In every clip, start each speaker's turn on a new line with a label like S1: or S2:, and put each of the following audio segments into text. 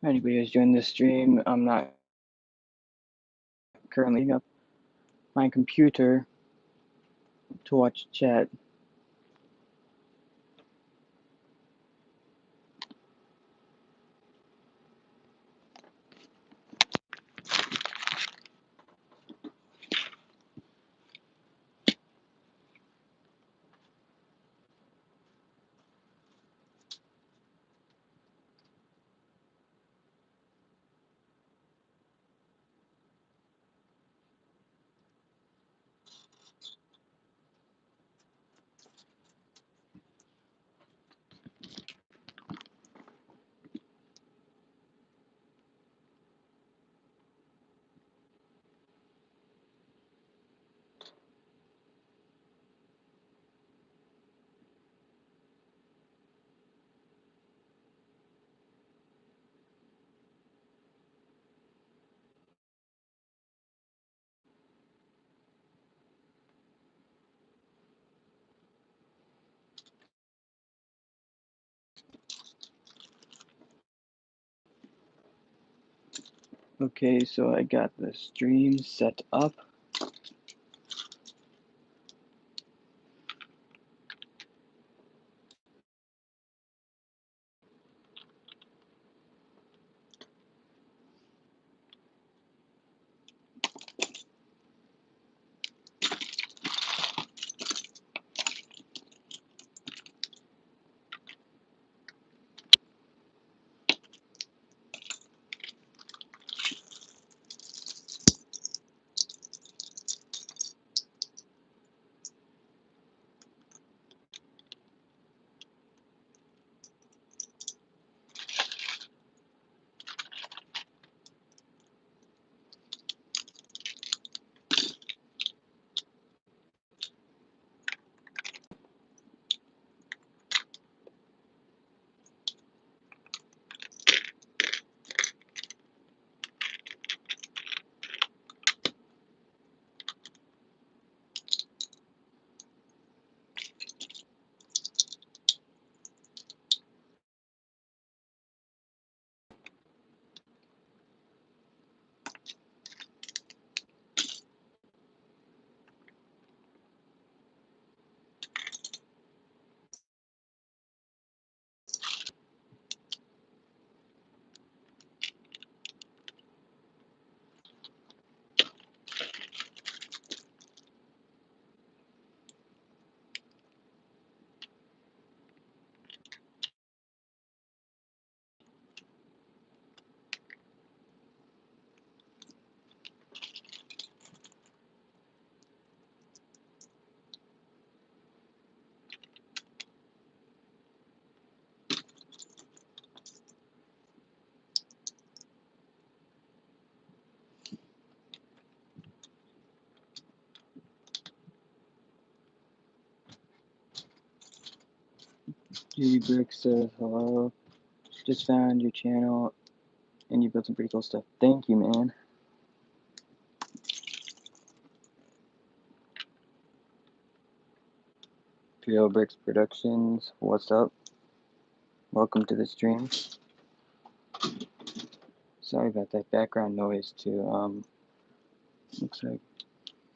S1: Anybody who's joined this stream, I'm not currently up my computer to watch chat. Okay, so I got the stream set up. Brick says hello. Just found your channel and you built some pretty cool stuff. Thank you, man. PO Bricks Productions, what's up? Welcome to the stream. Sorry about that background noise too. Looks like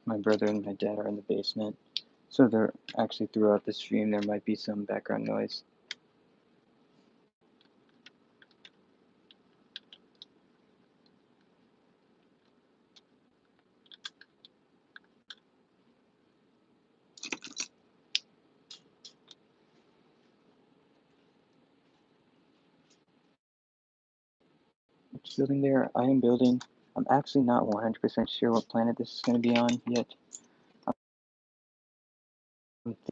S1: my brother and my dad are in the basement. So they're actually throughout the stream there might be some background noise. Which building there? I am building. I'm actually not 100% sure what planet this is going to be on yet.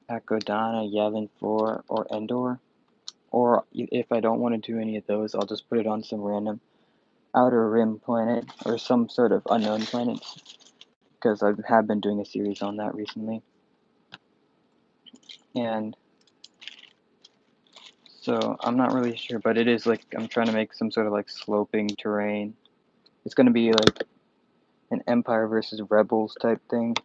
S1: Akodana, Yavin 4, or Endor. Or if I don't want to do any of those, I'll just put it on some random outer rim planet or some sort of unknown planet. Because I have been doing a series on that recently. And so I'm not really sure, but it is like I'm trying to make some sort of like sloping terrain. It's going to be like an Empire versus Rebels type thing.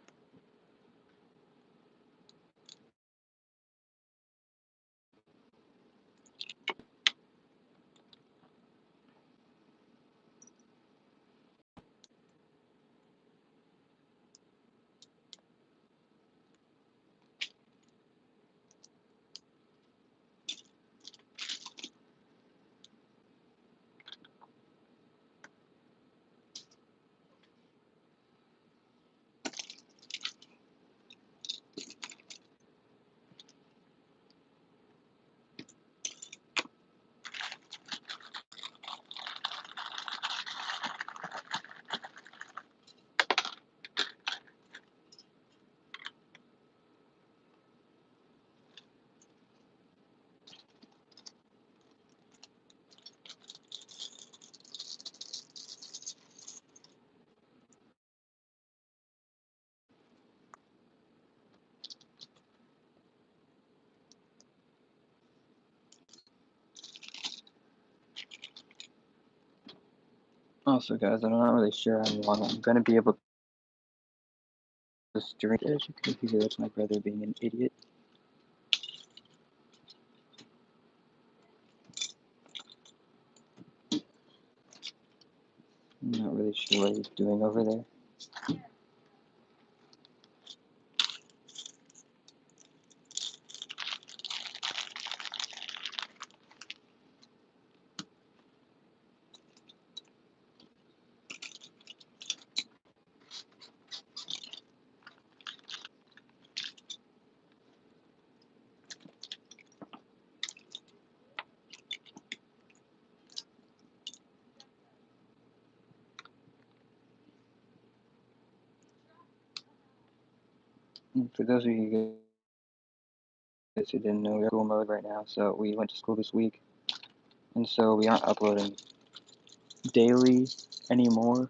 S1: Also, guys, I'm not really sure how long I'm gonna be able to stream. As you can hear, that's my brother being an idiot. I'm not really sure what he's doing over there. And for those of you guys who didn't know, we're in school mode right now, so we went to school this week, and so we aren't uploading daily anymore.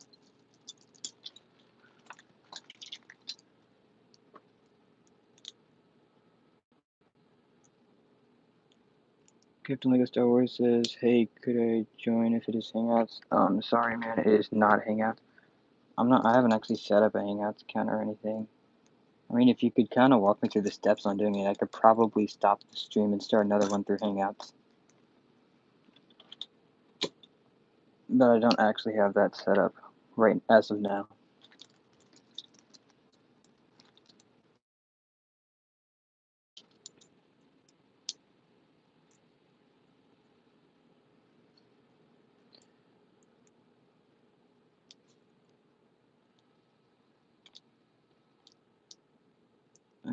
S1: Captain Lego Star Wars says, "Hey, could I join if it is Hangouts?" Sorry, man, it is not Hangouts. I haven't actually set up a Hangouts account or anything. I mean, if you could kind of walk me through the steps on doing it, I could probably stop the stream and start another one through Hangouts. But I don't actually have that set up right as of now.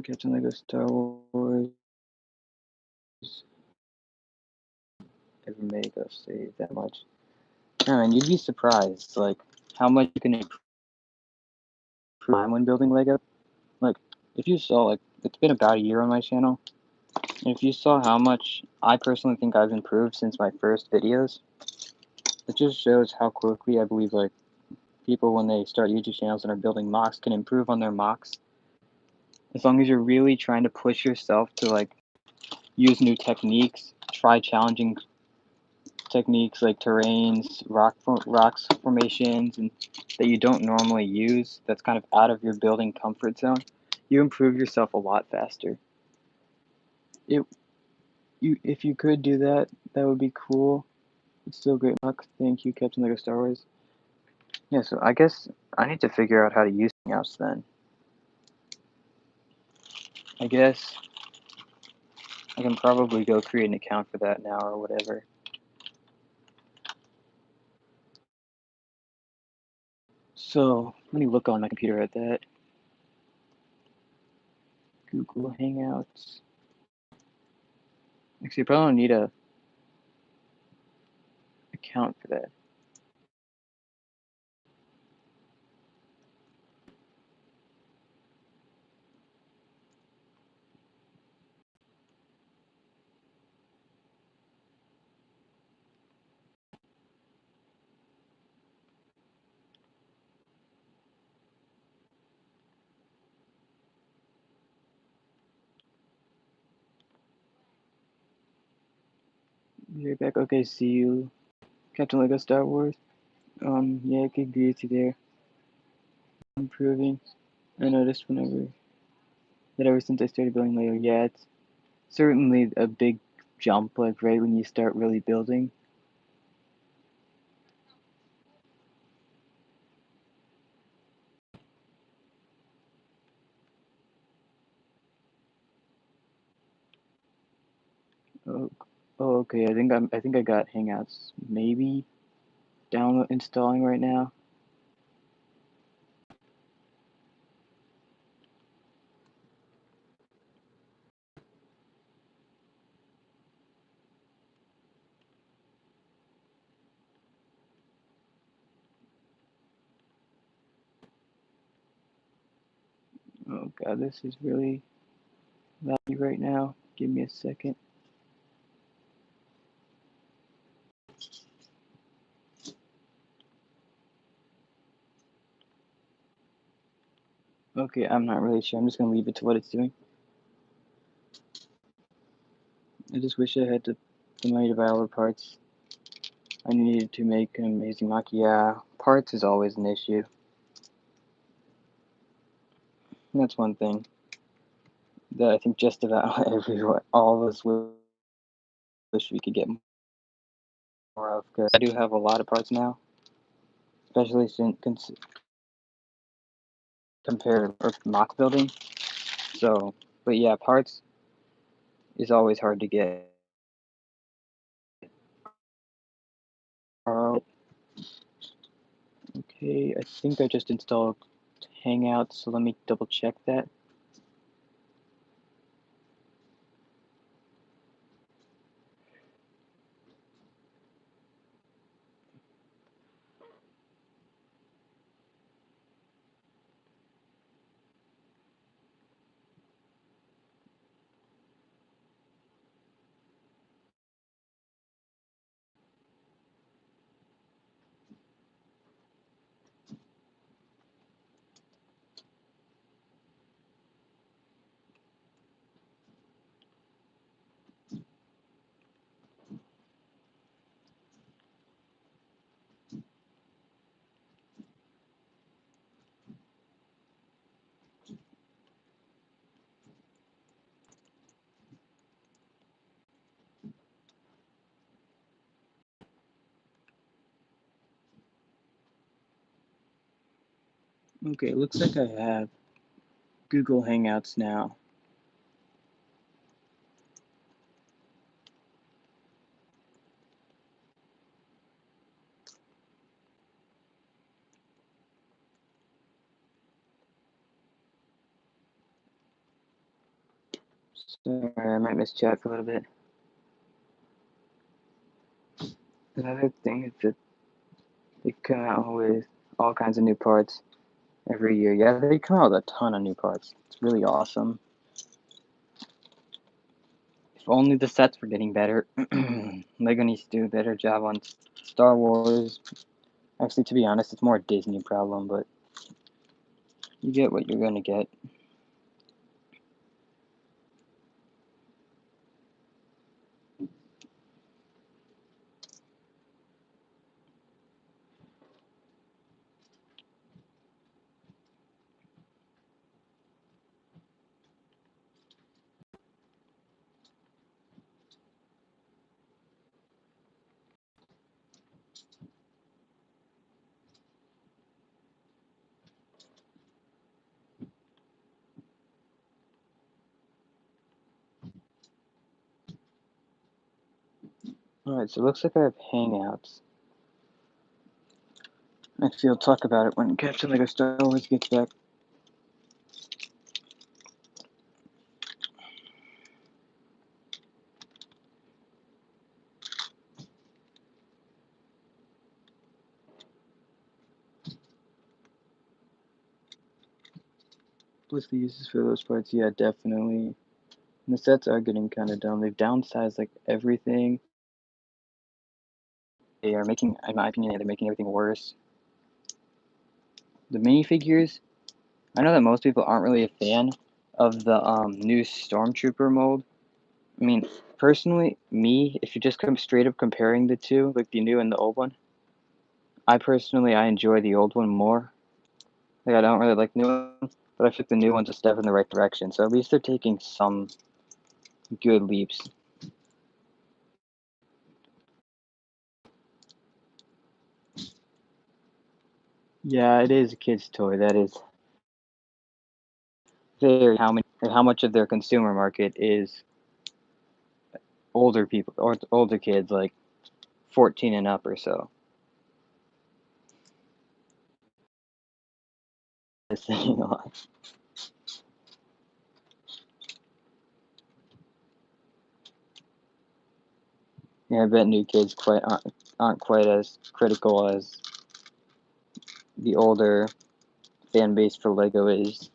S1: Captain Lego Star Wars. Ever make us save that much? I mean, you'd be surprised, like, how much you can improve time when building Lego. Like, if you saw, like, it's been about a year on my channel, and if you saw how much I personally think I've improved since my first videos, it just shows how quickly I believe, like, people when they start YouTube channels and are building Mocs can improve on their Mocs. As long as you're really trying to push yourself to, like, use new techniques, try challenging techniques like terrains, rocks formations, and that you don't normally use, that's kind of out of your building comfort zone, you improve yourself a lot faster. If you could do that, that would be cool. It's still great luck. Thank you, Captain Lego Star Wars. Yeah, so I guess I need to figure out how to use Hangouts then. I guess I can probably go create an account for that now or whatever. So let me look on my computer at that. Google Hangouts. Actually, I probably don't need a account for that. Be right back. Okay, see you, Captain Lego Star Wars. Yeah, I could agree with you there. Improving. I noticed ever since I started building Lego, yeah, it's certainly a big jump, like right when you start really building. Oh, okay. I think I got Hangouts maybe installing right now. Oh god, this is really laggy right now. Give me a second. Okay, I'm not really sure. I'm just gonna leave it to what it's doing. I just wish I had the money to buy all the parts. I needed to make an amazing Moc. Yeah, parts is always an issue. That's one thing that I think just about everyone, all of us wish we could get more of, because I do have a lot of parts now, especially since compared or mock building. So, but yeah, parts is always hard to get. Uh, okay, I think I just installed Hangouts, so let me double check that. Okay, it looks like I have Google Hangouts now. Sorry, I might miss chat for a little bit. Another thing is that they come out with all kinds of new parts every year. Yeah, they come out with a ton of new parts. It's really awesome. If only the sets were getting better. Lego needs to do a better job on Star Wars. Actually, to be honest, it's more a Disney problem, but you get what you're gonna get. Alright, so it looks like I have Hangouts. Actually, I'll talk about it when Captain Lego Star Wars gets back. What's the uses for those parts? Yeah, definitely. And the sets are getting kind of dumb. They've downsized like everything. They are making, in my opinion, they're making everything worse. The minifigures, I know that most people aren't really a fan of the new Stormtrooper mold. I mean, personally, me, if you just come straight up comparing the two, like the new and the old one, I enjoy the old one more. Like, I don't really like the new one, but I think the new one's a step in the right direction. So at least they're taking some good leaps. Yeah, it is a kid's toy. That is very how much of their consumer market is older people or older kids, like 14 and up or so. Yeah, I bet new kids aren't quite as critical as the older fan base for Lego is,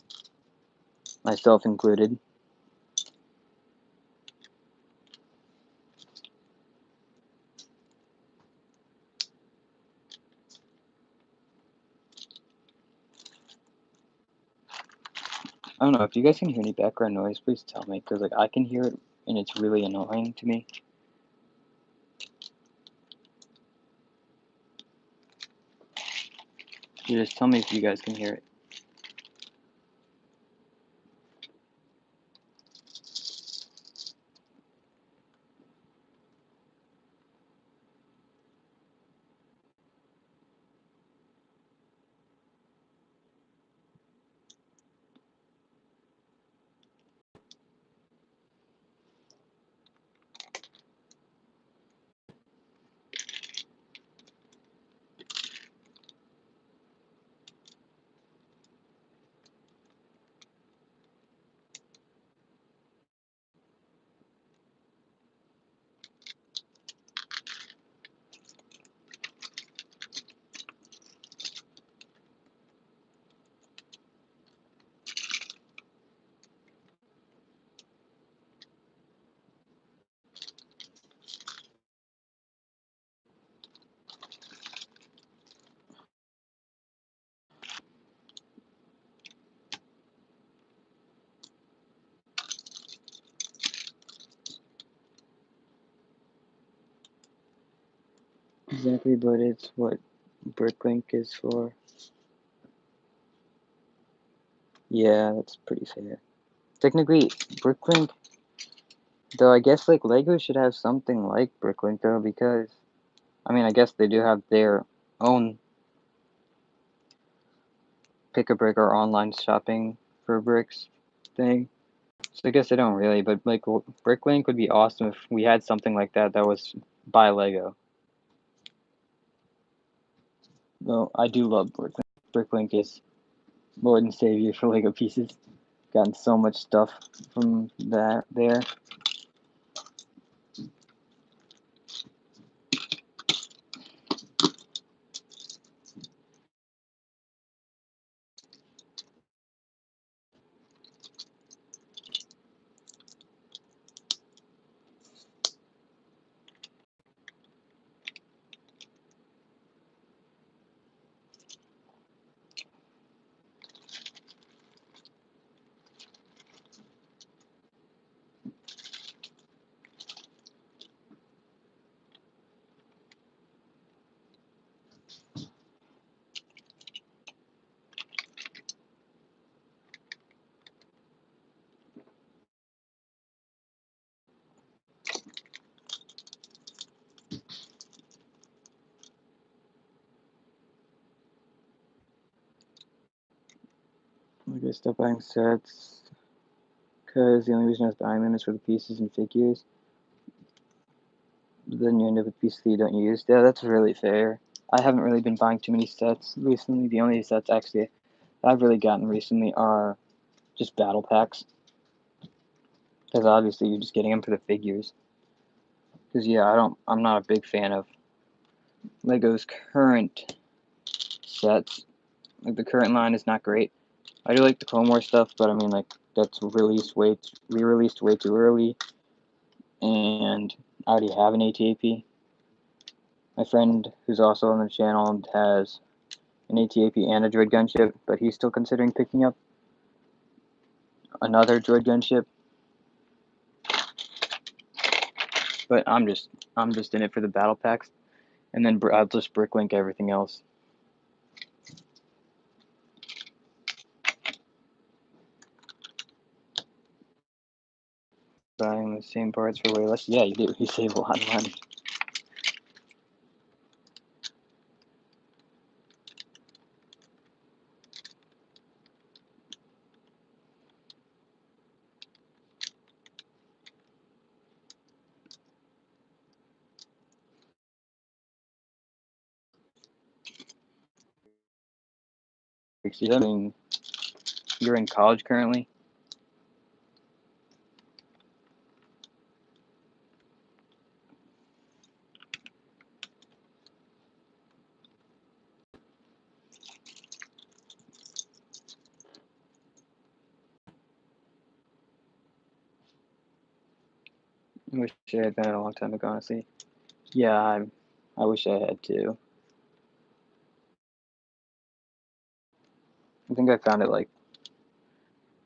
S1: myself included. I don't know if you guys can hear any background noise. Please tell me, because like I can hear it and it's really annoying to me. Just tell me if you guys can hear it. Exactly, but it's what Bricklink is for. Yeah, that's pretty fair. Technically, Bricklink, though I guess like Lego should have something like Bricklink though, because I mean I guess they do have their own pick a brick or online shopping for bricks thing. So I guess they don't really, but like Bricklink would be awesome if we had something like that that was by Lego. Though I do love Bricklink. Bricklink is Lord and Savior for Lego pieces. Gotten so much stuff from that there. Like I stop buying sets because the only reason I was buying them is for the pieces and figures. Then you end up with pieces that you don't use. Yeah, that's really fair. I haven't really been buying too many sets recently. The only sets actually I've really gotten recently are just battle packs. Because obviously you're just getting them for the figures. Because yeah, I'm not a big fan of Lego's current sets. Like the current line is not great. I do like the Clone Wars stuff, but I mean like that's re-released way too early, and I already have an ATAP. My friend, who's also on the channel, has an ATAP and a droid gunship, but he's still considering picking up another droid gunship. But I'm just in it for the battle packs, and then I'll just bricklink everything else. Buying the same parts for way less. Yeah, you do. You save a lot of money. I mean, you're in college currently. I wish I had done it a long time ago, honestly. Yeah, I wish I had too. I think I found it like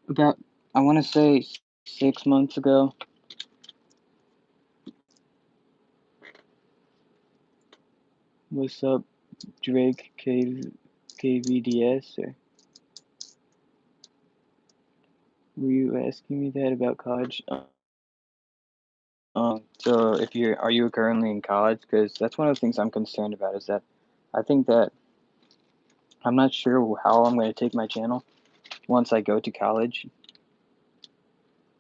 S1: about, I want to say 6 months ago. What's up, Drake Cave? KVDS, or were you asking me that about college? So if are you currently in college? Because that's one of the things I'm concerned about, is that I think that I'm not sure how I'm going to take my channel once I go to college.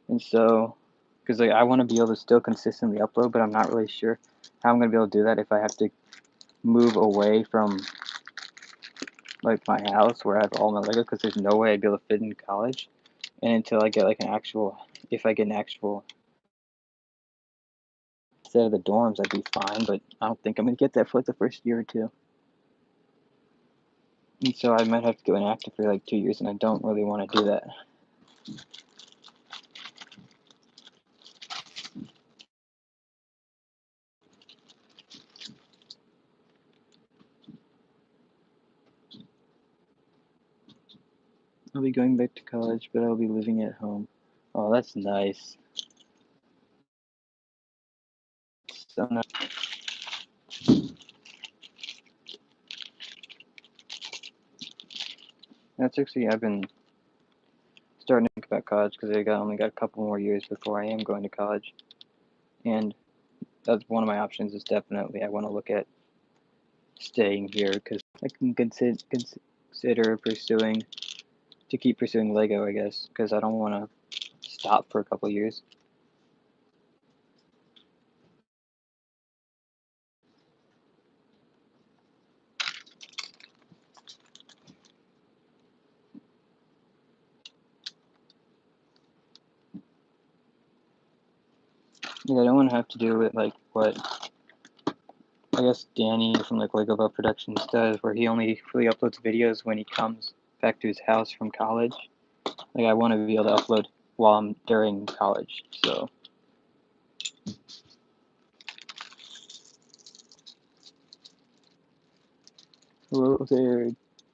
S1: And so, because I want to be able to still consistently upload, but I'm not really sure how I'm going to be able to do that if I have to move away from like my house where I have all my Lego, because there's no way I'd be able to fit in college. And until I get like an actual, if I get an actual set of the dorms, I'd be fine, but I don't think I'm going to get that for like the first year or two. And so I might have to go inactive for like 2 years, and I don't really want to do that. I'll be going back to college, but I'll be living at home. Oh, that's nice. So nice. That's actually, I've been starting to think about college because only got a couple more years before I am going to college. And that's one of my options, is definitely I want to look at staying here, because I can consider keep pursuing Lego, I guess, because I don't want to stop for a couple years. Yeah, I don't want to have to do it like what I guess Danny from like Lego Bell Productions does, where he only really uploads videos when he comes back to his house from college. Like, I want to be able to upload while I'm during college, so. Hello there,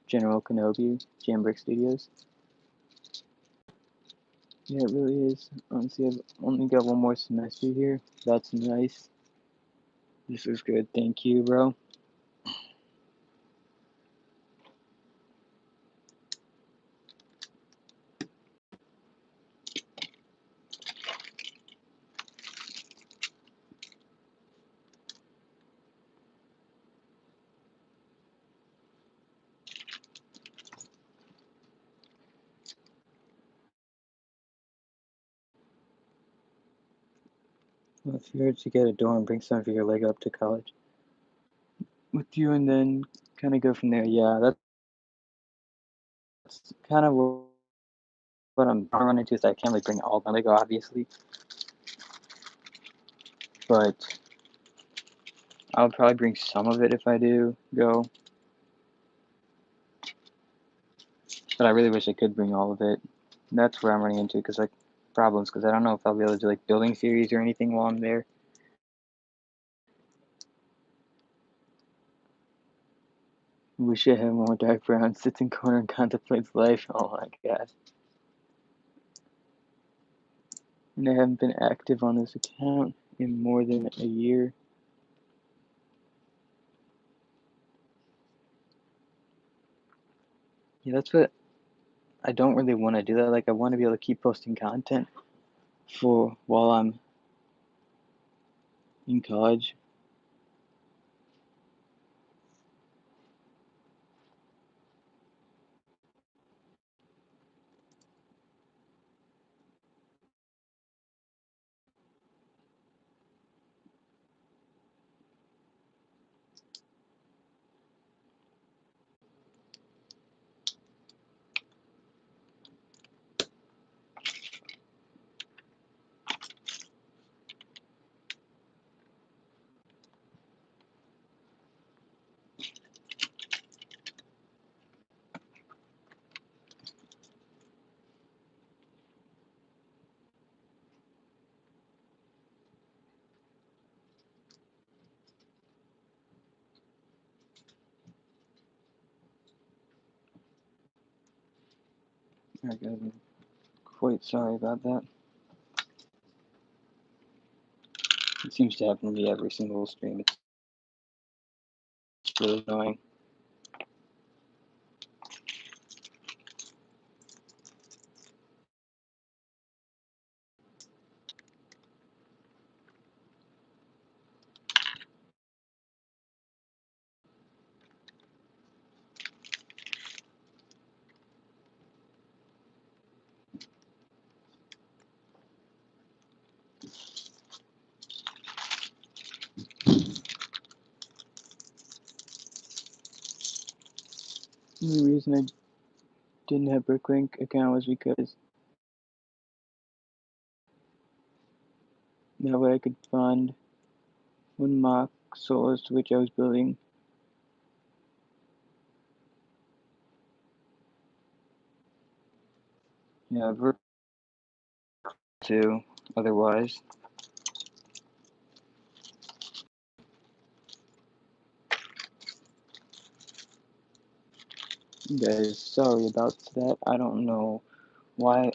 S1: General Kenobi, Jambrick Studios. Yeah, it really is. Honestly, I've only got one more semester here. That's nice. This is good. Thank you, bro. Well, if you were to get a dorm, bring some of your Lego up to college with you, and then kind of go from there. Yeah, that's kind of what I'm running into, is I can't really bring all my Lego, obviously, but I'll probably bring some of it if I do go. But I really wish I could bring all of it. That's where I'm running into, because like problems, because I don't know if I'll be able to do like building series or anything while I'm there. Wish I had more Dark Brown. Sits in corner and contemplates life. Oh my god. And I haven't been active on this account in more than a year. Yeah, that's what I don't really want to do. That, like, I want to be able to keep posting content for while I'm in college. I'm quite sorry about that. It seems to happen to me every single stream. It's really annoying. The only reason I didn't have Bricklink account was because that way I could fund one mock soloist which I was building. Yeah, too. Otherwise, guys, sorry about that. I don't know why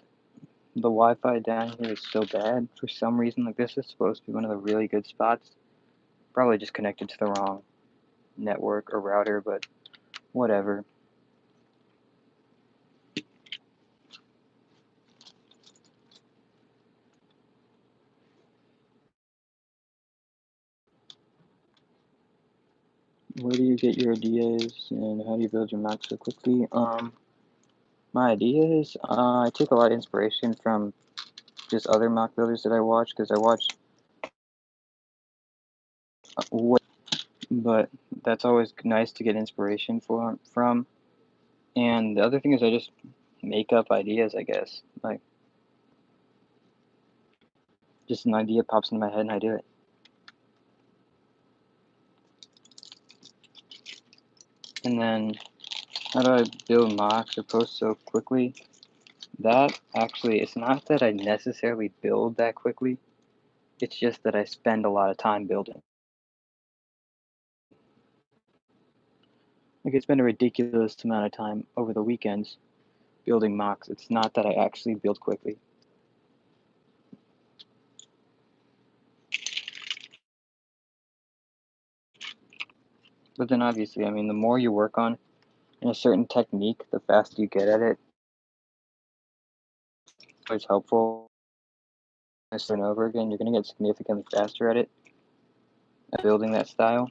S1: the Wi-Fi down here is so bad. For some reason, like this is supposed to be one of the really good spots. Probably just connected to the wrong network or router, but whatever. Where do you get your ideas and how do you build your Mac so quickly? My ideas, I take a lot of inspiration from just other Mac builders that I watch because I watch what, but that's always nice to get inspiration from. And the other thing is I just make up ideas, I guess. Like just an idea pops into my head and I do it. And then how do I build mocks or posts so quickly? That actually, it's not that I necessarily build that quickly. It's just that I spend a lot of time building. Like I spend a ridiculous amount of time over the weekends building mocks. It's not that I actually build quickly. But then obviously, I mean, the more you work on a certain technique, the faster you get at it. It's helpful. Over and over again, you're going to get significantly faster at it, at building that style.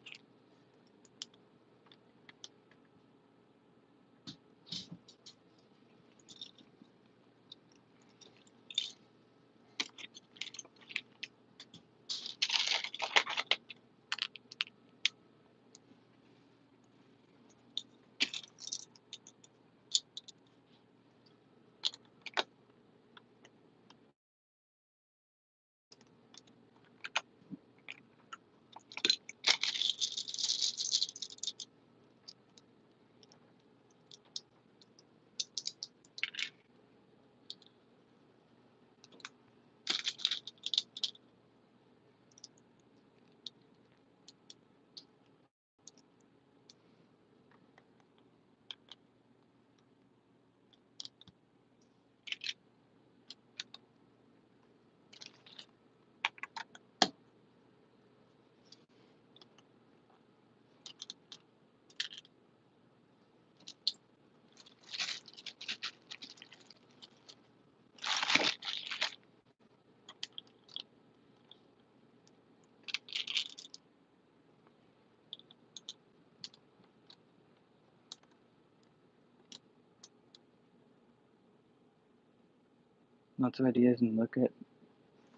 S1: Lots of ideas and look at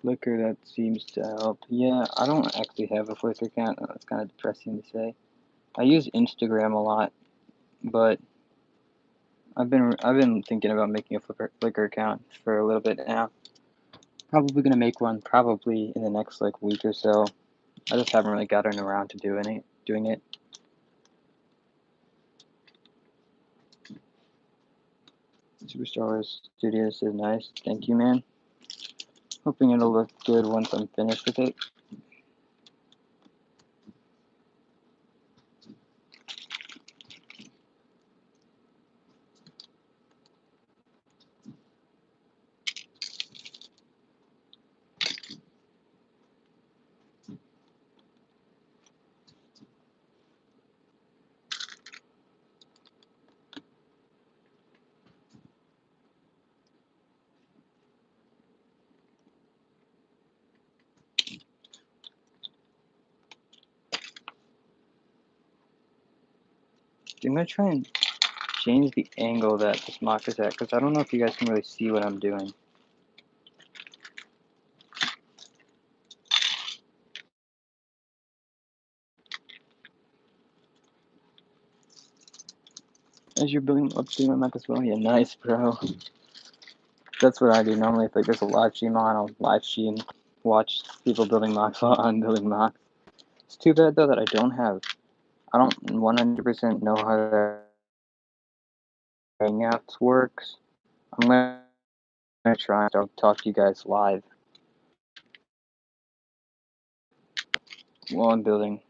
S1: Flickr, that seems to help. Yeah, I don't actually have a Flickr account. That's kind of depressing to say. I use Instagram a lot, but I've been thinking about making a Flickr account for a little bit now. Probably gonna make one probably in the next like week or so. I just haven't really gotten around to doing it. Superstar Studios is nice. Thank you, man. Hoping it'll look good once I'm finished with it. I'm gonna try and change the angle that this mock is at, because I don't know if you guys can really see what I'm doing. as you're building updating my Mac as well. Yeah, nice, bro. That's what I do normally. If like there's a live stream on, I'll live stream, watch people building Mocs while I'm building Mocs. It's too bad though that I don't 100% know how the Hangouts works. I'm gonna try to talk to you guys live while I'm building.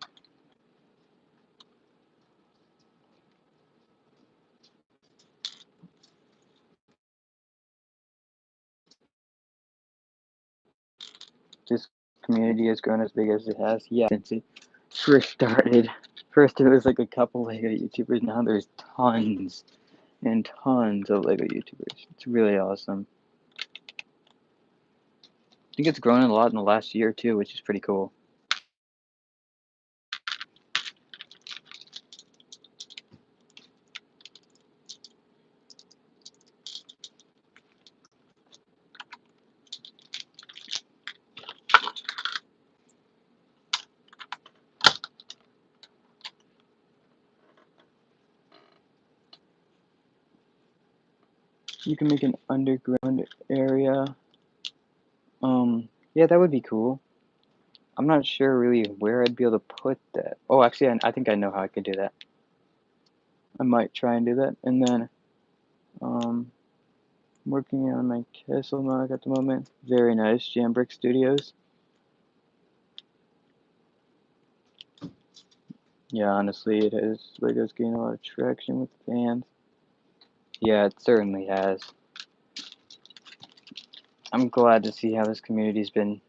S1: This community has grown as big as it has. Yeah, since it first started. First it was like a couple Lego YouTubers. Now there's tons and tons of Lego YouTubers. It's really awesome. I think it's grown a lot in the last year too, which is pretty cool. You can make an underground area. Yeah, that would be cool. I'm not sure really where I'd be able to put that. Oh, actually, I think I know how I could do that. I might try and do that. And then, I'm working on my castle mod at the moment. Very nice, Jambrick Studios. Yeah, honestly, it is. Lego's getting a lot of traction with fans. Yeah, it certainly has. I'm glad to see how this community's been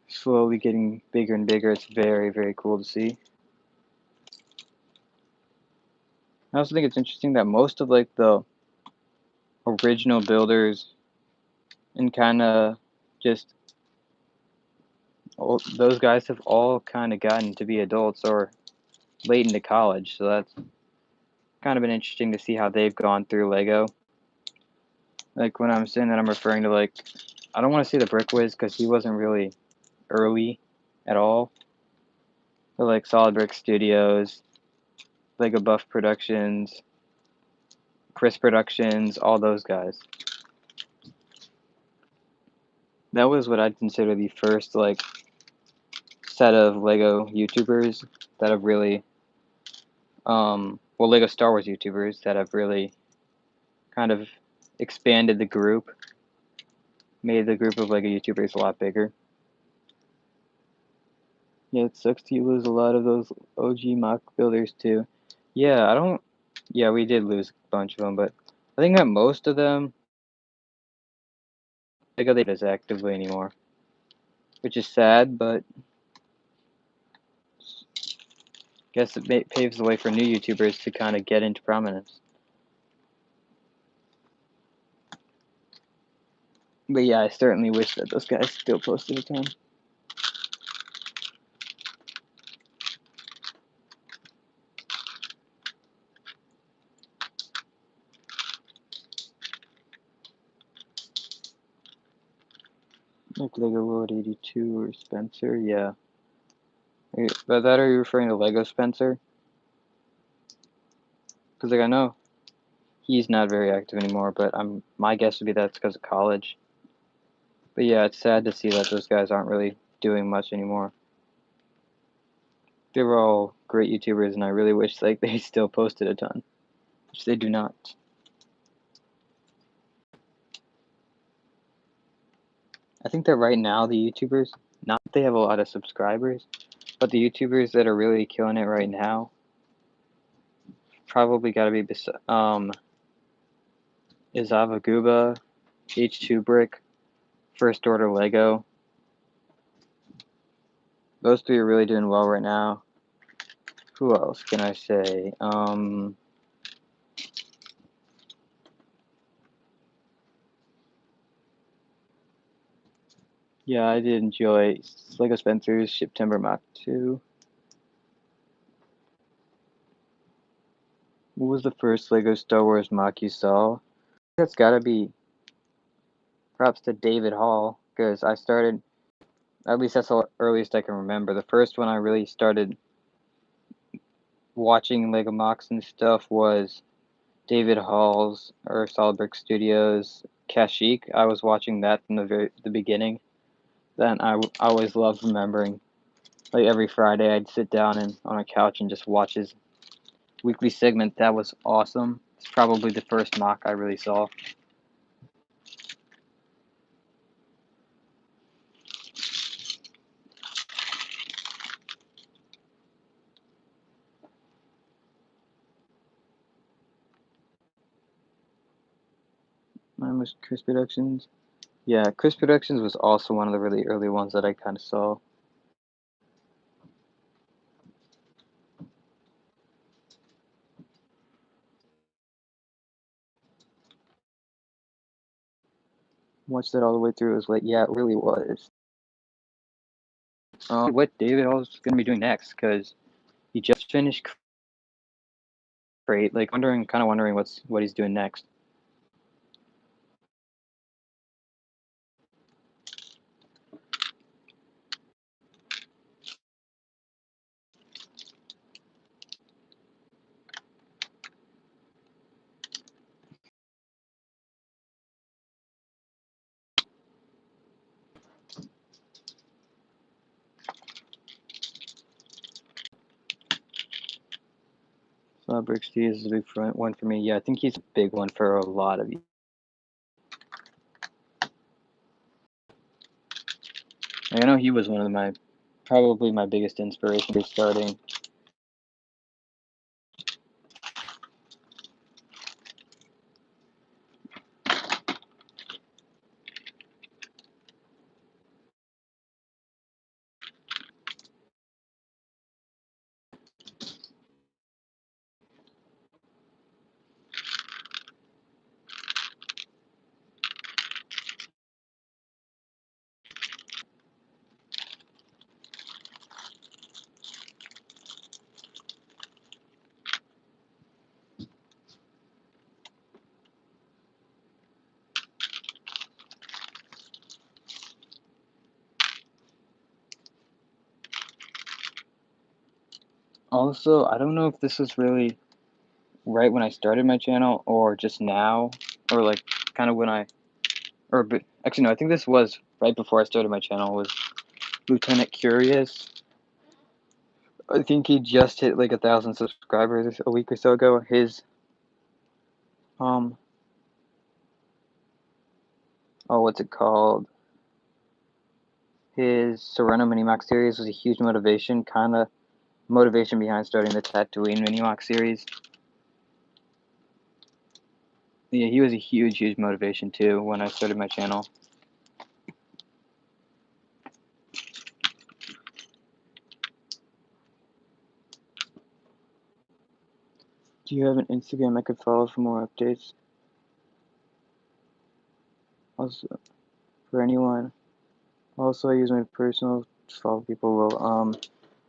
S1: slowly getting bigger and bigger. It's very, very cool to see. I also think it's interesting that most of like the original builders and kind of just those guys have all kind of gotten to be adults or late into college. So that's kind of been interesting to see how they've gone through Lego. Like when I'm saying that, I'm referring to like I don't want to say the Brick Wiz because he wasn't really early at all. But like Solid Brick Studios, Lego Buff Productions, Chris Productions, all those guys. That was what I'd consider the first like set of Lego YouTubers that have really, Lego Star Wars YouTubers that have really kind of expanded the group, made the group of Lego YouTubers a lot bigger. Yeah, it sucks to lose a lot of those OG mock builders too. Yeah, I don't. Yeah, we did lose a bunch of them, but I think that most of them, Lego they don't as actively anymore, which is sad, but guess it paves the way for new YouTubers to kind of get into prominence. But yeah, I certainly wish that those guys still posted a ton. Like Lego World 82 or Spencer, yeah. By that, are you referring to Lego Spencer? Because like I know he's not very active anymore, but my guess would be that's because of college. But yeah, it's sad to see that those guys aren't really doing much anymore. They were all great YouTubers, and I really wish like they still posted a ton, which they do not. I think that right now the YouTubers, not that they have a lot of subscribers, but the YouTubers that are really killing it right now, probably got to be Izavaguba, H2 Brick, First Order Lego. Those three are really doing well right now. Who else can I say? Yeah, I did enjoy Lego Spencer's September Mach 2. What was the first Lego Star Wars Mach you saw? That's gotta be props to David Hall, because I started, at least that's the earliest I can remember. The first one I really started watching Lego Mocs and stuff was David Hall's or Solid Brick Studios Kashyyyk. I was watching that from the beginning. Then I always loved remembering, like every Friday I'd sit down and on a couch and just watch his weekly segment. That was awesome. It's probably the first Moc I really saw. Mine was Chris Productions. Yeah, Chris Productions was also one of the really early ones that I kind of saw. Watched that all the way through. It was like, yeah, it really was. What David Hall's gonna be doing next? Because he just finished Crate. Like, kind of wondering what he's doing next. So Brick Steve is a big one for me. Yeah, I think he's a big one for a lot of you. I know he was one of probably my biggest inspiration for starting. Also, I don't know if this was really right when I started my channel or just now, or like kind of when but actually no, I think this was right before I started my channel. Was Lieutenant Curious. I think he just hit like 1,000 subscribers a week or so ago. His what's it called? His Sereno Mini Moc series was a huge motivation behind starting the Tatooine Mini Moc series. Yeah, he was a huge motivation too when I started my channel. Do you have an Instagram I could follow for more updates? Also, for anyone. Also, I use my personal to follow people. Well,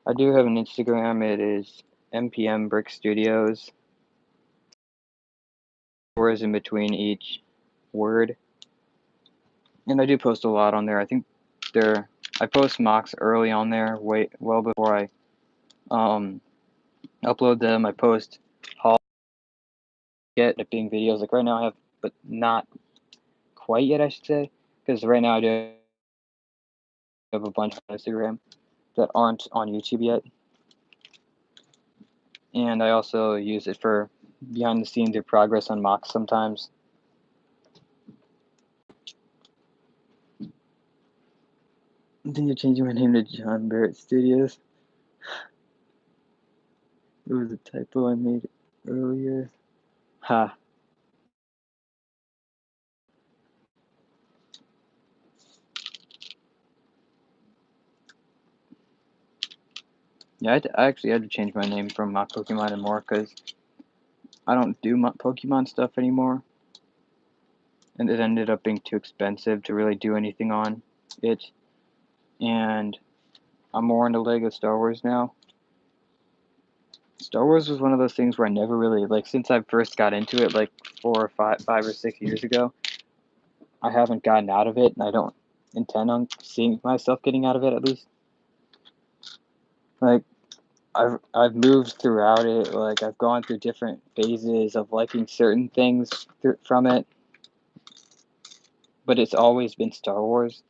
S1: I do have an Instagram. It is MPM Brick Studios. Words in between each word. And I do post a lot on there. I think I post Mocs early on there, well before I upload them. I post all it being videos. Like right now I have, but not quite yet, I should say, because right now I do have a bunch on Instagram that aren't on YouTube yet. And I also use it for behind the scenes or progress on Mocs sometimes. Then you're changing my name to John Barrett Studios. It was a typo I made earlier. Ha. Yeah, I actually had to change my name from Mock Pokemon and more because I don't do Pokemon stuff anymore. And it ended up being too expensive to really do anything on it. And I'm more into Lego Star Wars now. Star Wars was one of those things where I never really, like, since I first got into it, like 5 or 6 years ago, I haven't gotten out of it, and I don't intend on seeing myself getting out of it, at least. Like, I've moved throughout it, like, I've gone through different phases of liking certain things from it, but it's always been Star Wars.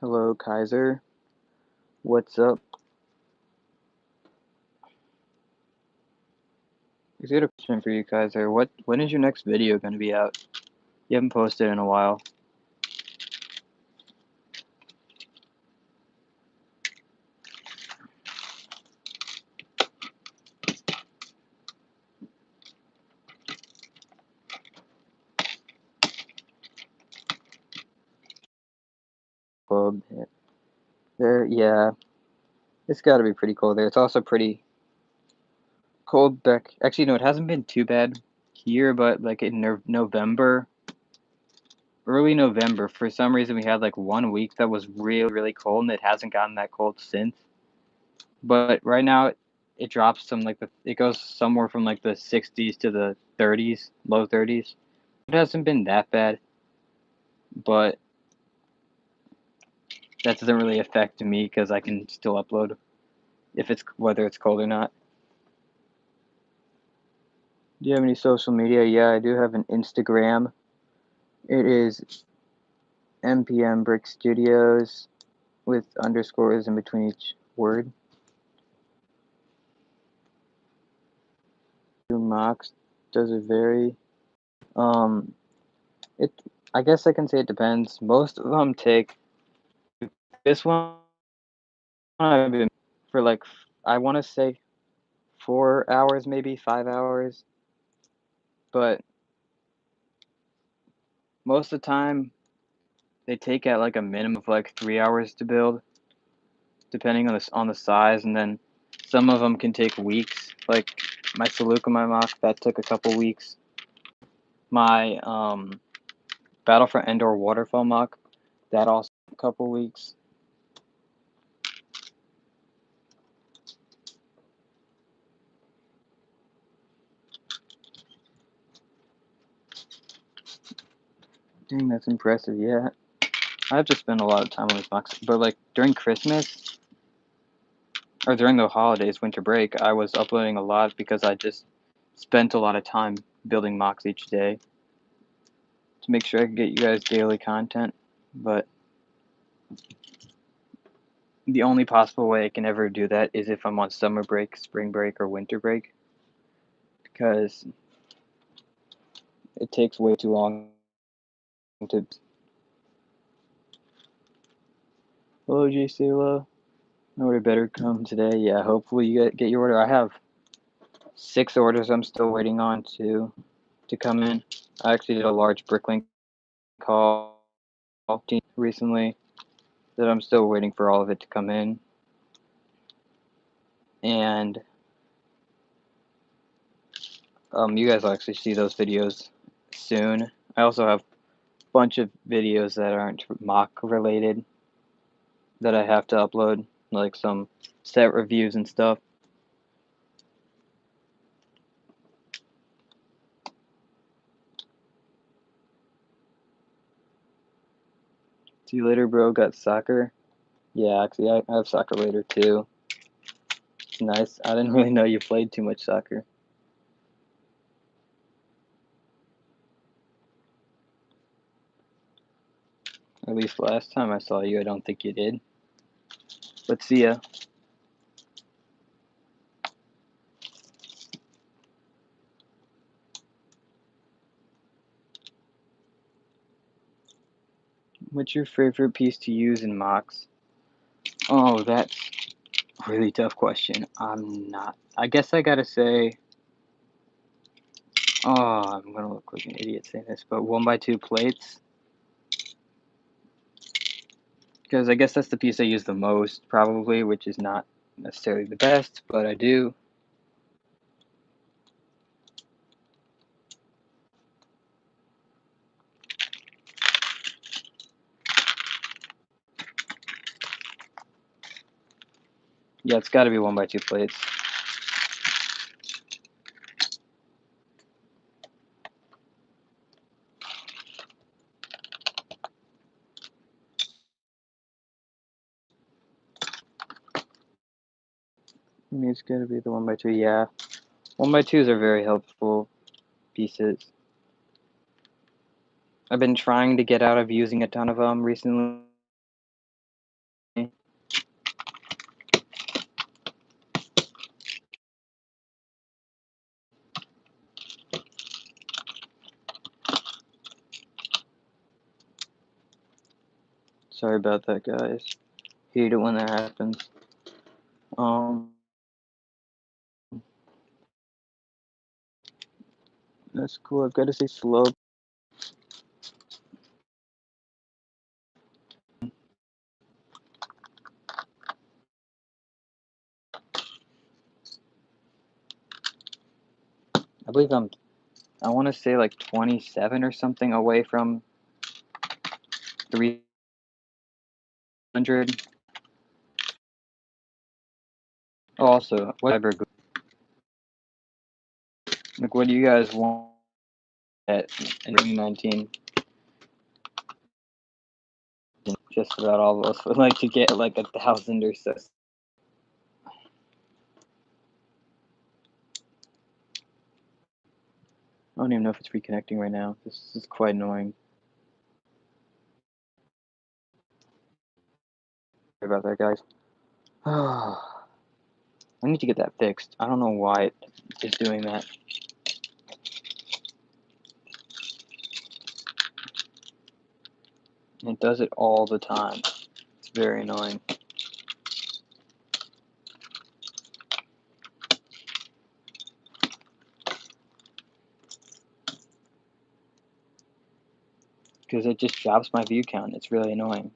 S1: Hello, Kaiser. What's up? I got a question for you, Kaiser. When is your next video gonna be out? You haven't posted in a while. Club. There, yeah. It's gotta be pretty cold there. It's also pretty cold back. Actually, no, it hasn't been too bad here, but like in November, early November, for some reason we had like 1 week that was really, really cold, and it hasn't gotten that cold since. But right now, it drops some like it goes somewhere from like the 60s to the 30s, low 30s. It hasn't been that bad, but that doesn't really affect me because I can still upload if it's whether it's cold or not. Do you have any social media? Yeah, I do have an Instagram. It is MPM Brick Studios with underscores in between each word. Mocs, does it vary? Um, it. I guess I can say it depends. Most of them take this one. I've been for like I want to say 4 hours, maybe 5 hours, but most of the time they take at like a minimum of like 3 hours to build, depending on the size, and then some of them can take weeks. Like my Seleucumai mock that took a couple weeks. My Battlefront Endor Waterfall mock that also took a couple weeks. Dang, that's impressive. Yeah, I have to spend a lot of time on these mocks, but like during Christmas or during the holidays, winter break, I was uploading a lot because I just spent a lot of time building mocks each day to make sure I could get you guys daily content. But the only possible way I can ever do that is if I'm on summer break, spring break, or winter break, because it takes way too long to. Hello, J. Sela. I order better come today. Yeah, hopefully you get your order. I have 6 orders I'm still waiting on to come in. I actually did a large bricklink call recently that I'm still waiting for all of it to come in. And you guys will actually see those videos soon. I also have a bunch of videos that aren't mock related that I have to upload, like some set reviews and stuff. See you later, bro. Got soccer. Yeah, actually, I have soccer later too. It's nice. I didn't really know you played too much soccer. At least last time I saw you, I don't think you did. But see ya. What's your favorite piece to use in mocks? Oh, that's a really tough question. I'm not. I guess I gotta say. Oh, I'm gonna look like an idiot saying this, but 1x2 plates. Because I guess that's the piece I use the most, probably, which is not necessarily the best, but I do. Yeah, it's gotta be 1x2 plates. I mean, it's gonna be the 1x2, yeah. 1x2s are very helpful pieces. I've been trying to get out of using a ton of them recently. Sorry about that, guys. Hate it when that happens. That's cool. I've got to say slow. I believe I want to say like 27 or something away from 300. Also, whatever. Like, what do you guys want at in 2019? Just about all of us would like to get like 1,000 or so. I don't even know if it's reconnecting right now. This is quite annoying. Sorry about that, guys. I need to get that fixed. I don't know why it's doing that. It does it all the time. It's very annoying. Because it just drops my view count. It's really annoying.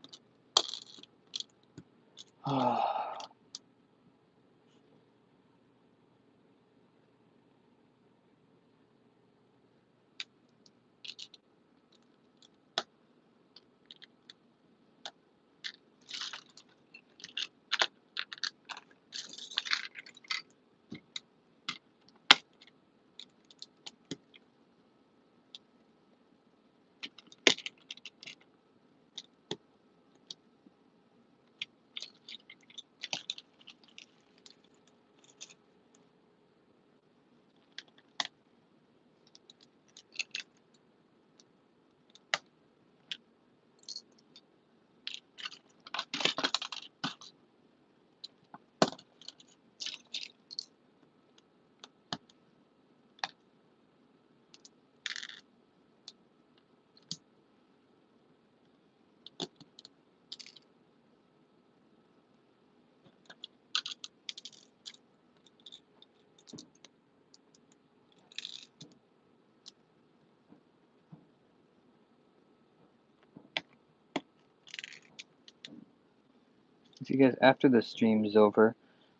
S1: See you guys after the stream is over,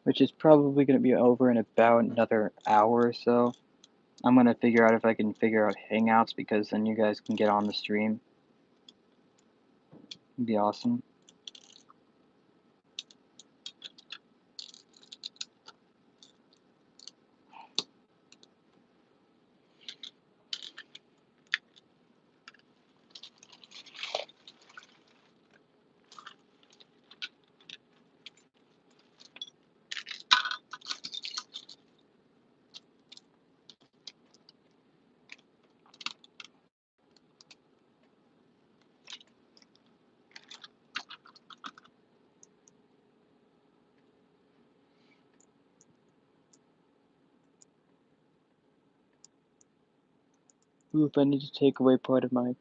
S1: which is probably going to be over in about another hour or so. I'm going to figure out if I can figure out Hangouts, because then you guys can get on the stream. It'd be awesome. Ooh, if I need to take away part of my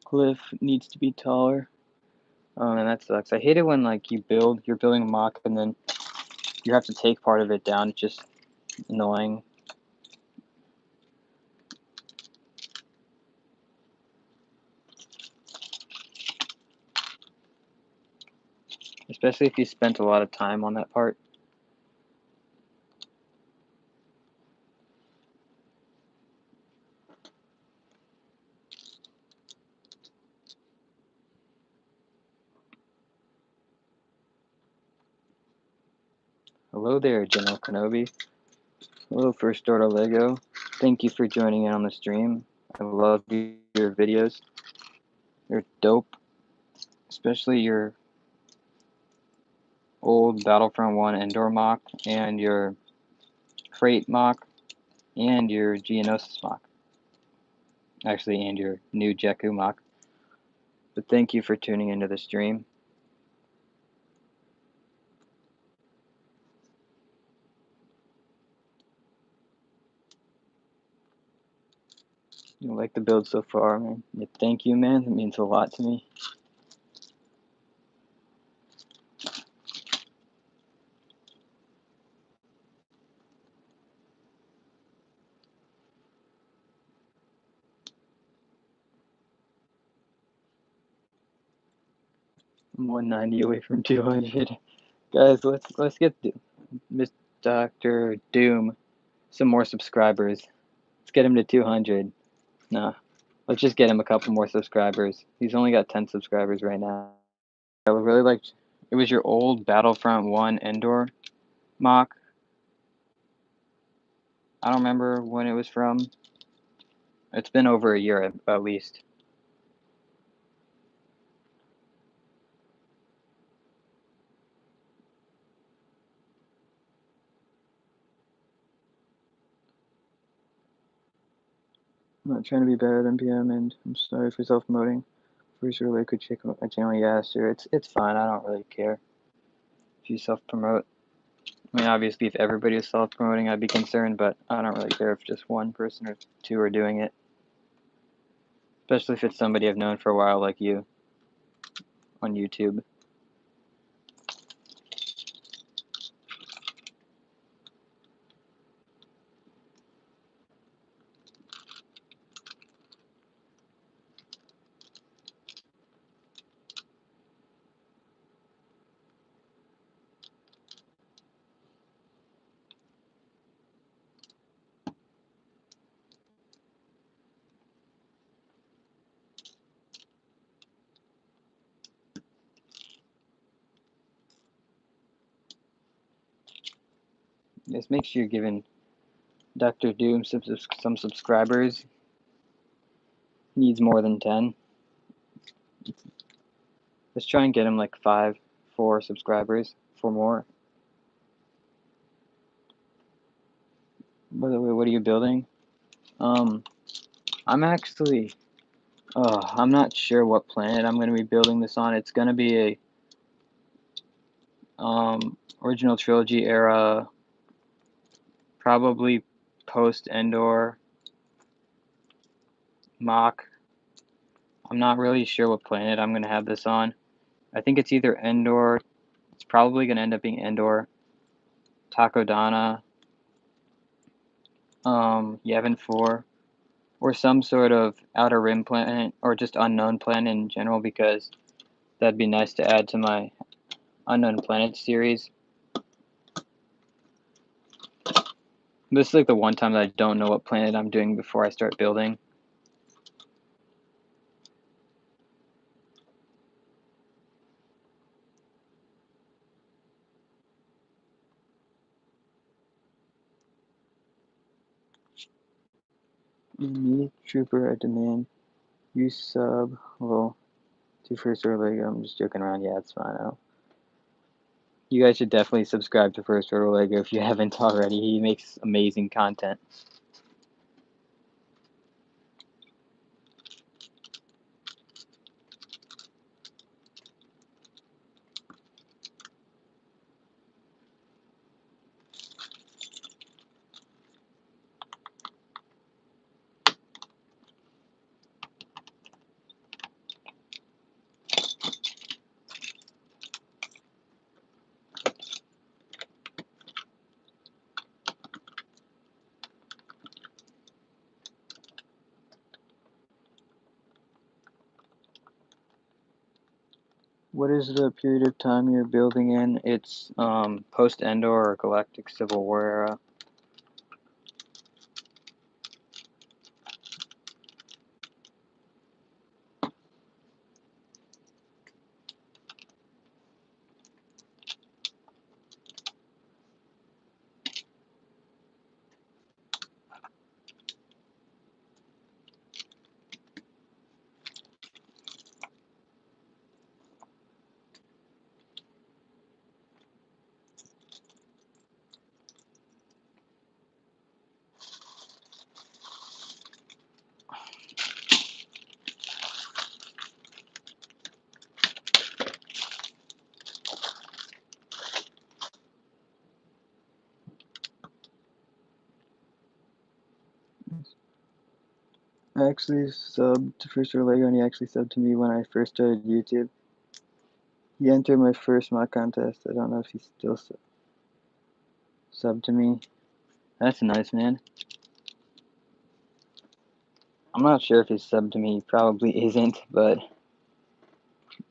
S1: cliff, it needs to be taller. And that sucks. I hate it when like you're building a mock and then you have to take part of it down. It's just annoying. Especially if you spent a lot of time on that part. Hello there, General Kenobi. Hello, First Order Lego. Thank you for joining in on the stream. I love your videos. They're dope. Especially your old Battlefront 1 Endor Mock and your Crate Mock and your Geonosis Mock. Actually, and your new Jakku Mock. But thank you for tuning into the stream. You like the build so far, man. Yeah, thank you, man. It means a lot to me. I'm 190 away from 200. Guys, let's get Miss Dr. Doom some more subscribers. Let's get him to 200. Nah, let's just get him a couple more subscribers. He's only got 10 subscribers right now. I would really like. It was your old Battlefront 1 Endor mock. I don't remember when it was from. It's been over a year at least. I'm not trying to be better than PM, and I'm sorry for self-promoting. First really could check out my channel. Yeah, sure. It's fine. I don't really care if you self-promote. I mean, obviously, if everybody is self-promoting, I'd be concerned, but I don't really care if just one person or two are doing it. Especially if it's somebody I've known for a while, like you, on YouTube. Just make sure you're giving Dr. Doom some subscribers. He needs more than 10. Let's try and get him like 4 subscribers, 4 more. By the way, what are you building? I'm actually, I'm not sure what planet I'm going to be building this on. It's going to be a original trilogy era, probably post-Endor mock. I'm not really sure what planet I'm going to have this on. I think it's either Endor. It's probably going to end up being Endor, Takodana, Yavin 4, or some sort of outer rim planet, or just unknown planet in general, because that'd be nice to add to my unknown planet series. This is like the one time that I don't know what planet I'm doing before I start building. Unique Trooper, I demand. You sub. Well, to First Order Lego. I'm just joking around. Yeah, it's fine. You guys should definitely subscribe to First Order Lego if you haven't already. He makes amazing content. What is the period of time you're building in? It's post-Endor or Galactic Civil War era. actually subbed to First Year Lego, and he actually subbed to me when I first started YouTube. He entered my first mock contest. I don't know if he's still subbed to me. That's nice, man. I'm not sure if he's subbed to me. He probably isn't, but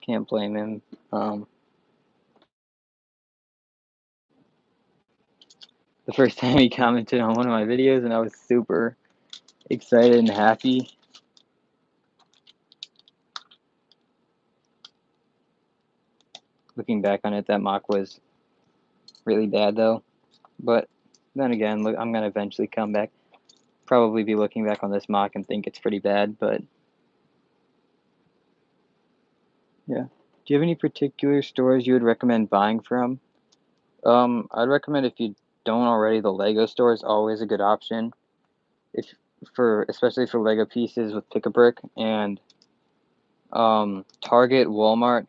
S1: can't blame him. The first time he commented on one of my videos, and I was super excited and happy. Looking back on it, that mock was really bad, though. But then again, look, I'm going to eventually come back. Probably be looking back on this mock and think it's pretty bad, but yeah. Do you have any particular stores you would recommend buying from? I'd recommend, if you don't already, the Lego store is always a good option. If especially for Lego pieces with Pick-a-Brick, and Target, Walmart,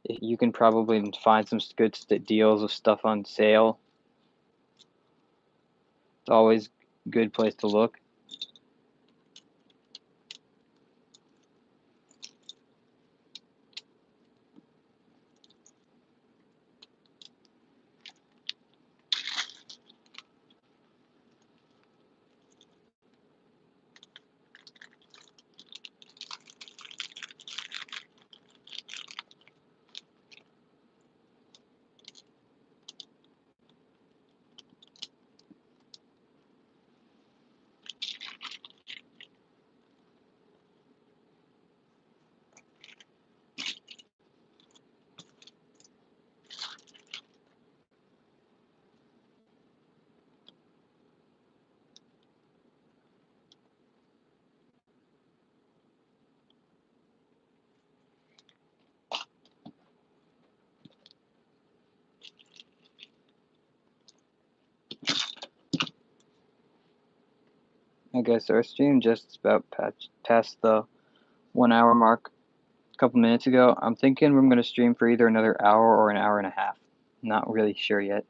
S1: you can probably find some good deals of stuff on sale. It's always a good place to look. I guess our stream just about passed the 1 hour mark a couple minutes ago. I'm thinking we're going to stream for either another hour or an hour and a half. Not really sure yet.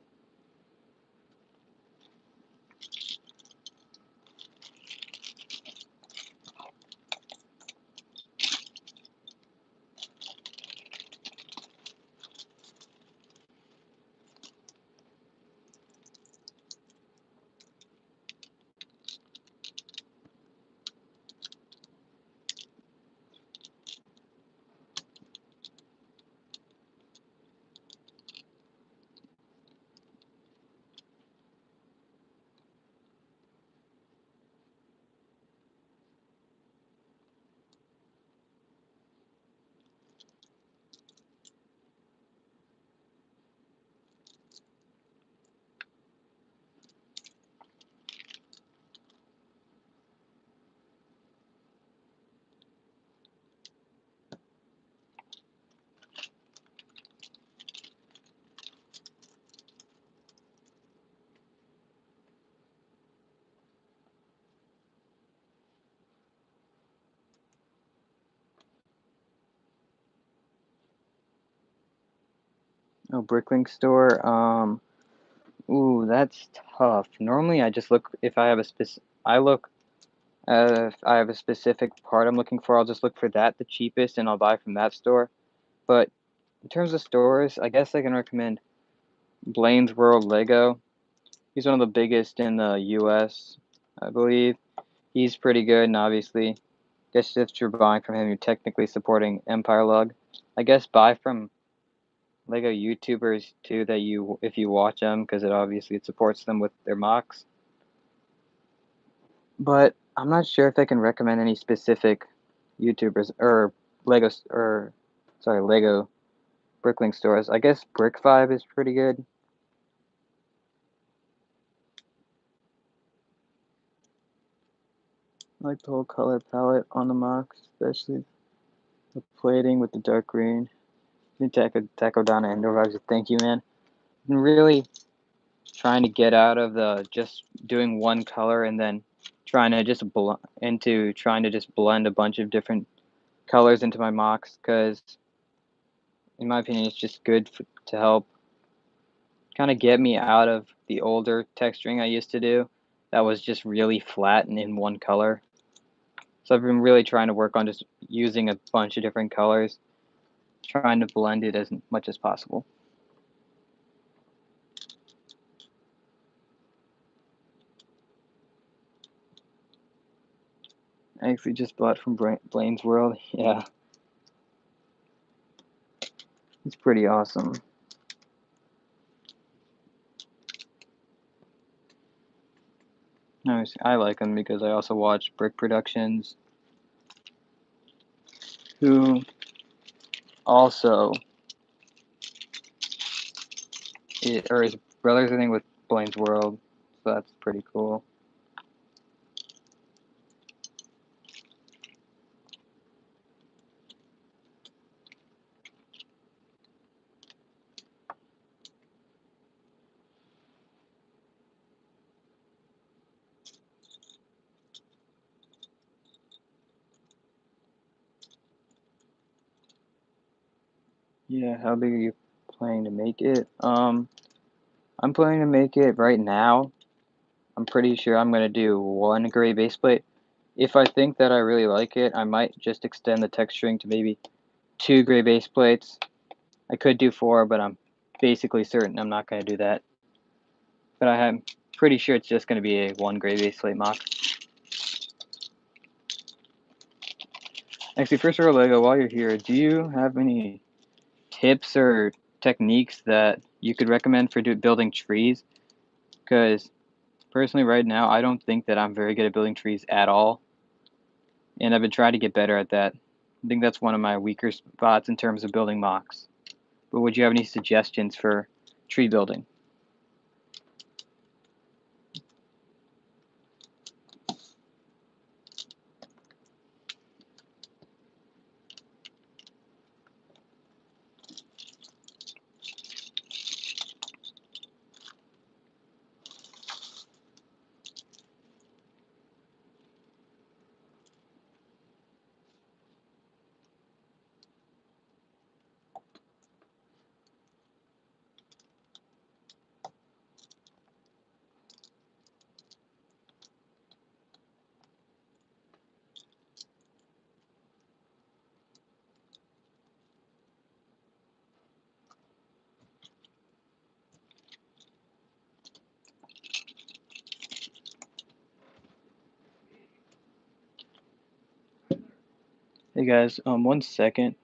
S1: Oh, Bricklink store. Ooh, that's tough. Normally, I just look if I have a if I have a specific part I'm looking for, I'll just look for that the cheapest, and I'll buy from that store. But in terms of stores, I guess I can recommend Blaine's World Lego. He's one of the biggest in the U.S., I believe. He's pretty good, and obviously, guess if you're buying from him, you're technically supporting Empire Lug. I guess buy from Lego YouTubers too, that if you watch them, because it supports them with their mocks. But I'm not sure if I can recommend any specific YouTubers or Lego Bricklink stores. I guess Brick 5 is pretty good. I like the whole color palette on the mocks, especially the plating with the dark green. Takodana Indoor Vibes, thank you, man. I'm really trying to get out of the just doing one color and then trying to just blend a bunch of different colors into my mocks, because in my opinion it's just good to help kind of get me out of the older texturing I used to do that was just really flat and in one color. So I've been really trying to work on just using a bunch of different colors, trying to blend it as much as possible. I actually just bought from Blaine's World. Yeah, it's pretty awesome. I like them because I also watch Brick Productions, who also or his brothers, I think, with Blaine's World. So that's pretty cool. Yeah, how big are you planning to make it? I'm planning to make it right now. I'm pretty sure I'm gonna do one gray base plate. If I think that I really like it, I might just extend the texturing to maybe 2 gray base plates. I could do 4, but I'm basically certain I'm not gonna do that. But I'm pretty sure it's just gonna be a 1 gray base plate mock. Actually, first of all, Lego, while you're here, do you have any tips or techniques that you could recommend for building trees? Because personally, right now, I don't think that I'm very good at building trees at all, and I've been trying to get better at that. I think that's one of my weaker spots in terms of building mocks. But would you have any suggestions for tree building? Hey guys, 1 second.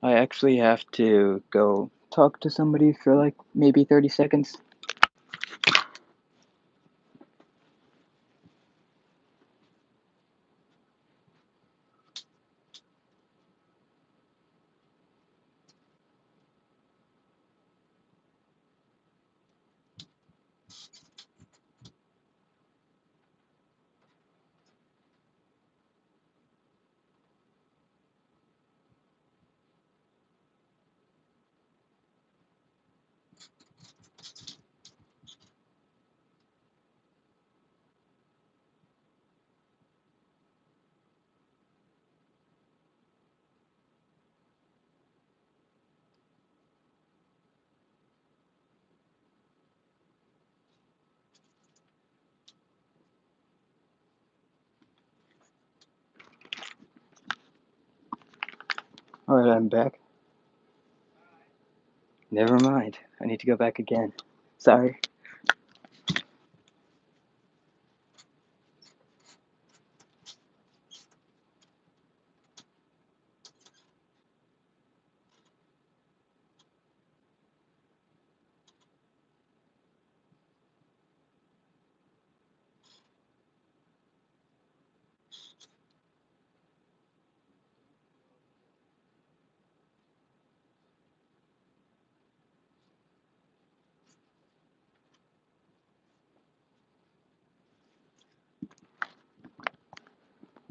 S1: I actually have to go talk to somebody for like maybe 30 seconds. Alright, I'm back. Never mind. I need to go back again. Sorry.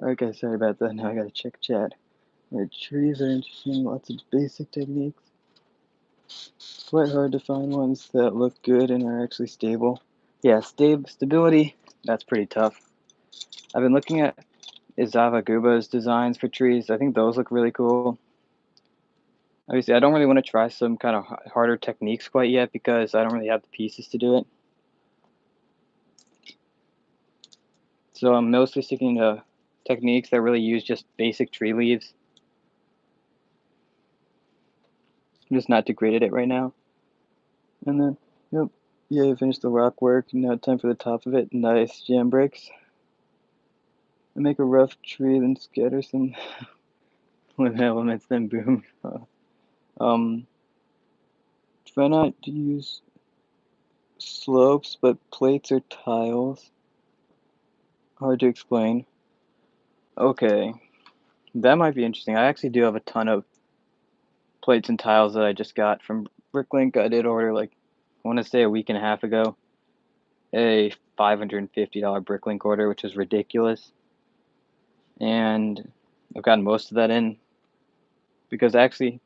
S1: Alright guys, sorry about that. Now I gotta check chat. Alright, trees are interesting, lots of basic techniques. It's quite hard to find ones that look good and are actually stable. Yeah, stability, that's pretty tough. I've been looking at Izava Guba's designs for trees. I think those look really cool. Obviously, I don't really want to try some kind of harder techniques quite yet because I don't really have the pieces to do it. So I'm mostly sticking to techniques that really use just basic tree leaves. I'm just not too great at it right now. And then, yep, yeah, I finished the rock work. Now time for the top of it. Nice jam bricks. I make a rough tree, then scatter some with elements, then boom. Um, Try not to use slopes, but plates or tiles. Hard to explain. Okay, that might be interesting. I actually do have a ton of plates and tiles that I just got from Bricklink. I did order, like, I want to say a week and a half ago, a $550 Bricklink order, which is ridiculous. And I've gotten most of that in because actually,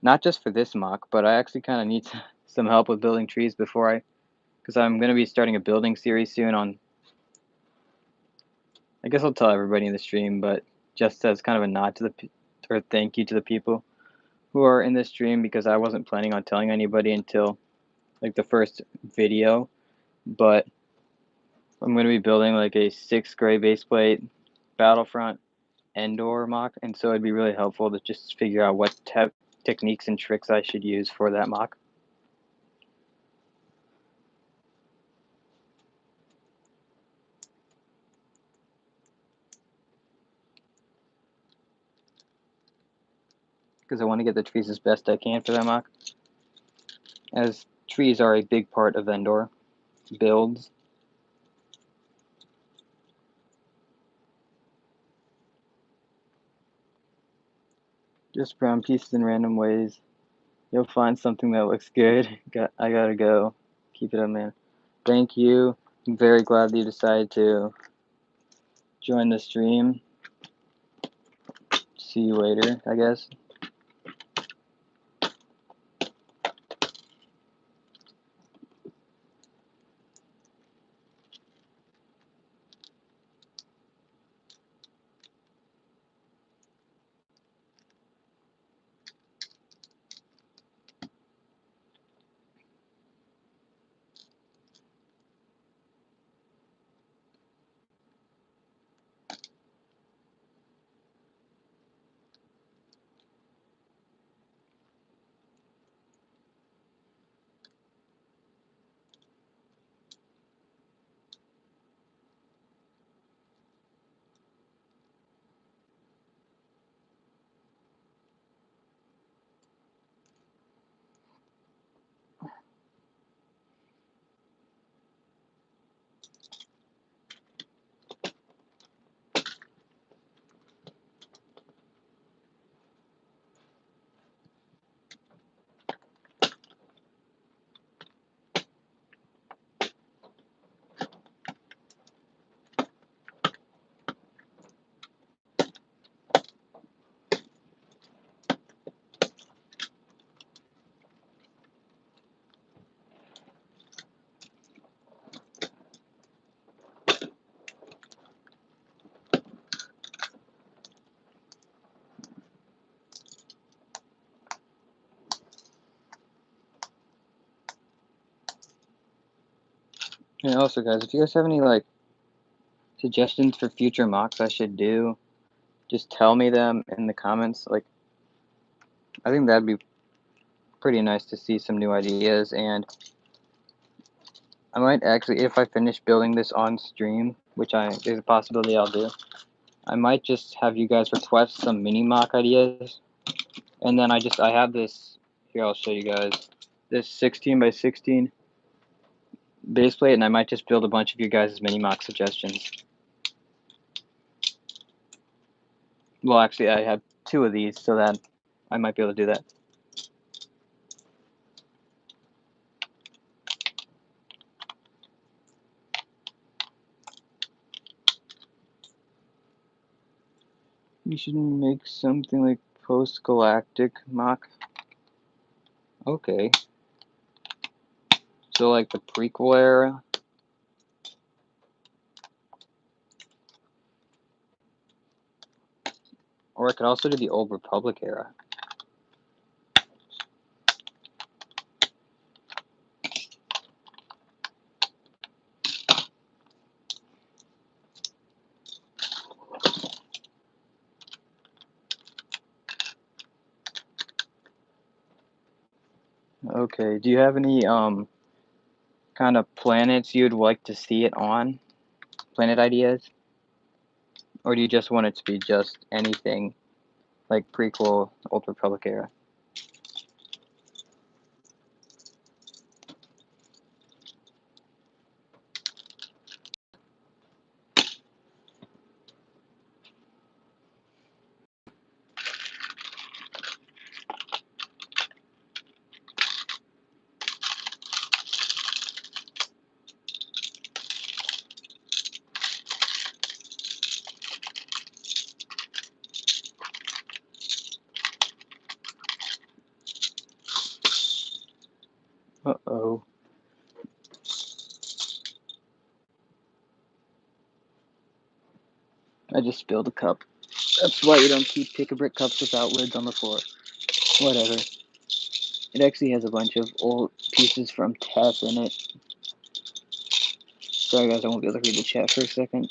S1: not just for this mock, but I actually kind of need some help with building trees because I'm going to be starting a building series soon on, I guess I'll tell everybody in the stream, but just as kind of a nod to or thank you to the people who are in this stream, because I wasn't planning on telling anybody until like the first video, but I'm going to be building like a 6 gray base plate Battlefront Endor mock, and so it'd be really helpful to just figure out what techniques and tricks I should use for that mock. Because I want to get the trees as best I can for that mock, as trees are a big part of Endor builds. Just brown pieces in random ways. You'll find something that looks good. I gotta go. Keep it up, man. Thank you. I'm very glad that you decided to join the stream. See you later, I guess. And also, guys, if you guys have any like suggestions for future mocks I should do, just tell me them in the comments. Like, I think that'd be pretty nice to see some new ideas, and I might actually, if I finish building this on stream, which there's a possibility I'll do, I might just have you guys request some mini mock ideas, and then I have this, here I'll show you guys, this 16 by 16 base plate, and I might just build a bunch of you guys' mini mock suggestions. Well, actually, I have 2 of these, so that I might be able to do that. You should make something like post-galactic mock. Okay. So like the prequel era? Or I could also do the Old Republic era. Okay. Do you have any kind of planets you'd like to see it on? Planet ideas? Or do you just want it to be just anything like prequel, Old Republic era? Uh-oh. I just spilled a cup. That's why you don't keep pick-a-brick cups without lids on the floor. Whatever. It actually has a bunch of old pieces from Tess in it. Sorry guys, I won't be able to read the chat for a second.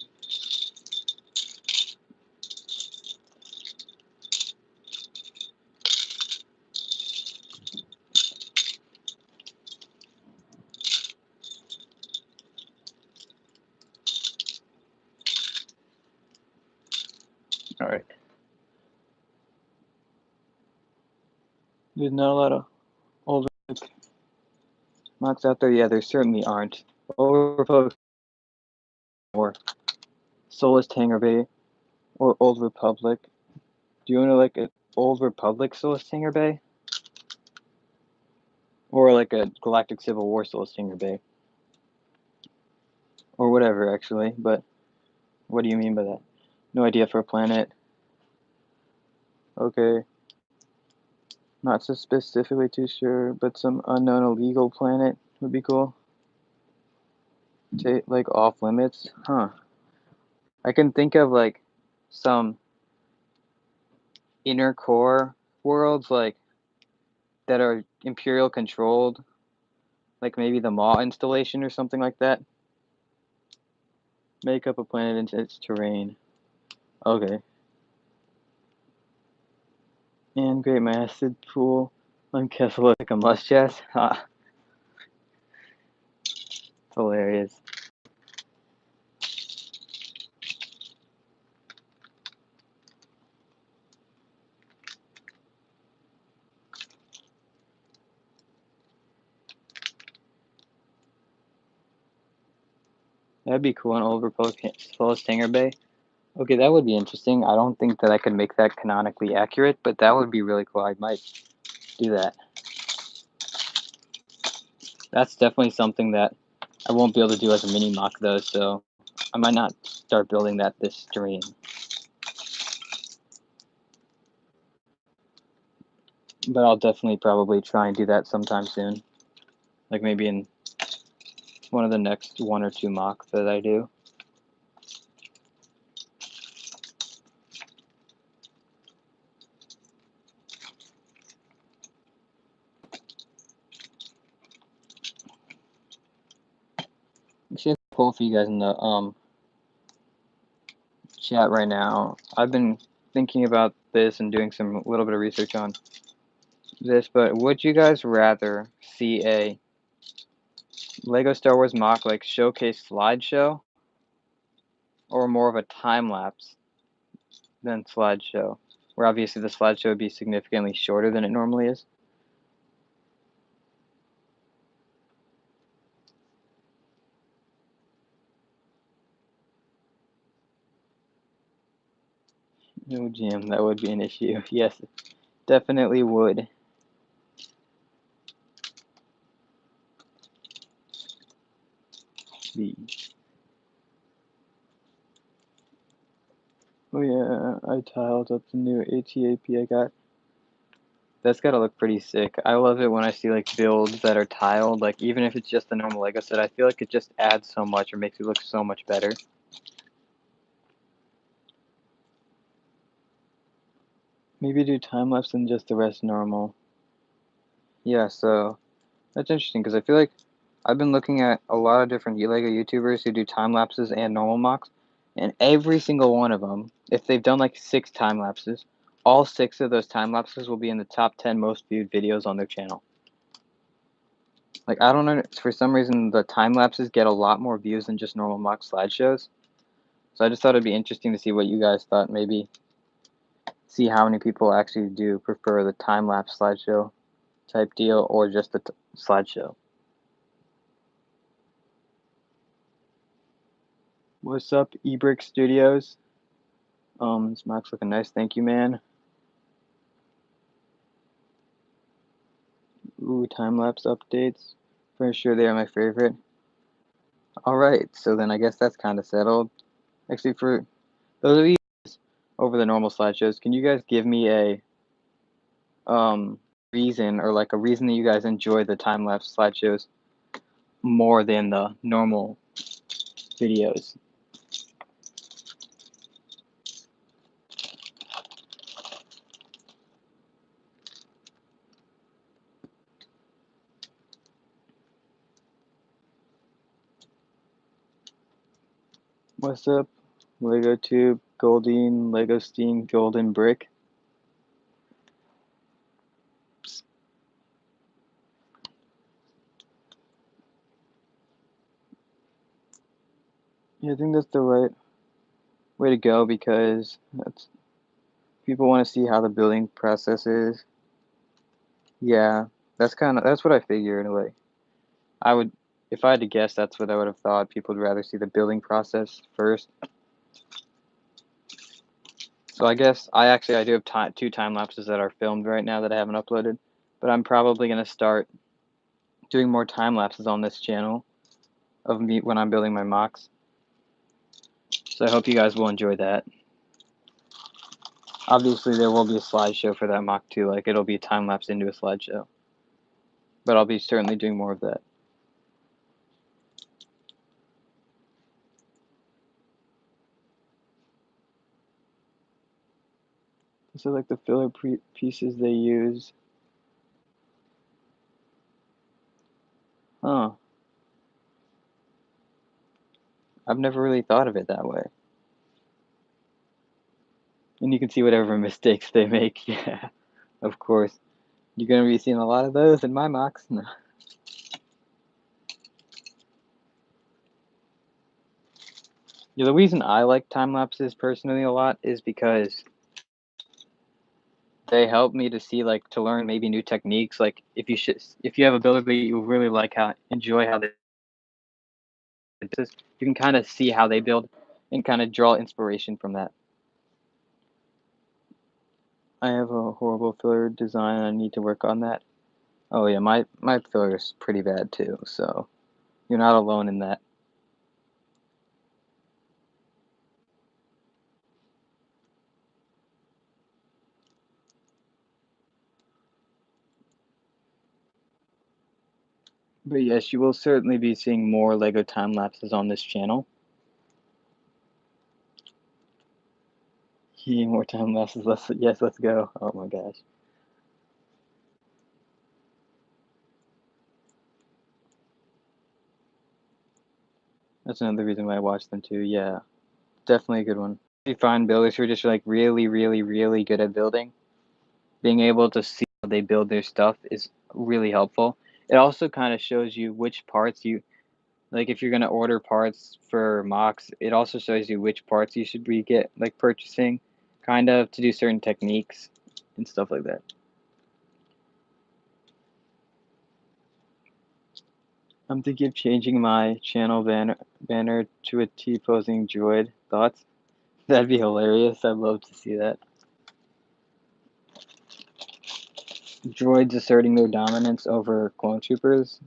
S1: Alright. There's not a lot of old Mocs out there. Yeah, there certainly aren't. Old Republic or Solist Hangar Bay or Old Republic. Do you want to like an Old Republic Solist Hangar Bay? Or like a Galactic Civil War Solist Hangar Bay? Or whatever, actually. But what do you mean by that? No idea for a planet. Okay. Not so specifically too sure, but some unknown illegal planet would be cool. Like off limits? Huh. I can think of like some inner core worlds like that are Imperial controlled, like maybe the Maw installation or something like that. Make up a planet into its terrain. Okay. And create my acid pool on Kessel like a mustache. Ha. It's hilarious. That'd be cool on Old Republic Stinger Bay. Okay, that would be interesting. I don't think that I could make that canonically accurate, but that would be really cool. I might do that. That's definitely something that I won't be able to do as a mini mock though, so I might not start building that this stream. But I'll definitely probably try and do that sometime soon. Like maybe in one of the next 1 or 2 mocks that I do. Actually, I'll pull for you guys in the chat right now. I've been thinking about this and doing some little bit of research on this, but would you guys rather see a Lego Star Wars mock like showcase slideshow or more of a time lapse than slideshow, where obviously the slideshow would be significantly shorter than it normally is? No, Jim, that would be an issue. Yes, definitely would. Be. Oh yeah, I tiled up the new ATAP I got. That's gotta look pretty sick. I love it when I see like builds that are tiled, like even if it's just a normal Lego set, I feel like it just adds so much or makes it look so much better. Maybe do time lapse and just the rest normal. Yeah, so that's interesting because I feel like I've been looking at a lot of different Lego YouTubers who do time lapses and normal mocks, and every single one of them, if they've done like 6 time lapses, all 6 of those time lapses will be in the top 10 most viewed videos on their channel. Like, I don't know, for some reason, the time lapses get a lot more views than just normal mock slideshows. So I just thought it'd be interesting to see what you guys thought. Maybe see how many people actually do prefer the time lapse slideshow type deal or just the slideshow. What's up, eBrick Studios? This moc's looking nice. Thank you, man. Ooh, time lapse updates. For sure, they are my favorite. Alright, so then I guess that's kind of settled. Actually, for those of you over the normal slideshows, can you guys give me a reason or like a reason that you guys enjoy the time lapse slideshows more than the normal videos? What's up, Lego Tube, Goldine, Lego Steen, Golden Brick? Yeah, I think that's the right way to go because that's people want to see how the building process is. Yeah, that's what I figured. Like, I would, if I had to guess, that's what I would have thought. People would rather see the building process first. So I guess I do have two time lapses that are filmed right now that I haven't uploaded, but I'm probably gonna start doing more time lapses on this channel of me when I'm building my mocks. So I hope you guys will enjoy that. Obviously, there will be a slideshow for that mock too. Like, it'll be a time lapse into a slideshow, but I'll be certainly doing more of that. So like the filler pieces they use. Huh. I've never really thought of it that way. And you can see whatever mistakes they make. Yeah, of course. You're gonna be seeing a lot of those in my mocks. No. Yeah, the reason I like time lapses personally a lot is because they help me to see like to learn maybe new techniques. Like if you have a builder that you really like how enjoy how they this, you can kind of see how they build and kind of draw inspiration from that. I have a horrible filler design and I need to work on that. Oh yeah, my filler is pretty bad too, so you're not alone in that. But yes, you will certainly be seeing more LEGO time lapses on this channel. Yeah, more time lapses. Let's go. Oh my gosh. That's another reason why I watch them too. Yeah, definitely a good one. You find builders who are just like really, really, really good at building. Being able to see how they build their stuff is really helpful. It also kind of shows you which parts you like if you're gonna order parts for Mocs, it also shows you which parts you should be purchasing, kind of to do certain techniques and stuff like that. I'm thinking of changing my channel banner to a T-posing droid. Thoughts? That'd be hilarious. I'd love to see that. Droids asserting their dominance over clone troopers.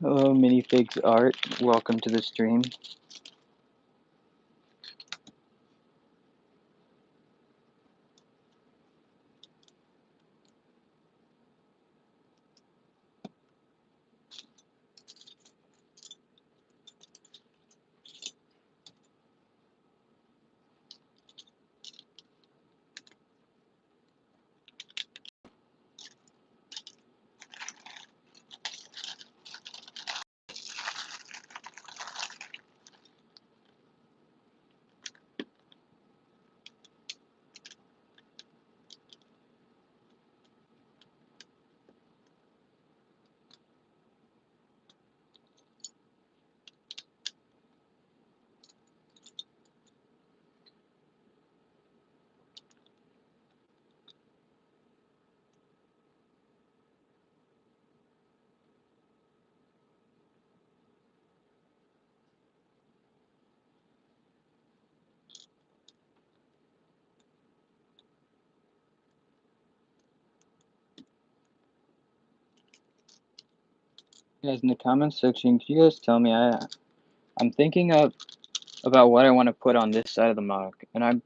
S1: Hello, Minifigs Art. Welcome to the stream. Guys, in the comments section, can you guys tell me? I'm thinking about what I want to put on this side of the mock, and I'm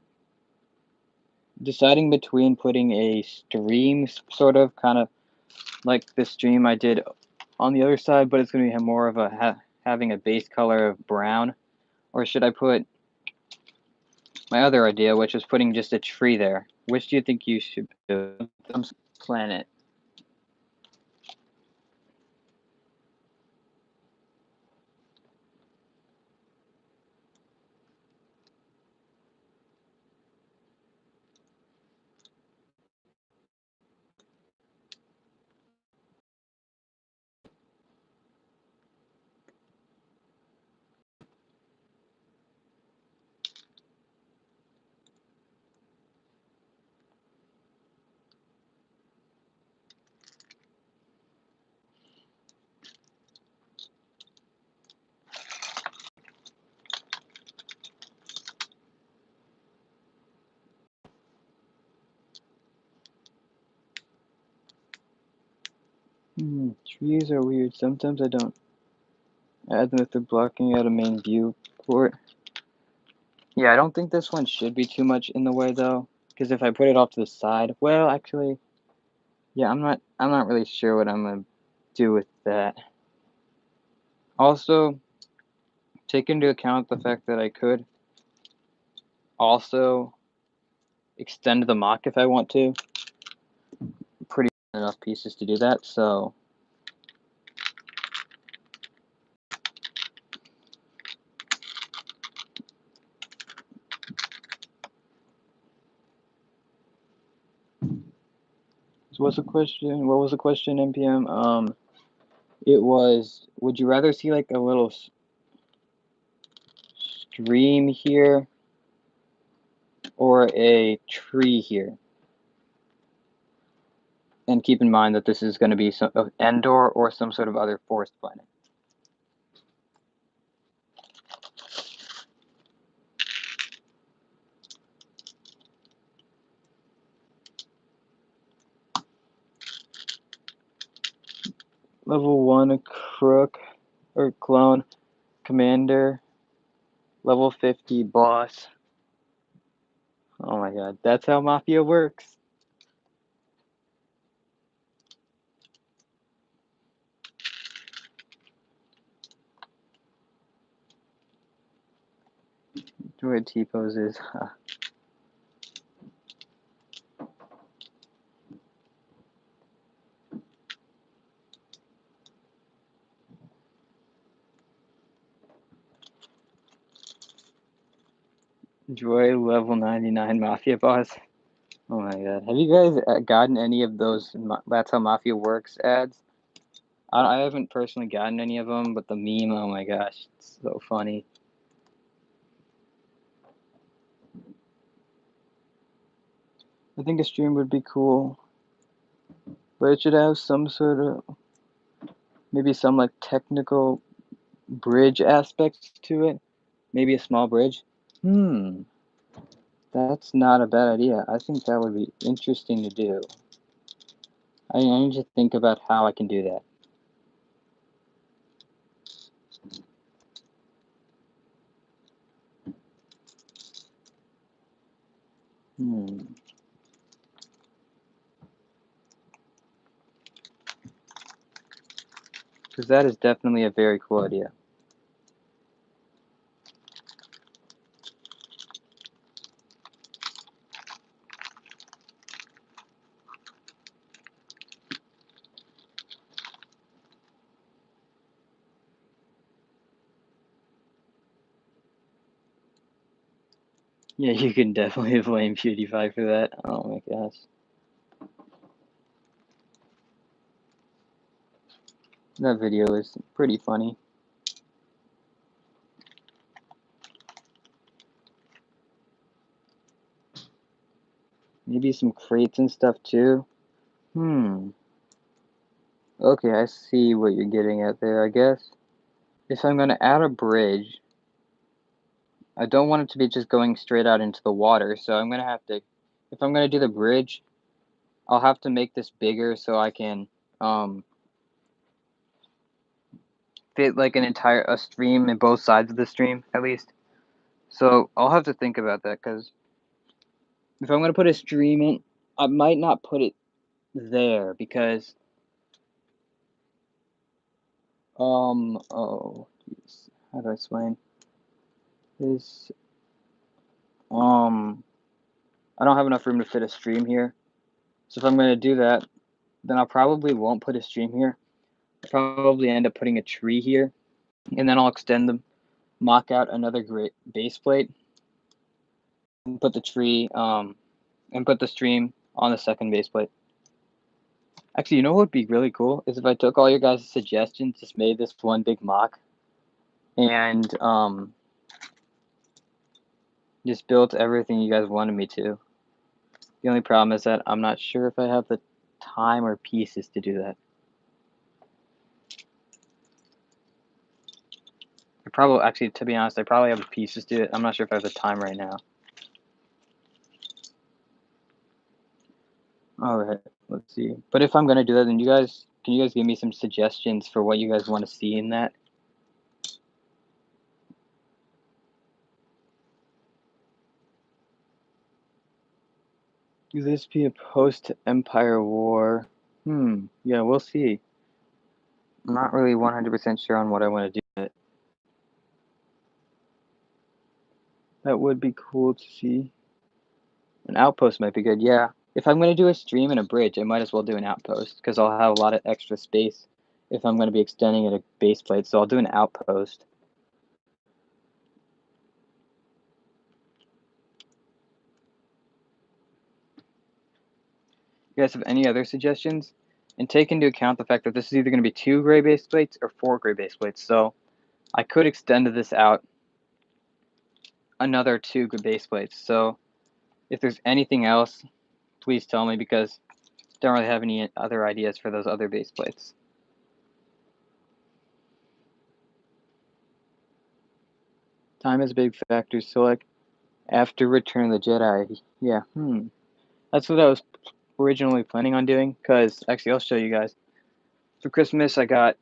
S1: deciding between putting a stream, sort of, kind of like the stream I did on the other side, but it's going to be more of a having a base color of brown, or should I put my other idea, which is putting just a tree there? Which do you think you should do? Planet. Trees are weird. Sometimes I don't add them if they're blocking out a main viewport. Yeah, I don't think this one should be too much in the way though, because if I put it off to the side, well, actually, yeah, I'm not really sure what I'm gonna do with that. Also, take into account the fact that I could also extend the mock if I want to. Pretty enough pieces to do that, so what's the question? What was the question, NPM? It was, would you rather see like a little stream here or a tree here? And keep in mind that this is going to be some of Endor or some sort of other forest planet. Level 1 crook or clone commander. Level 50 boss. Oh my god, that's how Mafia works. Droid T-poses. Droid level 99 Mafia boss. Oh my god. Have you guys gotten any of those That's How Mafia Works ads? I haven't personally gotten any of them, but the meme, oh my gosh, it's so funny. I think a stream would be cool, but it should have some sort of, maybe some like technical bridge aspects to it. Maybe a small bridge. That's not a bad idea. I think that would be interesting to do. I need to think about how I can do that. Because that is definitely a very cool idea. Yeah, you can definitely blame PewDiePie for that. Oh my gosh. That video is pretty funny. Maybe some crates and stuff too. Okay, I see what you're getting at there, I guess. If I'm going to add a bridge, I don't want it to be just going straight out into the water, so I'm going to have to, if I'm going to do the bridge, I'll have to make this bigger so I can fit like a stream in both sides of the stream, at least. So I'll have to think about that, because if I'm going to put a stream in, I might not put it there, because, oh, geez, how do I explain this? I don't have enough room to fit a stream here. So if I'm going to do that, then I probably won't put a stream here. I'll probably end up putting a tree here, and then I'll extend the mock out another great base plate, and put the tree, and put the stream on the second base plate. Actually, you know what would be really cool is if I took all your guys' suggestions, just made this one big mock, and just built everything you guys wanted me to. The only problem is that I'm not sure if I have the time or pieces to do that. I probably, actually, to be honest, I probably have the pieces to do it. I'm not sure if I have the time right now. Alright, let's see. But if I'm gonna do that, then can you guys give me some suggestions for what you guys want to see in that? Will this be a post-Empire War? Yeah, we'll see. I'm not really 100% sure on what I want to do with it. That would be cool to see. An outpost might be good, yeah. If I'm going to do a stream and a bridge, I might as well do an outpost, because I'll have a lot of extra space if I'm going to be extending it a base plate, so I'll do an outpost. You guys have any other suggestions? And take into account the fact that this is either going to be 2 gray base plates or 4 gray base plates, so I could extend this out another 2 base plates. So if there's anything else, please tell me, because I don't really have any other ideas for those other base plates. Time is a big factor, so like after Return of the Jedi, yeah, that's what I was originally planning on doing, because actually I'll show you guys. For Christmas, I got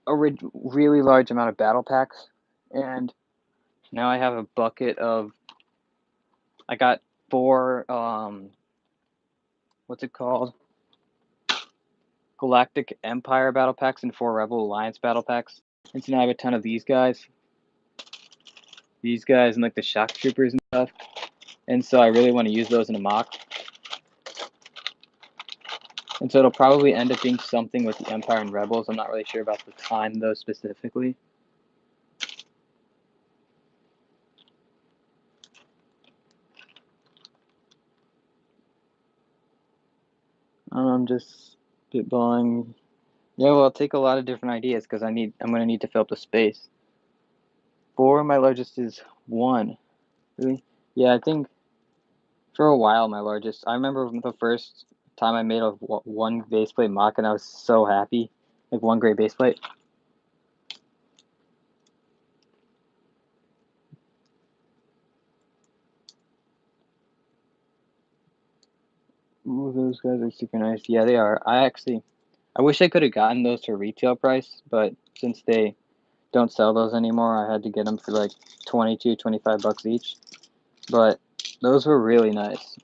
S1: a really large amount of battle packs, and now I have a bucket of, I got 4, what's it called? Galactic Empire battle packs and 4 Rebel Alliance battle packs. And so now I have a ton of these guys, and like the shock troopers and stuff. And so I really want to use those in a mock. And so it'll probably end up being something with the Empire and Rebels. I'm not really sure about the time though specifically. I'm just spitballing. Yeah, well, I'll take a lot of different ideas, because I'm gonna need to fill up the space. 4, my largest is 1. Really? Yeah, I think for a while my largest. I remember the first time I made a 1 base plate mock, and I was so happy, like 1 gray base plate. Ooh, those guys are super nice. Yeah, they are. I wish I could have gotten those for retail price, but since they don't sell those anymore, I had to get them for like 22, 25 bucks each. But Those were really nice.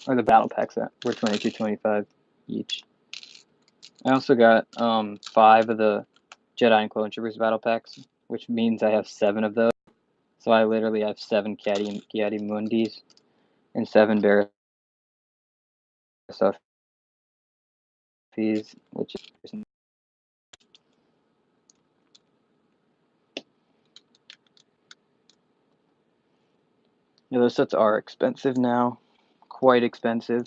S1: Or the battle packs that were 22.25 each. I also got 5 of the Jedi and Clone Troopers battle packs, which means I have 7 of those. So I literally have 7 Kiadi-Mundis and 7 Barasofis, which is... Yeah, those sets are expensive now. Quite expensive.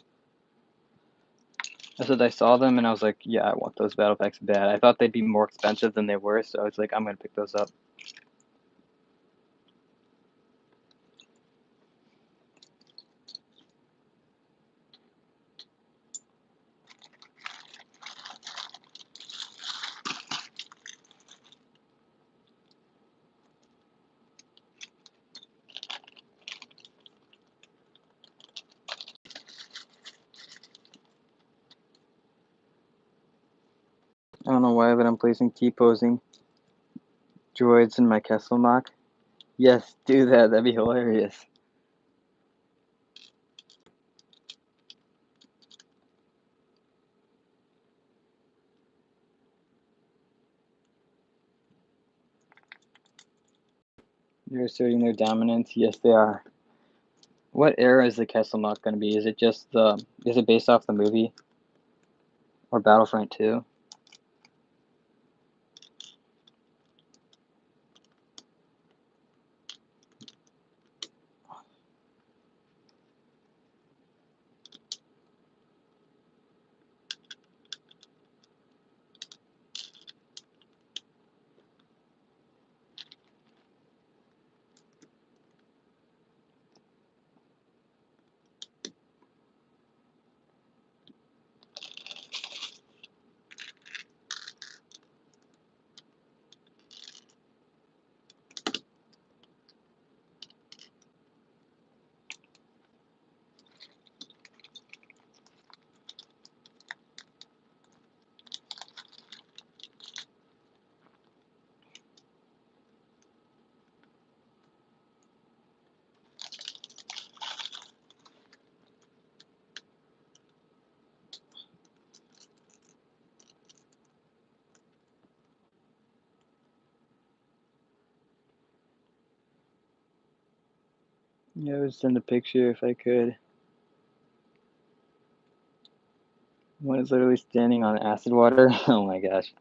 S1: I said I saw them and I was like, yeah, I want those battle packs bad. I thought they'd be more expensive than they were, so I was like, I'm gonna pick those up. I don't know why, but I'm placing T-posing droids in my Kessel Mock. Yes, do that. That'd be hilarious. They're asserting their dominance. Yes, they are. What era is the Kessel Mock going to be? Is it just the... Is it based off the movie? Or Battlefront 2? Yeah, I would send a picture if I could. One is literally standing on acid water. Oh my gosh.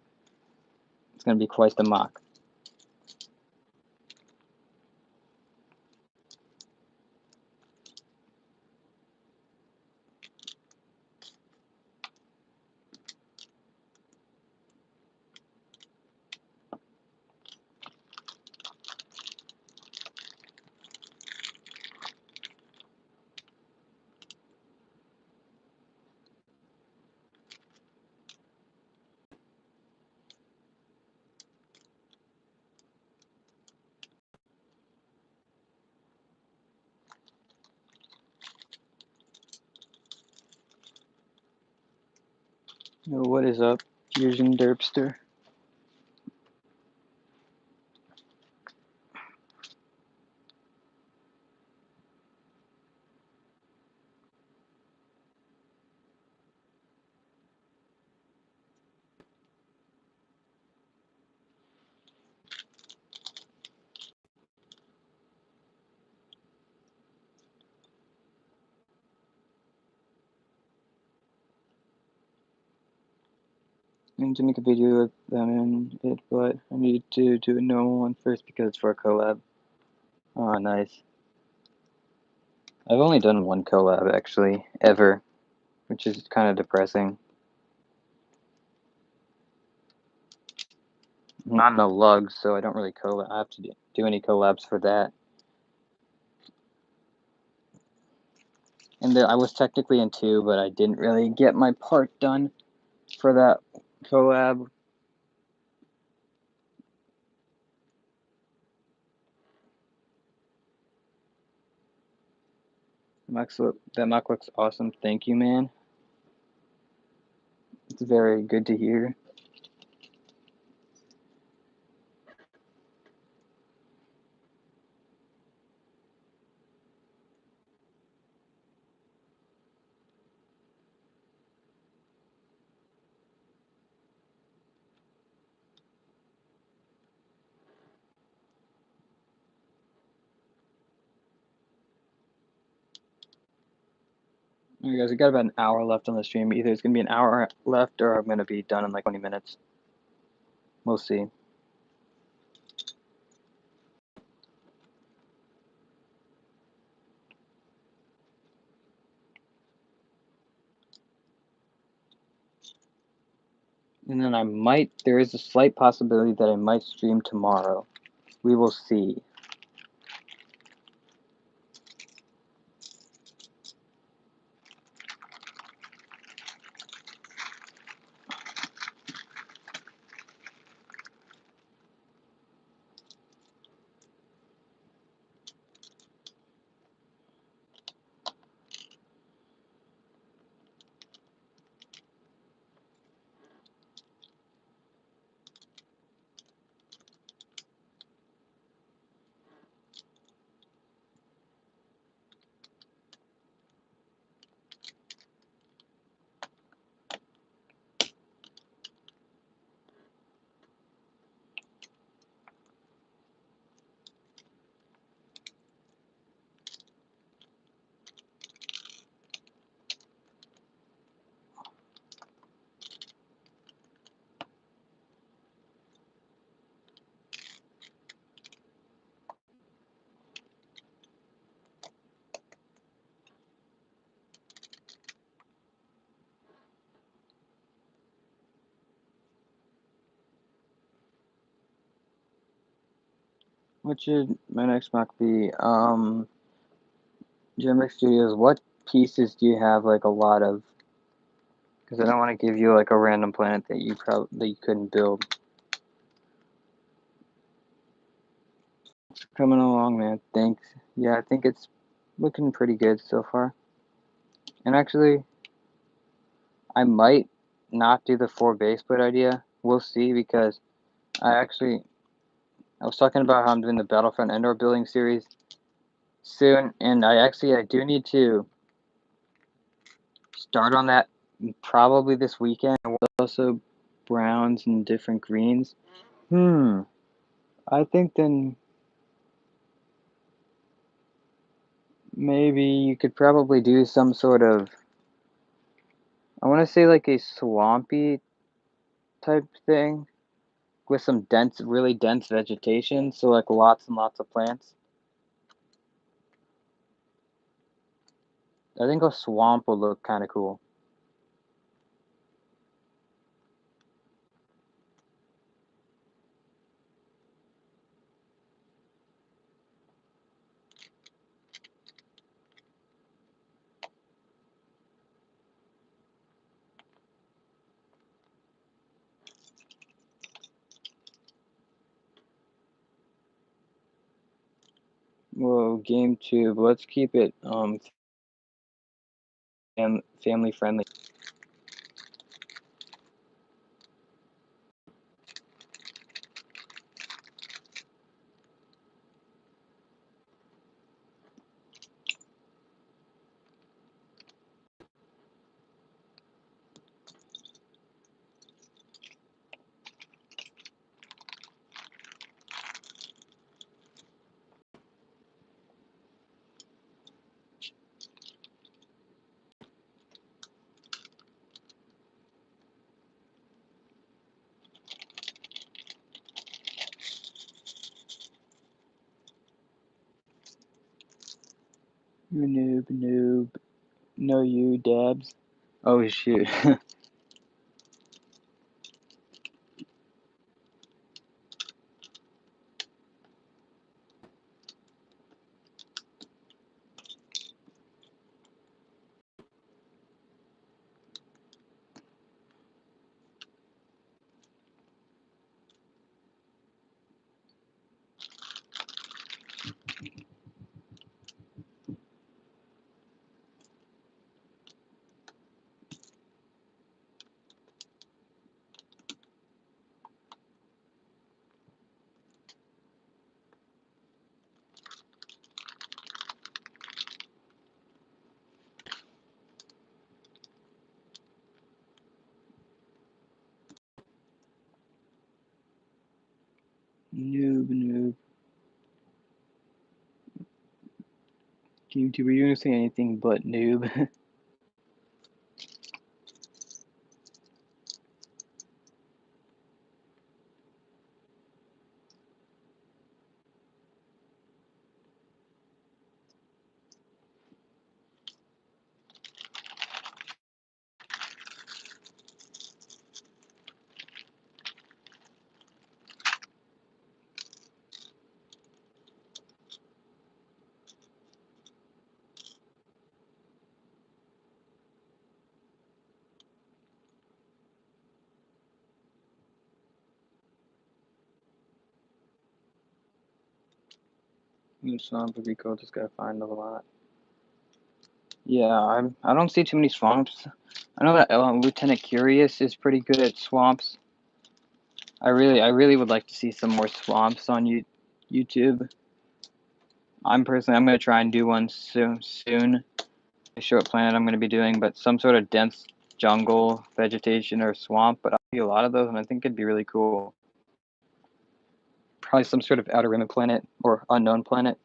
S1: It's going to be quite the mock. Oh, what is up, Fusion Derpster? I need to make a video with them in it, but I need to do a normal one first because it's for a collab. Oh, nice. I've only done one collab, actually, ever, which is kind of depressing. I'm not in a lug, so I don't really have to do any collabs for that. And I was technically in 2, but I didn't really get my part done for that collab. That mock looks awesome. Thank you, man. It's very good to hear. Alright guys, we got about an hour left on the stream. Either it's gonna be an hour left or I'm gonna be done in like 20 minutes. We'll see. And then there is a slight possibility that I might stream tomorrow. We will see. What should my next mock be? Jamrick Studios, what pieces do you have like a lot of? Because I don't want to give you like a random planet that you couldn't build. It's coming along, man. Thanks. Yeah, I think it's looking pretty good so far. And actually, I might not do the 4 base split idea. We'll see, because I was talking about how I'm doing the Battlefront Endor building series soon, and I do need to start on that probably this weekend. Also browns and different greens. I think then maybe you could probably do some sort of, I want to say like a swampy type thing with some really dense vegetation, so like lots and lots of plants. I think a swamp will look kind of cool. Whoa, GameTube, let's keep it family friendly. You noob. No, you dabs. Oh shoot. Noob. GameTube, are you gonna say anything but noob? Swamp would be cool, just gotta find a lot. Yeah, I don't see too many swamps. I know that Lieutenant Curious is pretty good at swamps. I really would like to see some more swamps on YouTube. I'm gonna try and do one soon. I show what planet I'm gonna be doing, but some sort of dense jungle, vegetation, or swamp. But I see a lot of those, and I think it'd be really cool. Probably some sort of outer rim planet or unknown planet.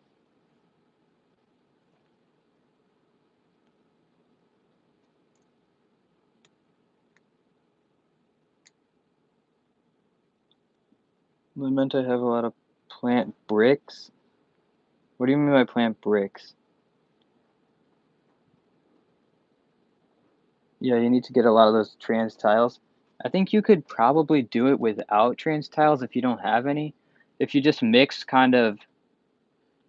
S1: I meant I have a lot of plant bricks. What do you mean by plant bricks? Yeah, you need to get a lot of those trans tiles. I think you could probably do it without trans tiles if you don't have any. If you just mix kind of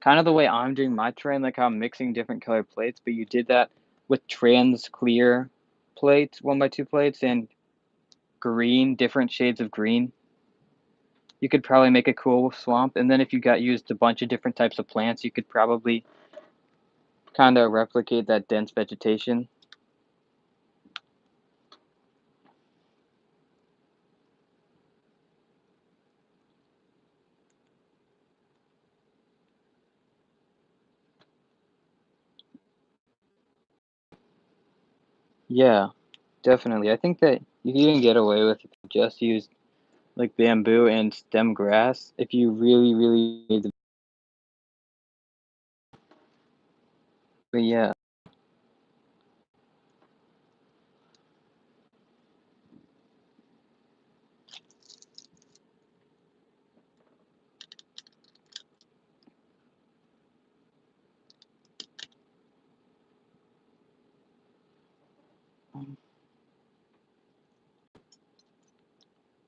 S1: the way I'm doing my terrain, like how I'm mixing different colored plates, but you did that with trans clear plates, 1x2 plates, and green, different shades of green. You could probably make a cool swamp, and then if you got used a bunch of different types of plants, you could probably kind of replicate that dense vegetation. Yeah, definitely. I think that you can even get away with if you just use like bamboo and stem grass if you really need the. But yeah,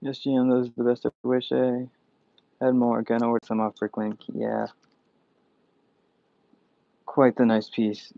S1: just those are the best. I wish I had more. Gonna order some off Bricklink. Yeah, quite the nice piece.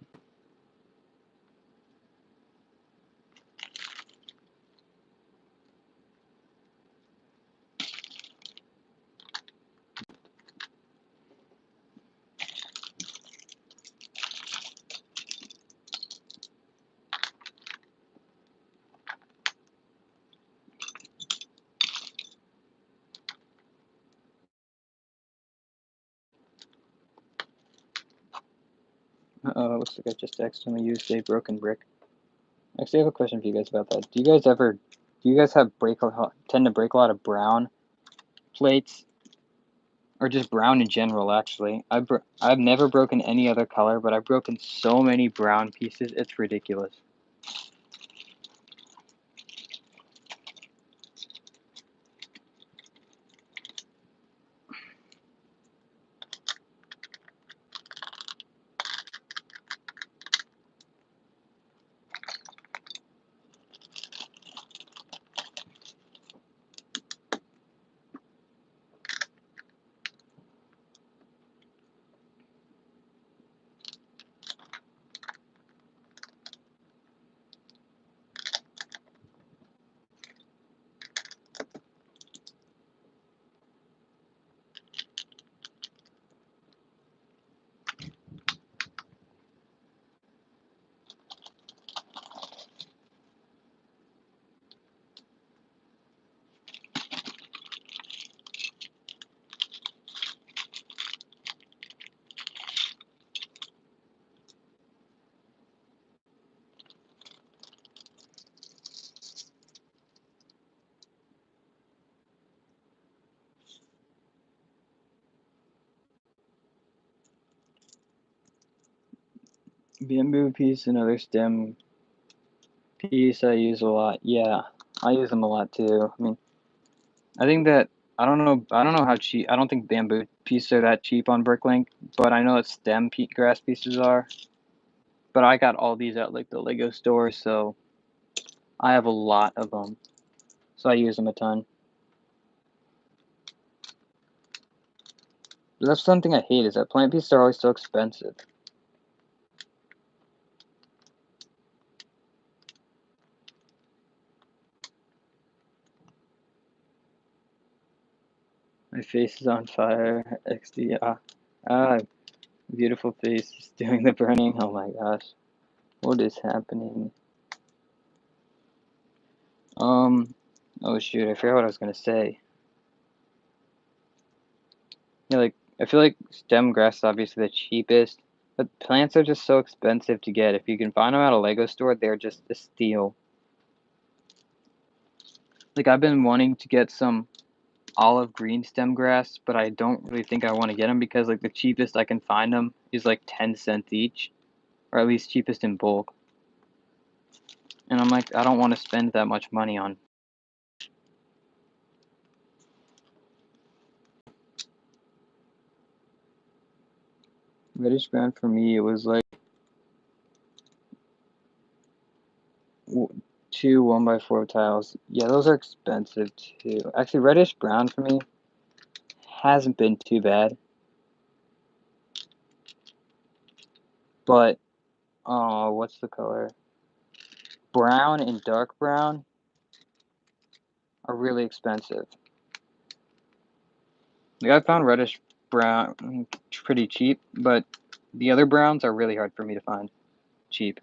S1: Looks like I just accidentally used a broken brick. Actually, I have a question for you guys about that. Do you guys tend to break a lot of brown plates? Or just brown in general, actually. I've never broken any other color, but I've broken so many brown pieces, it's ridiculous. Bamboo piece, another stem piece I use a lot. Yeah, I use them a lot too. I mean, I think that I don't know how cheap. I don't think bamboo pieces are that cheap on Bricklink, but I know that grass pieces are. But I got all these at like the Lego store, so I have a lot of them. So I use them a ton. But that's something I hate is that plant pieces are always so expensive. My face is on fire. XD. Beautiful face is doing the burning. Oh my gosh. What is happening? Oh shoot, I forgot what I was gonna say. Yeah, like, I feel like stem grass is obviously the cheapest, but plants are just so expensive to get. If you can find them at a Lego store, they're just a steal. Like, I've been wanting to get some olive green stem grass, but I don't really think I want to get them because, like, the cheapest I can find them is like 10 cents each, or at least cheapest in bulk. And I'm like, I don't want to spend that much money on. Reddish brown for me, it was like two 1x4 tiles. Yeah, those are expensive too. Actually, reddish brown for me hasn't been too bad, but what's the color? Brown and dark brown are really expensive. Like, I found reddish brown pretty cheap, but the other browns are really hard for me to find cheap.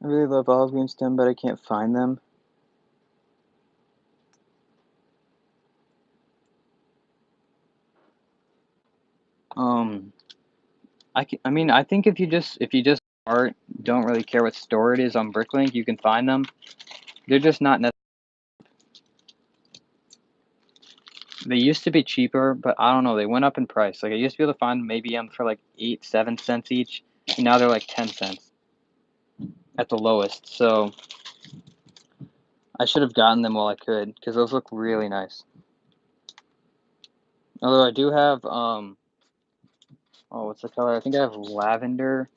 S1: I really love olive green stem, but I can't find them. I mean, I think if you just don't really care what store it is on Bricklink, you can find them. They're just not necessarily. They used to be cheaper, but I don't know. They went up in price. Like, I used to be able to find maybe them for like 8, 7 cents each, and now they're like 10 cents at the lowest. So I should have gotten them while I could, because those look really nice. Although I do have oh, what's the color? I think I have lavender.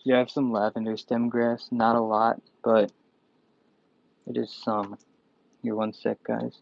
S1: Yeah, I have some lavender stem grass. Not a lot, but it is some. Here, one sec, guys.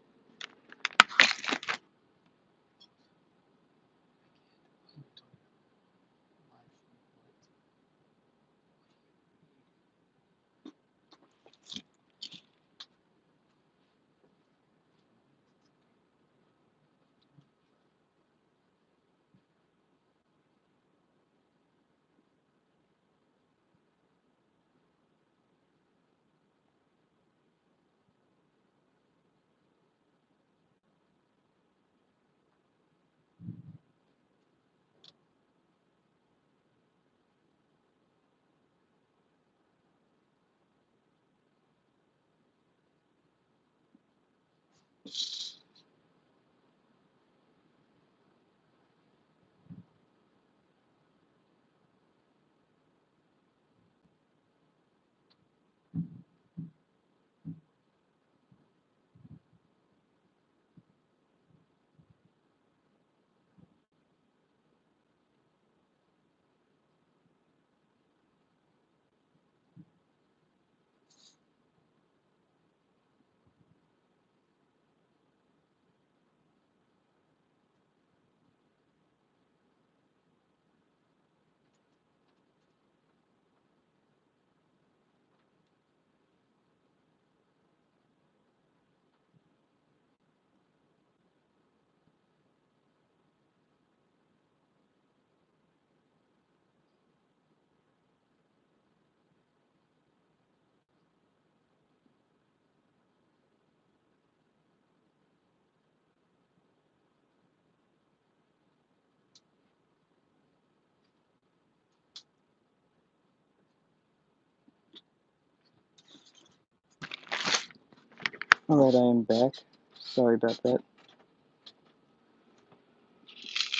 S1: Alright, I am back. Sorry about that.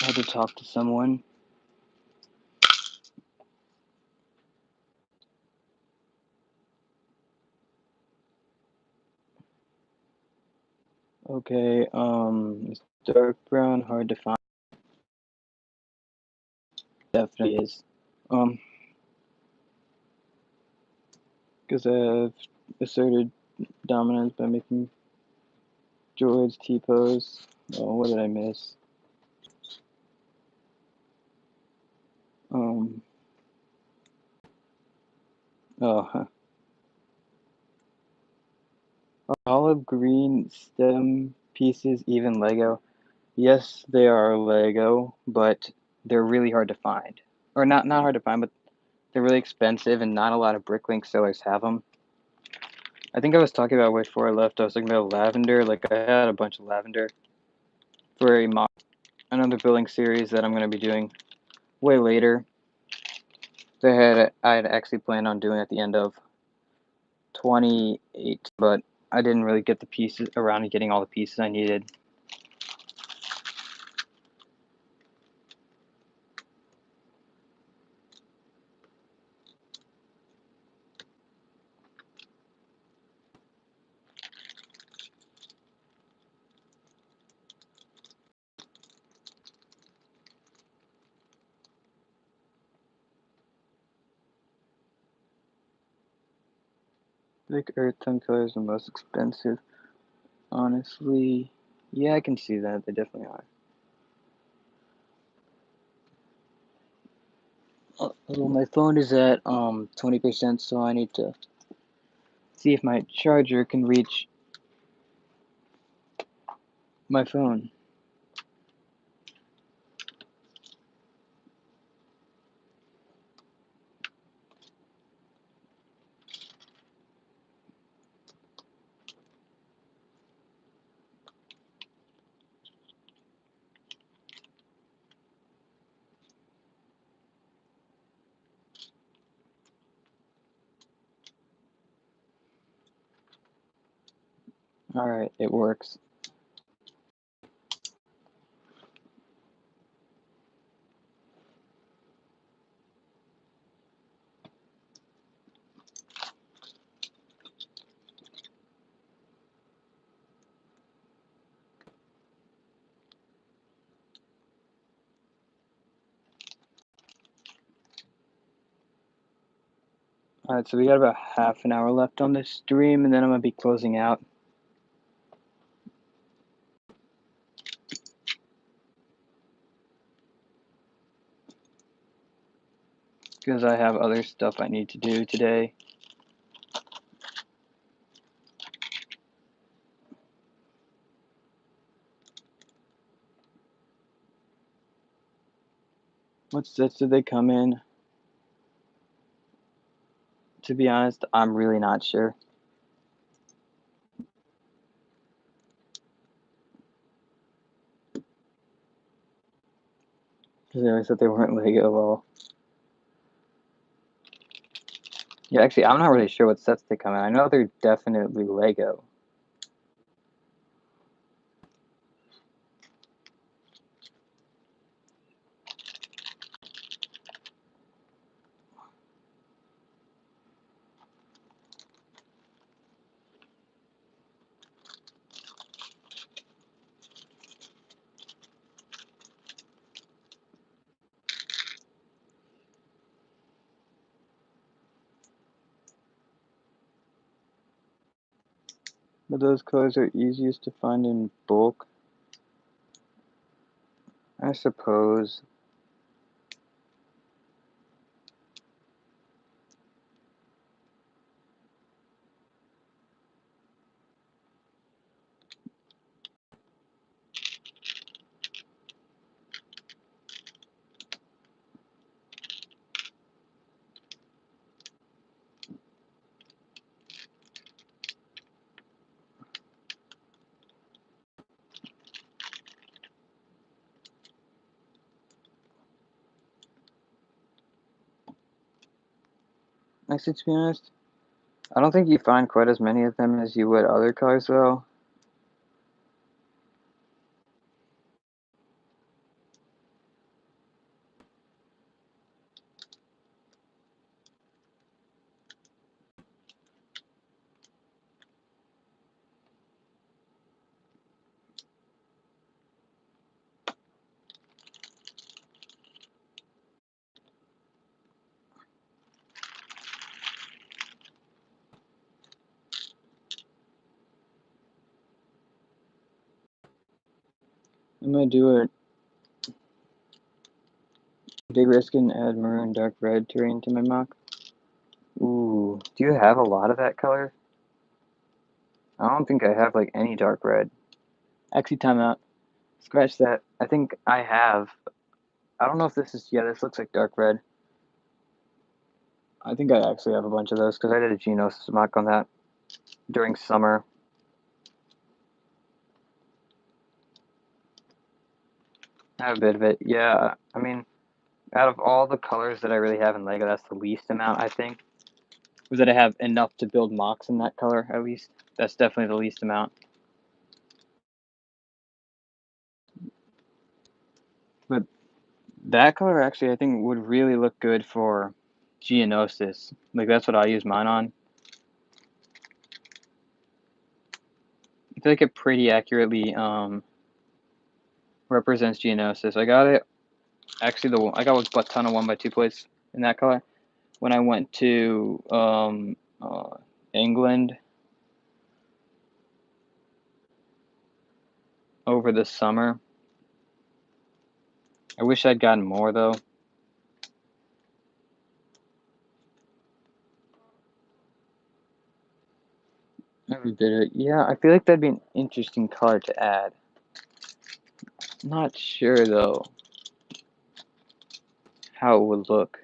S1: I had to talk to someone. Okay, it's dark brown, hard to find. Definitely is. Because I've asserted dominance by making droids T-pose. Oh, what did I miss? Oh, olive green stem pieces, even Lego. Yes, they are Lego, but they're really hard to find. Or not hard to find, but they're really expensive and not a lot of Bricklink sellers have them. I think I was talking about before I left, I was talking about lavender. Like, I had a bunch of lavender for another building series that I'm going to be doing way later. I had actually planned on doing at the end of 28, but I didn't really get the pieces around to getting all the pieces I needed. Thick earth tone color is the most expensive. Honestly, yeah, I can see that. They definitely are. Well, my phone is at 20%, so I need to see if my charger can reach my phone. Alright, it works. Alright, so we got about half an hour left on this stream, and then I'm going to be closing out. Because I have other stuff I need to do today. What sets did they come in? To be honest, I'm really not sure. Because they always said they weren't Lego at all. Yeah, actually, I'm not really sure what sets they come in. I know they're definitely Lego. But those colors are easiest to find in bulk, I suppose. Actually, to be honest, I don't think you find quite as many of them as you would other colors, though. I'm gonna do a big risk and add maroon dark red terrain to my mock. Ooh. Ooh, do you have a lot of that color? I don't think I have like any dark red. Actually, time out. Scratch that. I think I have. I don't know if this is, yeah, this looks like dark red. I think I actually have a bunch of those because I did a Geonosis mock on that during summer. I have a bit of it. Yeah, I mean, out of all the colors that I really have in LEGO, that's the least amount, I think. Was that I have enough to build Mocs in that color, at least. That's definitely the least amount. But that color actually, I think, would really look good for Geonosis. Like, that's what I use mine on. I feel like it pretty accurately represents Geonosis. I got it, actually, I got a ton of 1x2 plates in that color when I went to England over the summer. I wish I'd gotten more, though. Every bit of it. Yeah, I feel like that'd be an interesting color to add. Not sure, though, how it would look.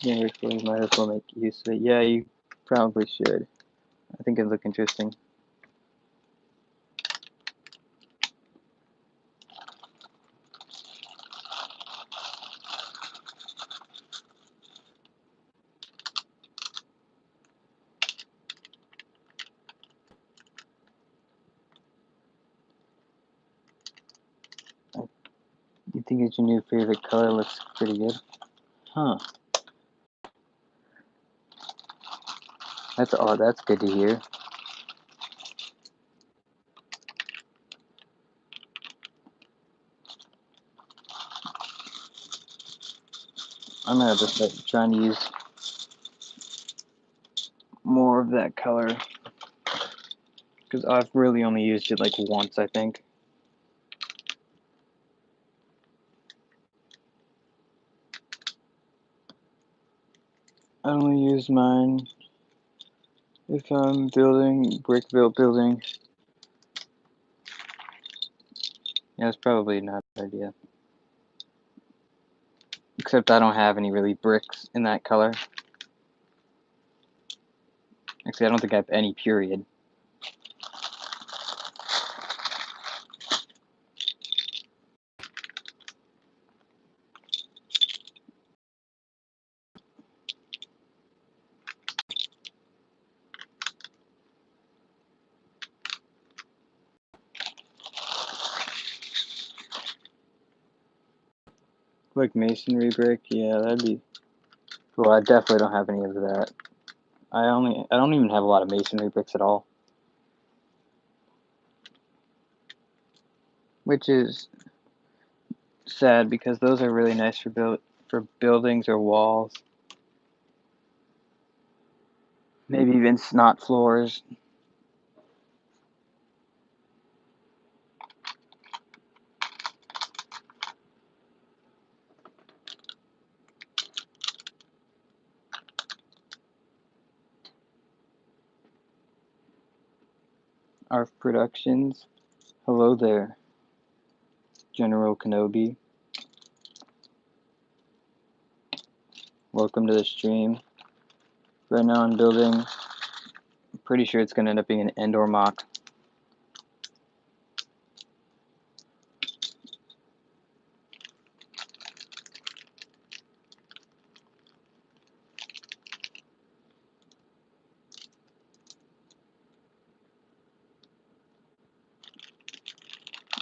S1: Yeah, we might as well make use of it. Yeah, you probably should. I think it'd look interesting. You think it's your new favorite color? Looks pretty good. Huh. That's good to hear. I'm gonna have to start trying to use more of that color because I've really only used it like once, I think. I only use mine if I'm building brick building. Yeah, it's probably not a good idea. Except I don't have any really bricks in that color. Actually, I don't think I have any, period. Like masonry brick, yeah, that'd be. Well, I definitely don't have any of that. I don't even have a lot of masonry bricks at all. Which is sad because those are really nice for buildings or walls. Maybe even snot floors. ARF Productions. Hello there, General Kenobi. Welcome to the stream. Right now I'm building, I'm pretty sure it's going to end up being an indoor mock.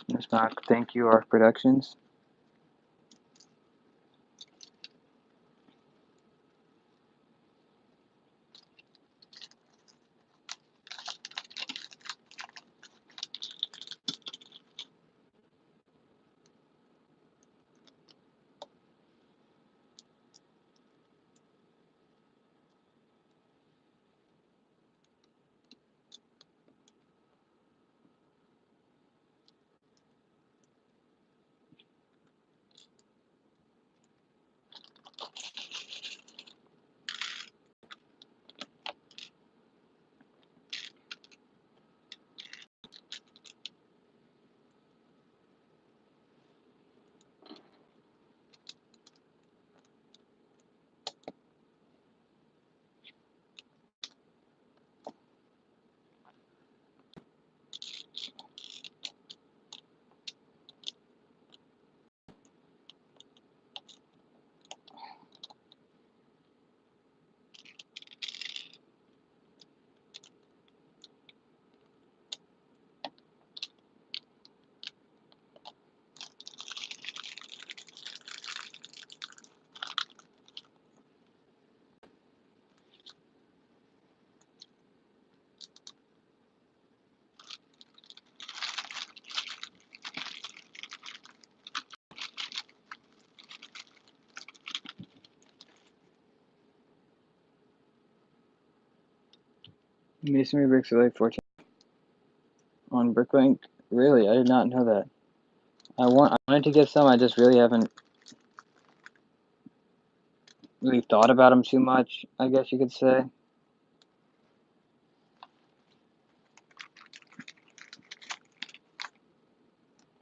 S1: This mock, thank you, ARF Productions. Masonry bricks are like 14 on Bricklink. Really, I did not know that. I wanted to get some. I just really haven't really thought about them too much, I guess you could say.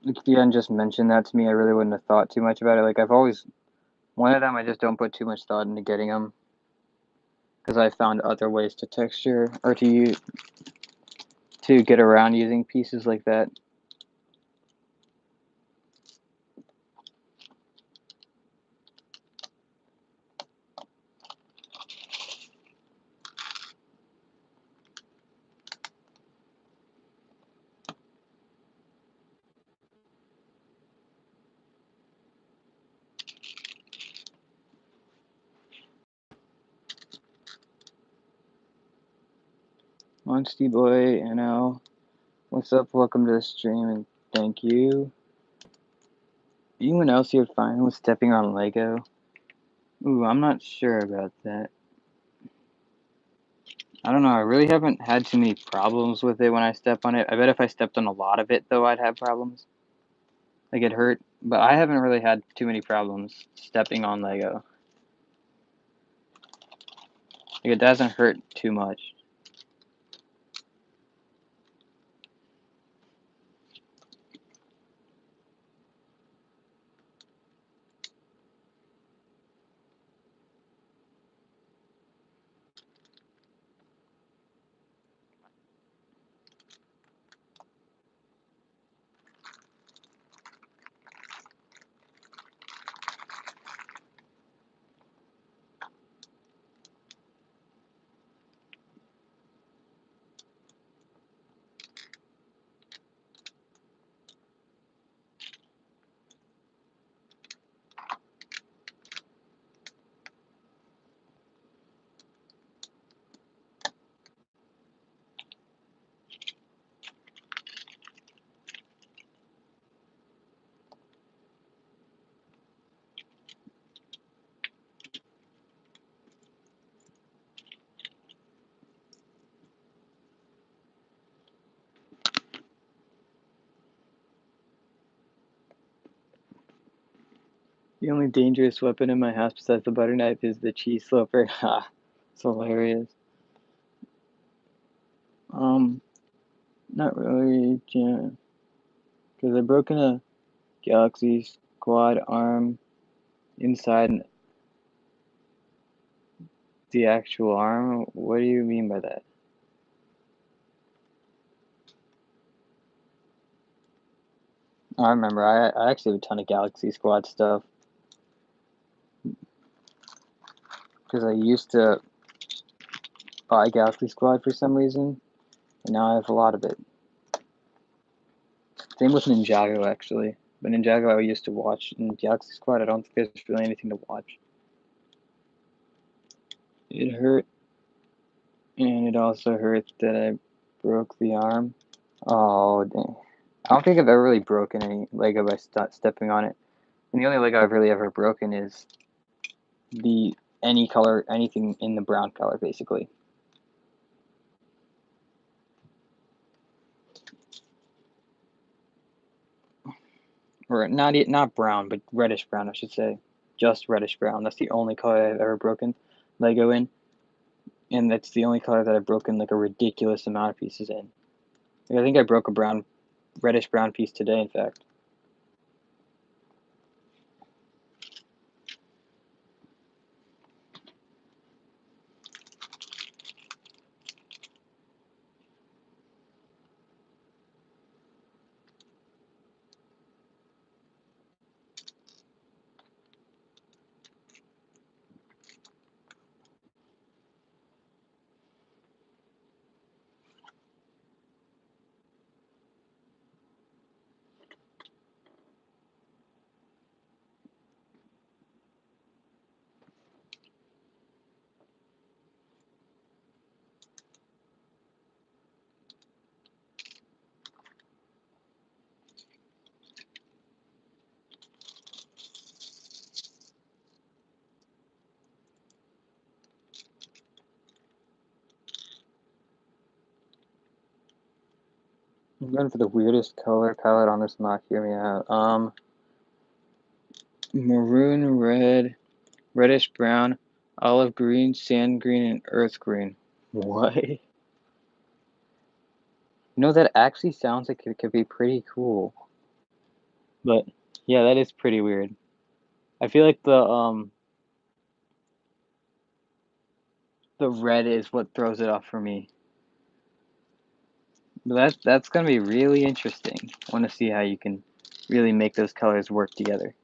S1: If you hadn't just mentioned that to me, I really wouldn't have thought too much about it. Like, I've always wanted them, I just don't put too much thought into getting them. Because I found other ways to texture, or to get around using pieces like that. Monsty Boy, NL. What's up? Welcome to the stream, and thank you. Anyone else here fine with stepping on Lego? Ooh, I'm not sure about that. I don't know, I really haven't had too many problems with it when I step on it. I bet if I stepped on a lot of it, though, I'd have problems. Like, it hurt. But I haven't really had too many problems stepping on Lego. Like, it doesn't hurt too much. The only dangerous weapon in my house besides the butter knife is the cheese sloper. Ha! It's hilarious. Um, Not really, yeah, because I've broken a Galaxy Squad arm inside the actual arm. What do you mean by that? I remember, I actually have a ton of Galaxy Squad stuff, because I used to buy Galaxy Squad for some reason, and now I have a lot of it. Same with Ninjago, actually. But Ninjago I used to watch. In Galaxy Squad, I don't think there's really anything to watch. It hurt, and it also hurt that I broke the arm. Oh, dang. I don't think I've ever really broken any Lego by stepping on it. And the only Lego I've really ever broken is any color, anything in the brown color, basically. Or not brown, but reddish brown, I should say. Just reddish brown. That's the only color I've ever broken Lego in, and that's the only color that I've broken like a ridiculous amount of pieces in. Like, I think I broke a reddish brown piece today, in fact. I'm going for the weirdest color palette on this mock. Hear me out. Maroon, red, reddish brown, olive green, sand green, and earth green. What? You know, that actually sounds like it could be pretty cool. But yeah, that is pretty weird. I feel like the red is what throws it off for me. But that's gonna be really interesting. I want to see how you can really make those colors work together.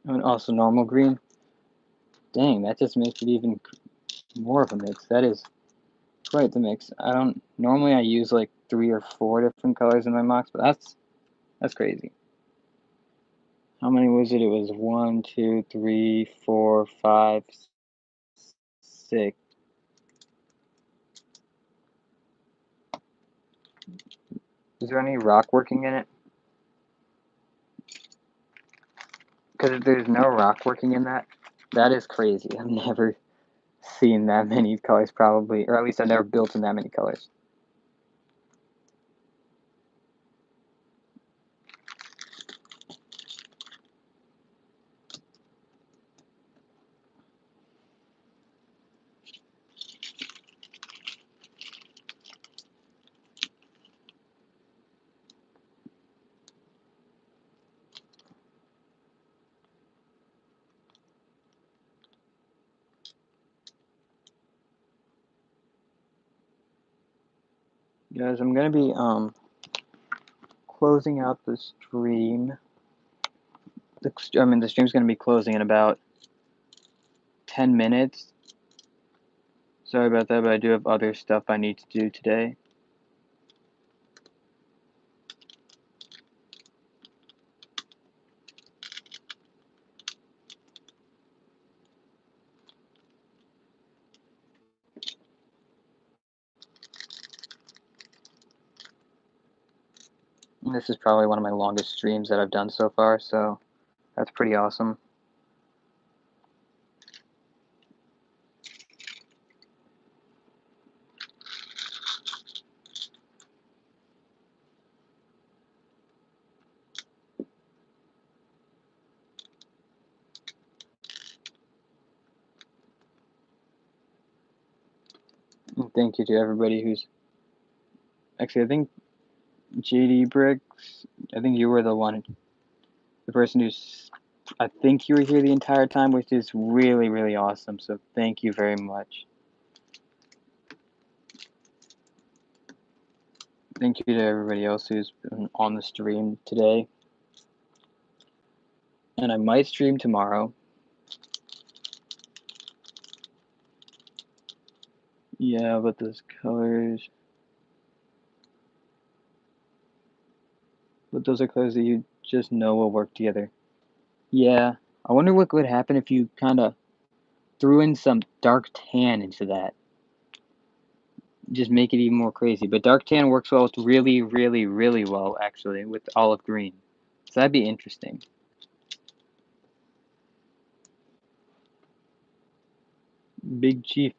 S1: And also normal green. Dang, that just makes it even more of a mix. That is quite the mix. Normally I use like 3 or 4 different colors in my Mocs, but that's crazy. How many was it? It was 1, 2, 3, 4, 5, 6. Is there any rock working in it? Because if there's no rock working in that, that is crazy. I've never seen that many colors, probably, or at least I've never built in that many colors. Guys, I'm gonna be closing out the stream. The stream's gonna be closing in about 10 minutes. Sorry about that, but I do have other stuff I need to do today. And this is probably one of my longest streams that I've done so far, so that's pretty awesome. And thank you to everybody who's actually, I think JD Bricks, I think you were the person who's, I think you were here the entire time, which is really, really awesome. So thank you very much. Thank you to everybody else who's been on the stream today. And I might stream tomorrow. Yeah, but those colors. But those are colors that you just know will work together. Yeah. I wonder what would happen if you kind of threw in some dark tan into that. Just make it even more crazy. But dark tan works well with really, really, really well, actually, with olive green. So that'd be interesting. Big Chief.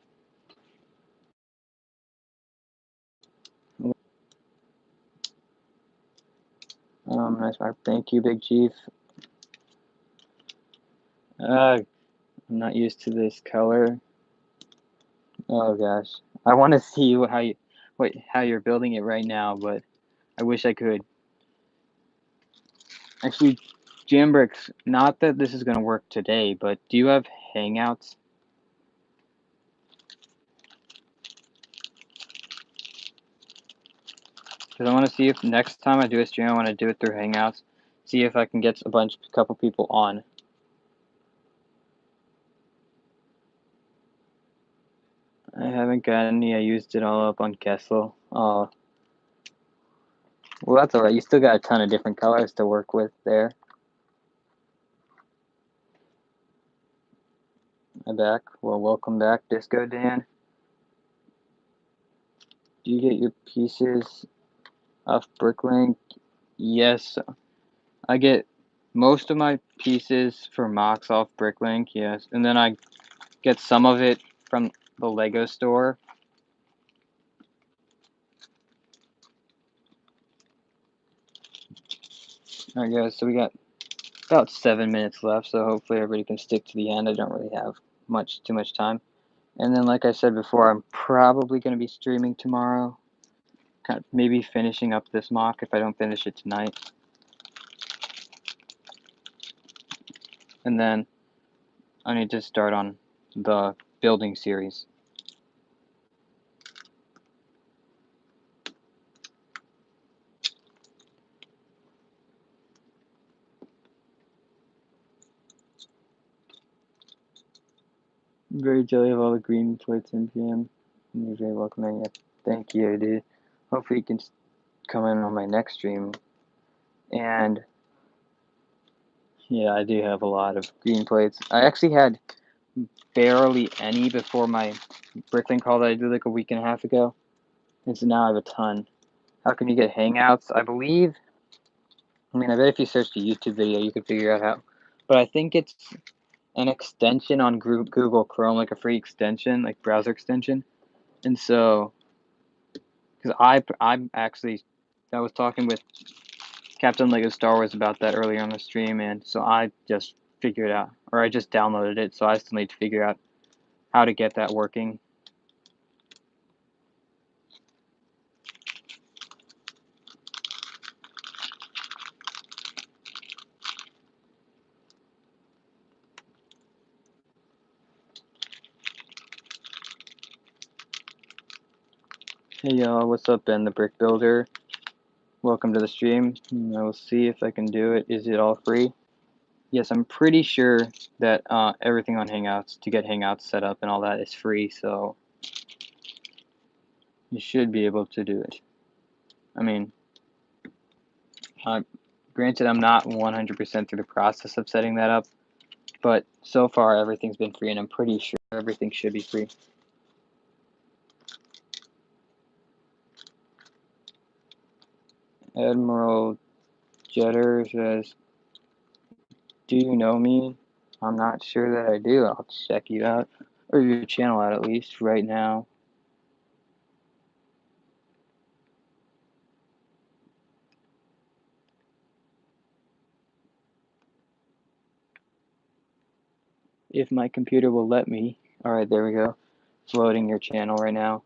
S1: Nice mark. Thank you, Big Chief. I'm not used to this color. Oh gosh, I want to see how you're building it right now, but I wish I could. Actually, Jambricks, not that this is gonna work today, but do you have Hangouts? Because I want to see if next time I do a stream, I want to do it through Hangouts. See if I can get a couple people on. I haven't got any. I used it all up on Kessel. Oh, well, that's alright. You still got a ton of different colors to work with there. I'm back. Well, welcome back, Disco Dan. Do you get your pieces off Bricklink? Yes, I get most of my pieces for Mocs off Bricklink, yes. And then I get some of it from the Lego store. Alright guys, so we got about 7 minutes left, so hopefully everybody can stick to the end. I don't really have too much time. And then like I said before, I'm probably going to be streaming tomorrow. Kind of maybe finishing up this mock if I don't finish it tonight. And then I need to start on the building series. I'm very jelly of all the green plates in PM. You're very welcome. Yeah, thank you, dude. Hopefully you can come in on my next stream. And yeah, I do have a lot of green plates. I actually had barely any before my Bricklink call that I did like a week and a half ago. And so now I have a ton. How can you get Hangouts? I believe, I mean, I bet if you searched a YouTube video, you could figure out how. But I think it's an extension on Google Chrome, like a free extension, like browser extension. And so, because I'm actually, I was talking with Captain Lego Star Wars about that earlier on the stream, and so I just figured out, or I just downloaded it, so I still need to figure out how to get that working. Hey y'all, what's up, Ben the Brick Builder? Welcome to the stream. I will see if I can do it. Is it all free? Yes, I'm pretty sure that everything on Hangouts, to get Hangouts set up and all that, is free, so you should be able to do it. I mean, granted, I'm not 100% through the process of setting that up, but so far everything's been free, and I'm pretty sure everything should be free. Admiral Jetter says, "Do you know me?" I'm not sure that I do. I'll check you out, or your channel out at least, right now. If my computer will let me. Alright, there we go. It's loading your channel right now.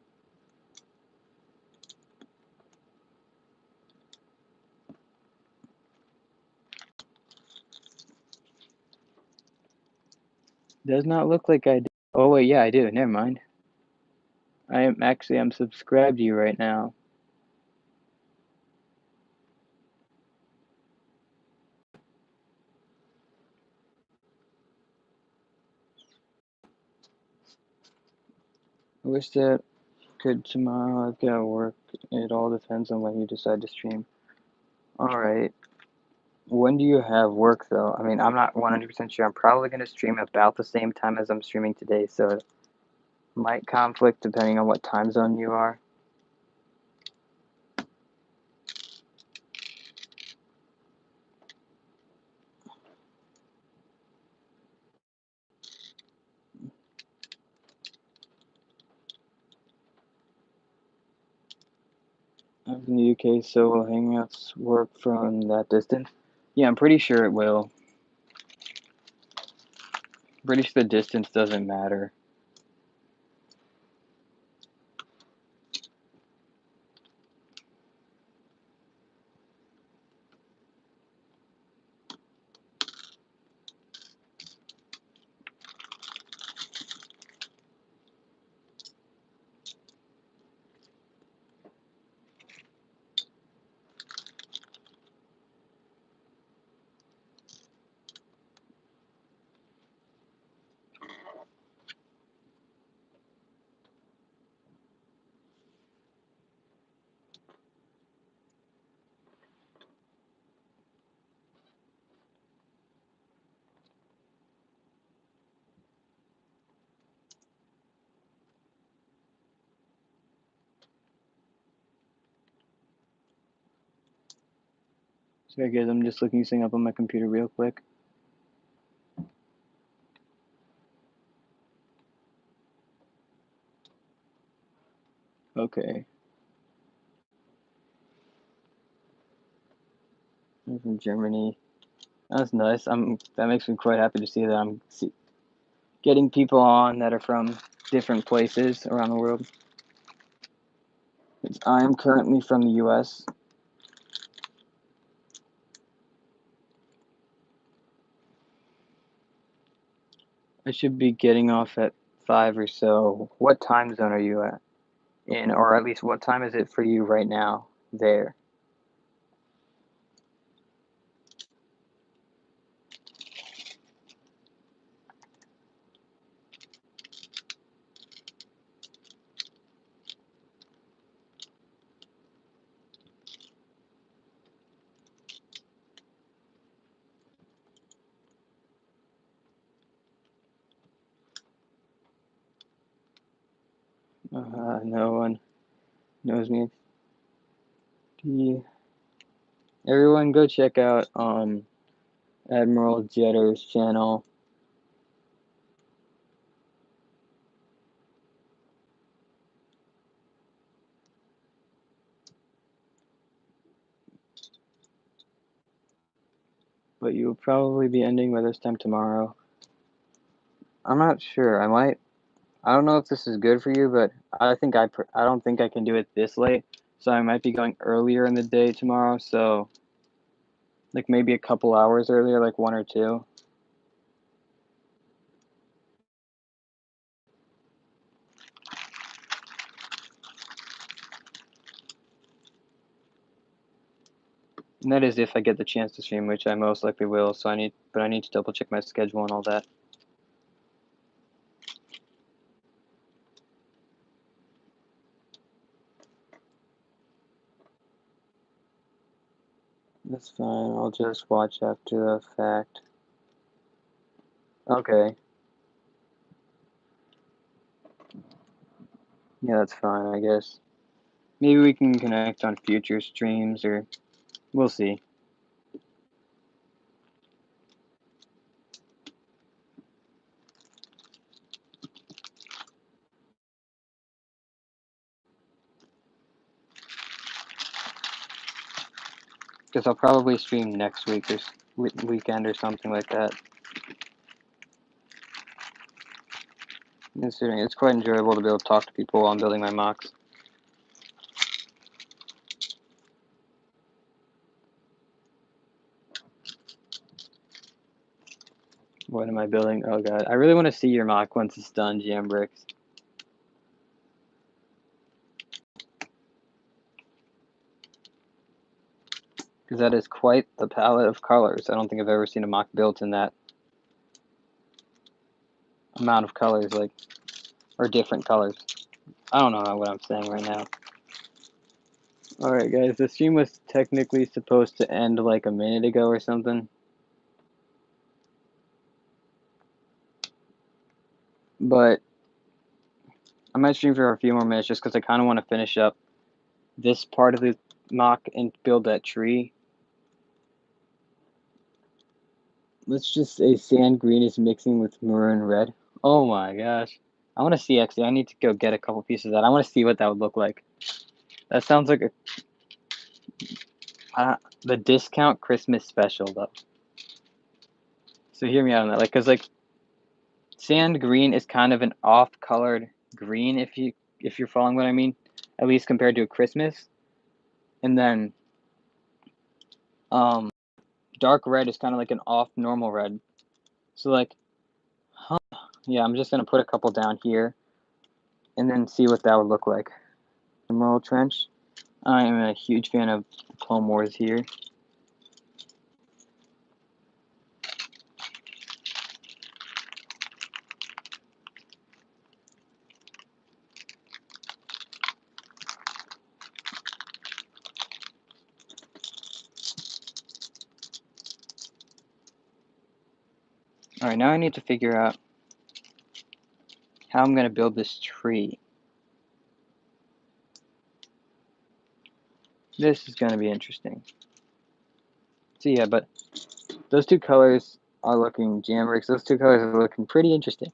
S1: Does not look like I do. Oh wait, yeah, I do. Never mind. I'm subscribed to you right now. I wish that could tomorrow. I've got work. It all depends on when you decide to stream. Alright. When do you have work though? I mean, I'm not 100% sure. I'm probably going to stream about the same time as I'm streaming today, so it might conflict depending on what time zone you are. I'm in the UK, so will Hangouts work from that distance? Yeah, I'm pretty sure it will. Pretty sure the distance doesn't matter. So I guess I'm just looking something up on my computer real quick. Okay. I'm from Germany. That's nice. That makes me quite happy to see that I'm getting people on that are from different places around the world. I am currently from the US. I should be getting off at 5 or so. What time zone are you in, or at least what time is it for you right now there? No one knows me. Everyone go check out Admiral Jetter's channel. But you will probably be ending by this time tomorrow. I'm not sure. I don't know if this is good for you, but I don't think I can do it this late. So I might be going earlier in the day tomorrow. So like maybe a couple hours earlier, like 1 or 2. And that is if I get the chance to stream, which I most likely will. So I need to double check my schedule and all that. That's fine. I'll just watch after the fact. Okay. Yeah, that's fine, I guess. Maybe we can connect on future streams, or we'll see. Because I'll probably stream next week or weekend or something like that. Considering it's quite enjoyable to be able to talk to people while I'm building my Mocs. What am I building? Oh god, I really want to see your Mock once it's done, Jambricks. Because that is quite the palette of colors. I don't think I've ever seen a Mock built in that amount of colors, like, or different colors. I don't know what I'm saying right now. Alright guys, the stream was technically supposed to end like a minute ago or something. But I might stream for a few more minutes just because I kind of want to finish up this part of the Mock and build that tree. Let's just say sand green is mixing with maroon red. Oh my gosh. I want to see, actually, I need to go get a couple pieces of that. I want to see what that would look like. That sounds like the discount Christmas special, though. So hear me out on that. Like, because, like, sand green is kind of an off-colored green, if you're following what I mean. At least compared to a Christmas. And then, dark red is kind of like an off-normal red. So, like, yeah, I'm just going to put a couple down here. And then see what that would look like. Emerald Trench. I am a huge fan of Clone Wars here. Alright, now I need to figure out how I'm going to build this tree. This is going to be interesting. So yeah, but those two colors are looking Jambricks. Those two colors are looking pretty interesting.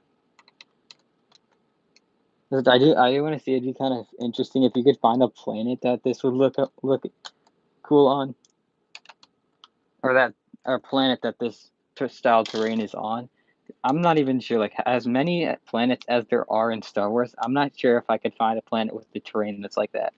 S1: I do want to see, it'd be kind of interesting if you could find a planet that this would look cool on. Or a planet that this style terrain is on. I'm not even sure, like, as many planets as there are in Star Wars, I'm not sure if I could find a planet with the terrain that's like that.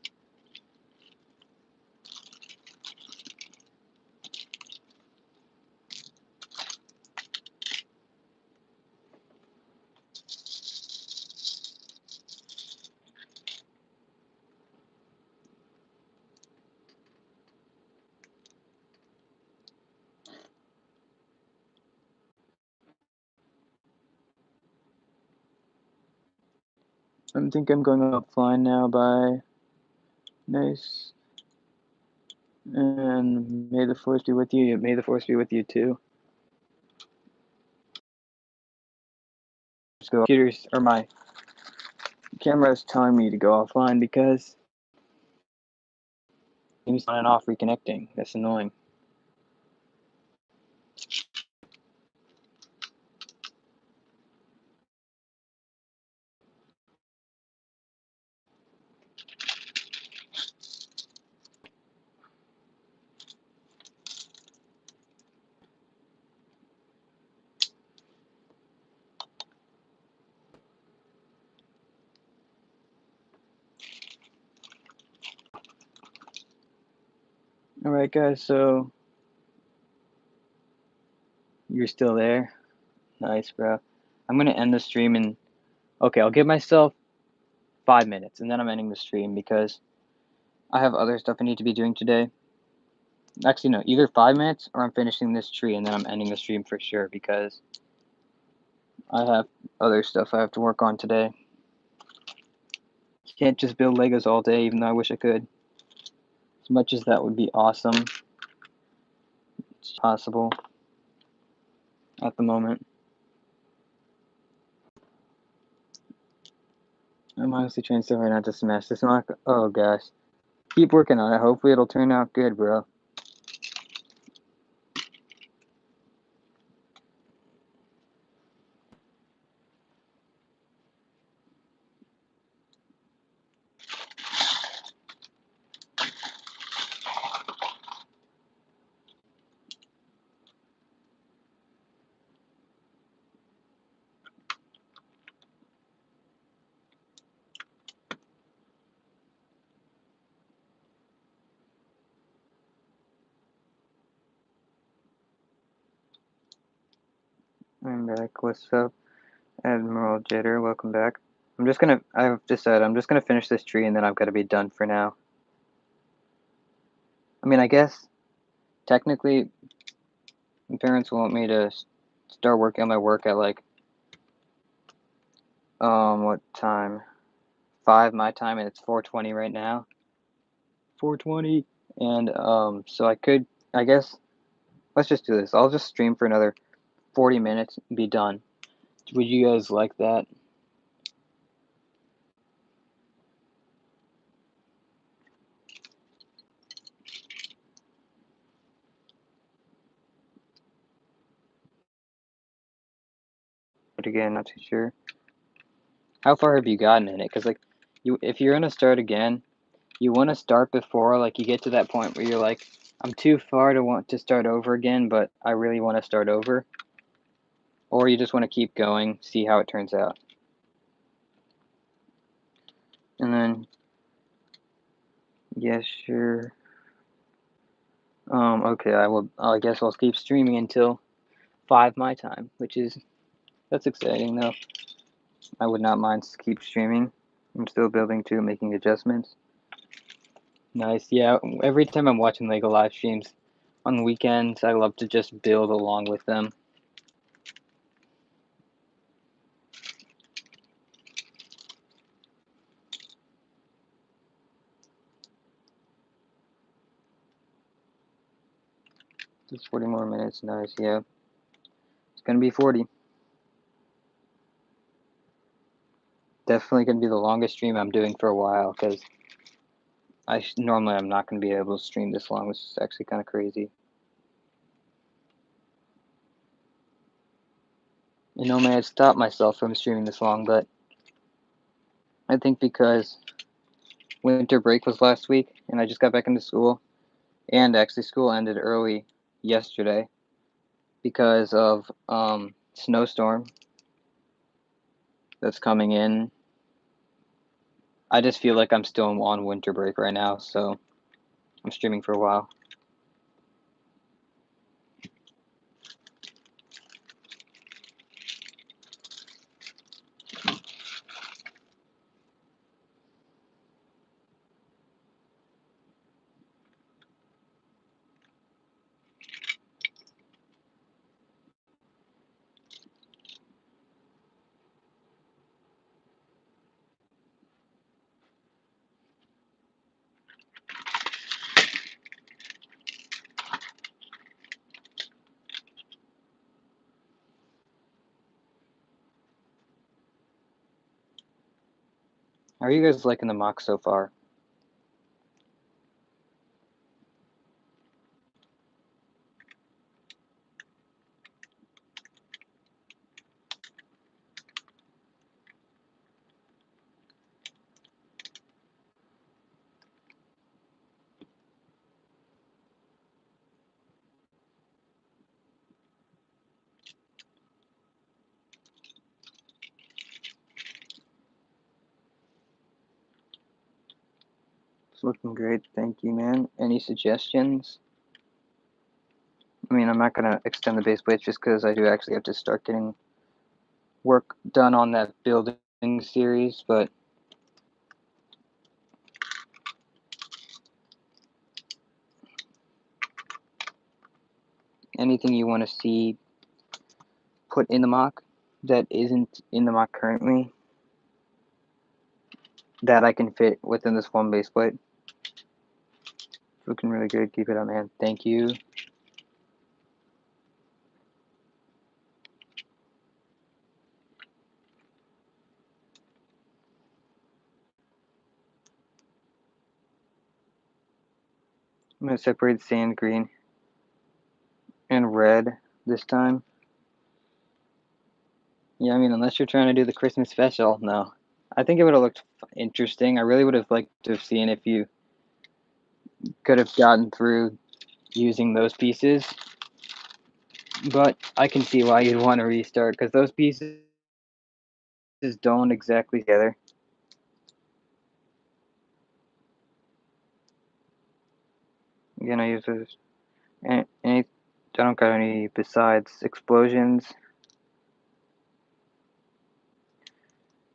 S1: I think I'm going offline now. Bye. Nice. And may the force be with you. May the force be with you too. Just go. Computers or my camera is telling me to go offline because it's on and off reconnecting. That's annoying. Alright guys, so you're still there? Nice, bro. I'm gonna end the stream in, okay, I'll give myself 5 minutes and then I'm ending the stream because I have other stuff I need to be doing today. Actually, no, either 5 minutes or I'm finishing this tree and then I'm ending the stream for sure because I have other stuff I have to work on today. Can't just build Legos all day, even though I wish I could. As much as that would be awesome. possible at the moment. I'm honestly trying so hard not to smash this Moc. Oh gosh. Keep working on it. Hopefully it'll turn out good, bro. I'm back. What's up, Admiral Jitter? Welcome back. I've decided I'm just gonna finish this tree and then I've got to be done for now. I mean, I guess technically my parents want me to start working on my work at like, what time? 5 my time, and it's 4:20 right now. 4:20. And, so I guess, let's just do this. I'll just stream for another 40 minutes and be done. Would you guys like that? But again, not too sure. How far have you gotten in it? Because, like, if you're gonna start again, you want to start before, like, you get to that point where you're like, I'm too far to want to start over again, but I really want to start over. Or you just want to keep going, see how it turns out. And then, yes, sure. Okay, I guess I'll keep streaming until 5 my time, that's exciting, though. I would not mind to keep streaming. I'm still building too, making adjustments. Nice, yeah. Every time I'm watching LEGO live streams on weekends, I love to just build along with them. Just 40 more minutes, nice, yeah. It's gonna be 40. Definitely gonna be the longest stream I'm doing for a while, because normally I'm not gonna be able to stream this long, which is actually kind of crazy. You know, man, I stopped myself from streaming this long, but I think because winter break was last week, and I just got back into school, and actually school ended early yesterday because of snowstorm that's coming in. I just feel like I'm still on winter break right now, so I'm streaming for a while. How are you guys liking the Mocs so far? It's looking great, thank you, man. Any suggestions? I mean, I'm not gonna extend the base plate just because I do actually have to start getting work done on that building series, but anything you want to see put in the Moc that isn't in the Moc currently that I can fit within this one base plate. It's looking really good. Keep it up, man. Thank you. I'm gonna separate sand green and red this time. Yeah, I mean, unless you're trying to do the Christmas special, no. I think it would have looked interesting. I really would have liked to have seen if you could have gotten through using those pieces, but I can see why you'd want to restart because those pieces don't exactly together. Again, I use those. Any, I don't got any besides explosions.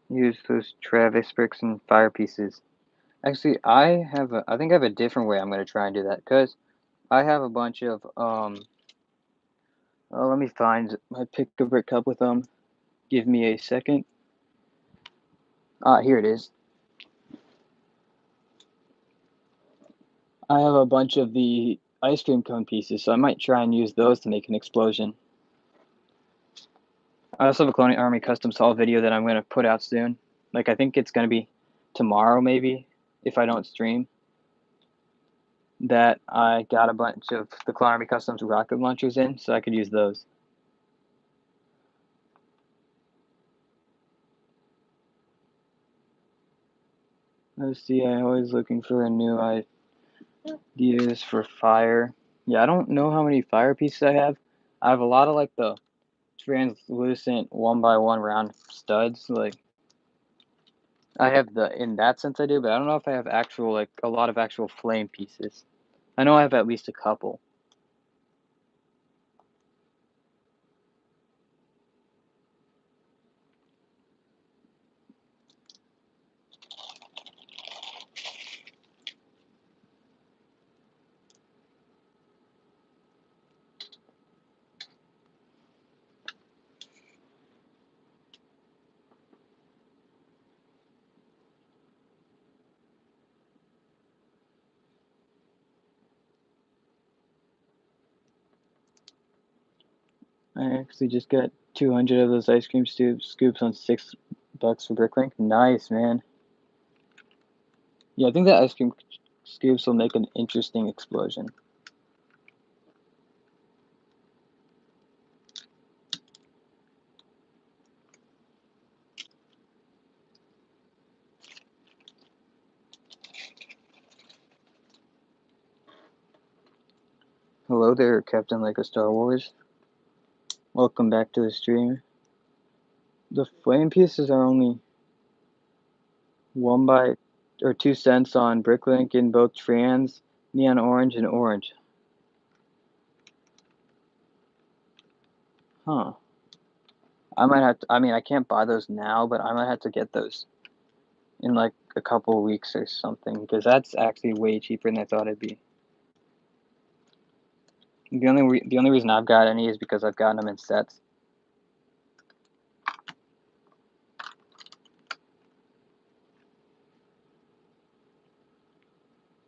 S1: Use those Travis bricks and fire pieces. Actually, I think I have a different way I'm gonna try and do that because I have a bunch of Oh, let me find my pick a brick cup with them. Give me a second. Ah, here it is. I have a bunch of the ice cream cone pieces, so I might try and use those to make an explosion. I also have a Cloning Army Customs haul video that I'm gonna put out soon. Like I think it's gonna be tomorrow maybe, if I don't stream. That I got a bunch of the Clone Army Customs rocket launchers in, so I could use those. Let's see, I'm always looking for a new ideas for fire. Yeah, I don't know how many fire pieces I have. I have a lot of like the translucent 1x1 round studs. Like I have the in that sense I do, but I don't know if I have actual like a lot of actual flame pieces. I know I have at least a couple. I actually just got 200 of those ice cream scoops on $6 for Bricklink. Nice, man. Yeah, I think that ice cream scoops will make an interesting explosion. Hello there, Captain Like a Star Wars. Welcome back to the stream. The flame pieces are only 2 cents on Bricklink in both trans, neon orange, and orange. Huh. I might have to, I mean, I can't buy those now, but I might have to get those in like a couple of weeks or something because that's actually way cheaper than I thought it'd be. The only reason I've got any is because I've gotten them in sets.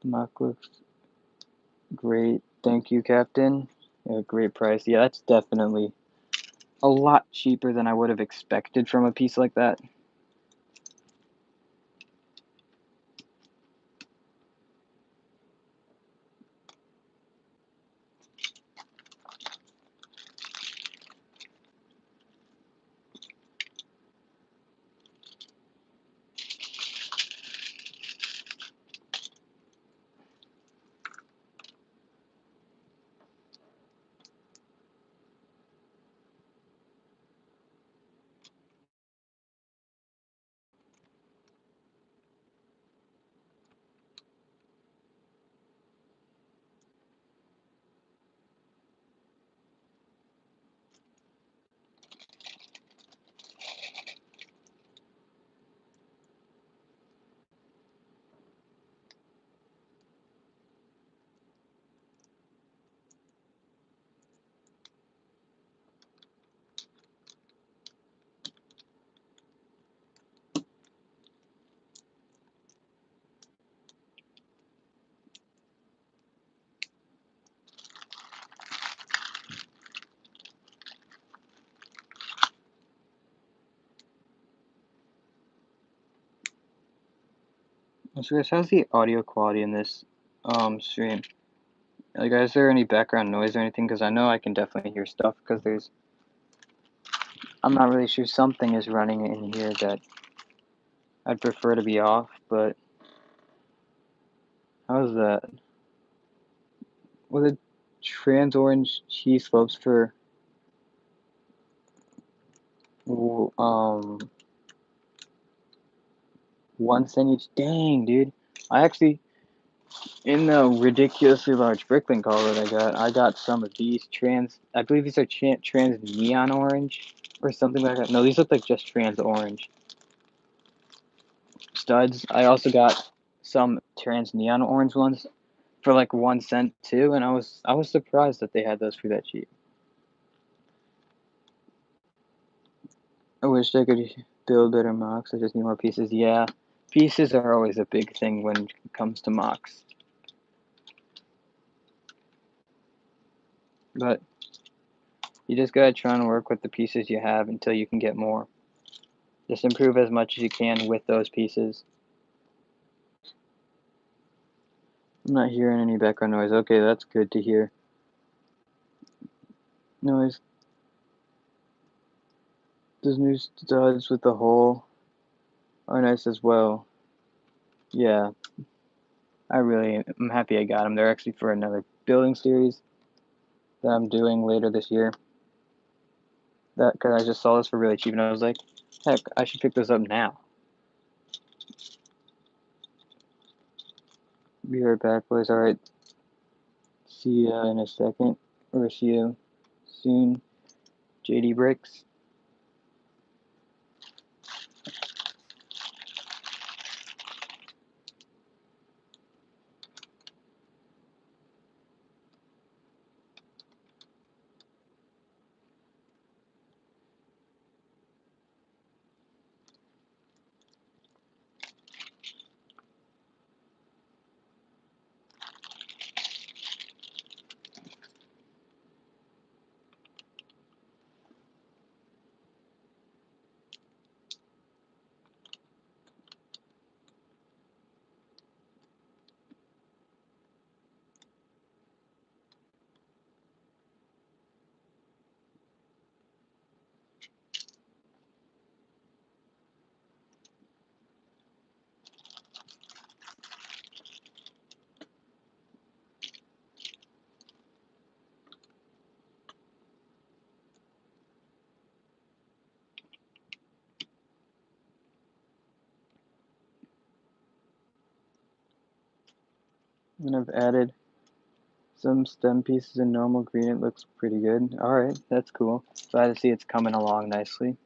S1: The mock looks great. Thank you, Captain. Yeah, great price. Yeah, that's definitely a lot cheaper than I would have expected from a piece like that. So guys, how's the audio quality in this stream? Like, is there any background noise or anything? Because I know I can definitely hear stuff, because I'm not really sure, something is running in here that I'd prefer to be off, but how's that? Was it trans orange cheese slopes for, 1 cent each? Dang, dude. I actually, in the ridiculously large Bricklin call that I got some of these I believe these are trans neon orange or something like that. No, these look like just trans orange studs. I also got some trans neon orange ones for like 1 cent too, and I was surprised that they had those for that cheap. I wish I could build better mocks. I just need more pieces. Yeah, pieces are always a big thing when it comes to mocks. But you just gotta try and work with the pieces you have until you can get more. Just improve as much as you can with those pieces. I'm not hearing any background noise. Okay, that's good to hear. Noise. Those new studs with the hole are nice as well. Yeah, I'm happy I got them. They're actually for another building series that I'm doing later this year. Because I just saw this for really cheap, and I was like, heck, I should pick this up now. Be right back, boys. Alright, see ya in a second, or see you soon. JD Bricks. And I've added some stem pieces in normal green. It looks pretty good. Alright, that's cool. Glad to see it's coming along nicely.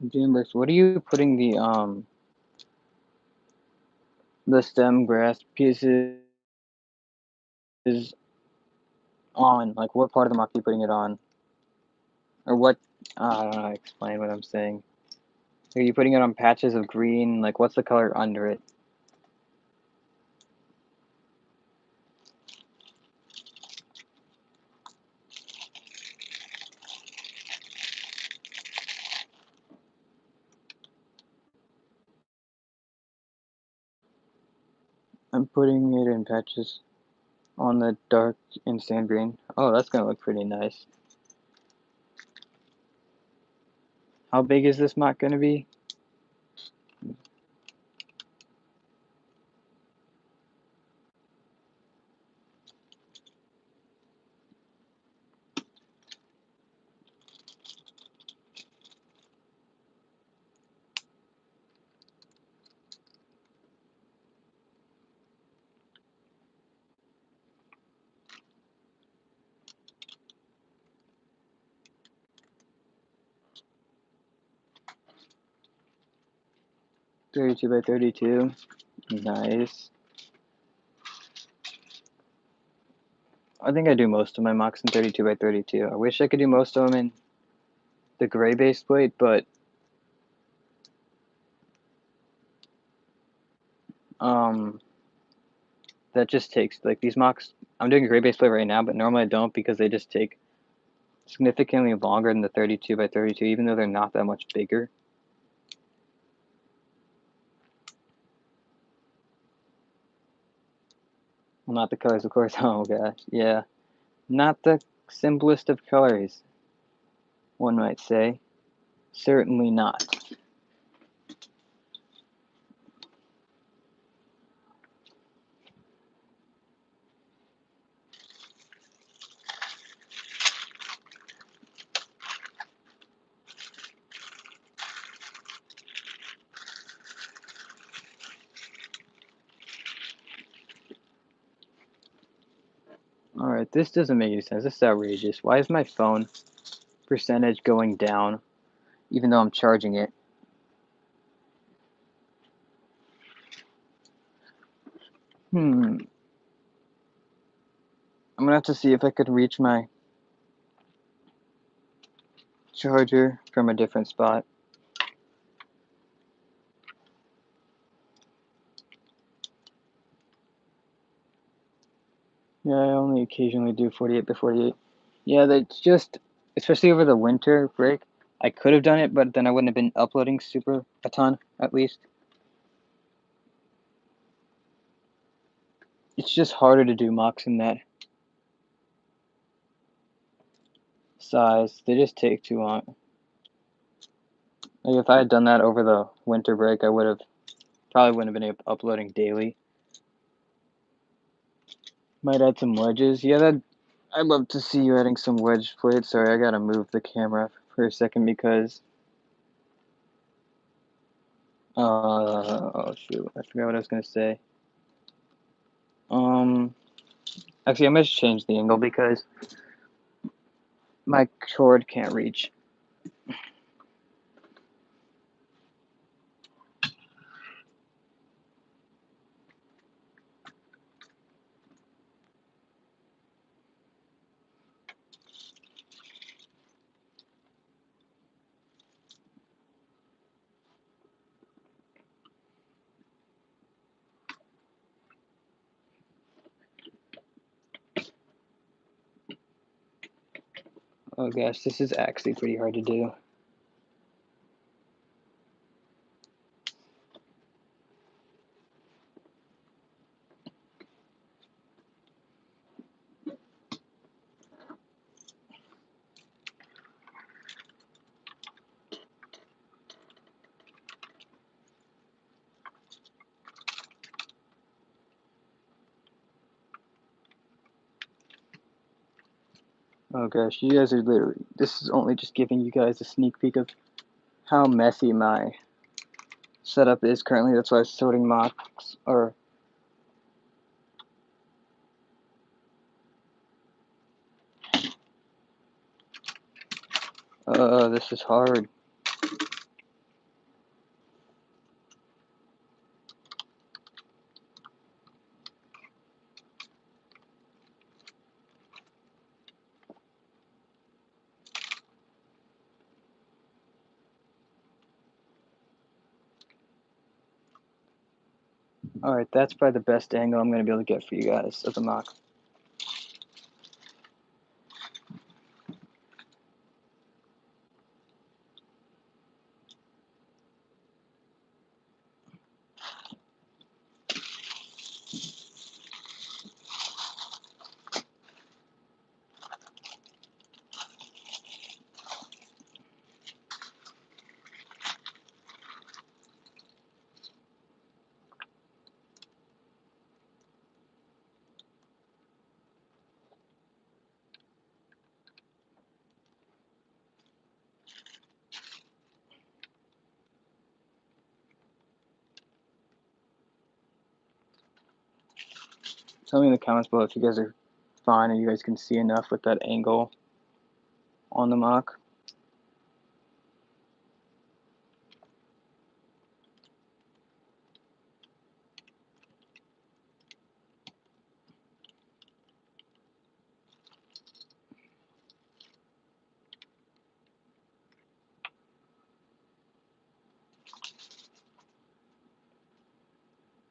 S1: Jambrix, what are you putting the stem grass pieces on? Like, what part of the mock are you putting it on? Or what? I don't know how to explain what I'm saying. Are you putting it on patches of green? Like, what's the color under it? I'm putting it in patches on the dark and sand green. Oh, that's gonna look pretty nice. How big is this mock gonna be? (32 by 32). Nice. I think I do most of my mocks in 32 by 32. I wish I could do most of them in the gray base plate, but that just takes, like, these mocks, I'm doing a gray base plate right now, but normally I don't because they just take significantly longer than the 32 by 32, even though they're not that much bigger. Well, not the colors, of course. Oh gosh, yeah. Not the simplest of colors, one might say. Certainly not. Alright, this doesn't make any sense. This is outrageous. Why is my phone percentage going down even though I'm charging it? I'm gonna have to see if I could reach my charger from a different spot. Yeah, I only occasionally do 48 by 48. Yeah, that's just, especially over the winter break, I could have done it, but then I wouldn't have been uploading super a ton, at least. It's just harder to do mocks in that size. They just take too long. Like, if I had done that over the winter break, I would have probably wouldn't have been uploading daily. Might add some wedges. Yeah, that I'd love to see you adding some wedge plates. Sorry, I gotta move the camera for a second because oh shoot, I forgot what I was gonna say. Actually, I'm gonna change the angle because my cord can't reach. Oh gosh, this is actually pretty hard to do. Oh gosh, you guys are literally, this is only just giving you guys a sneak peek of how messy my setup is currently. That's why I was sorting mocks, or this is hard. Alright, that's probably the best angle I'm going to be able to get for you guys of the mock. Tell me in the comments below if you guys are fine or you guys can see enough with that angle on the mock.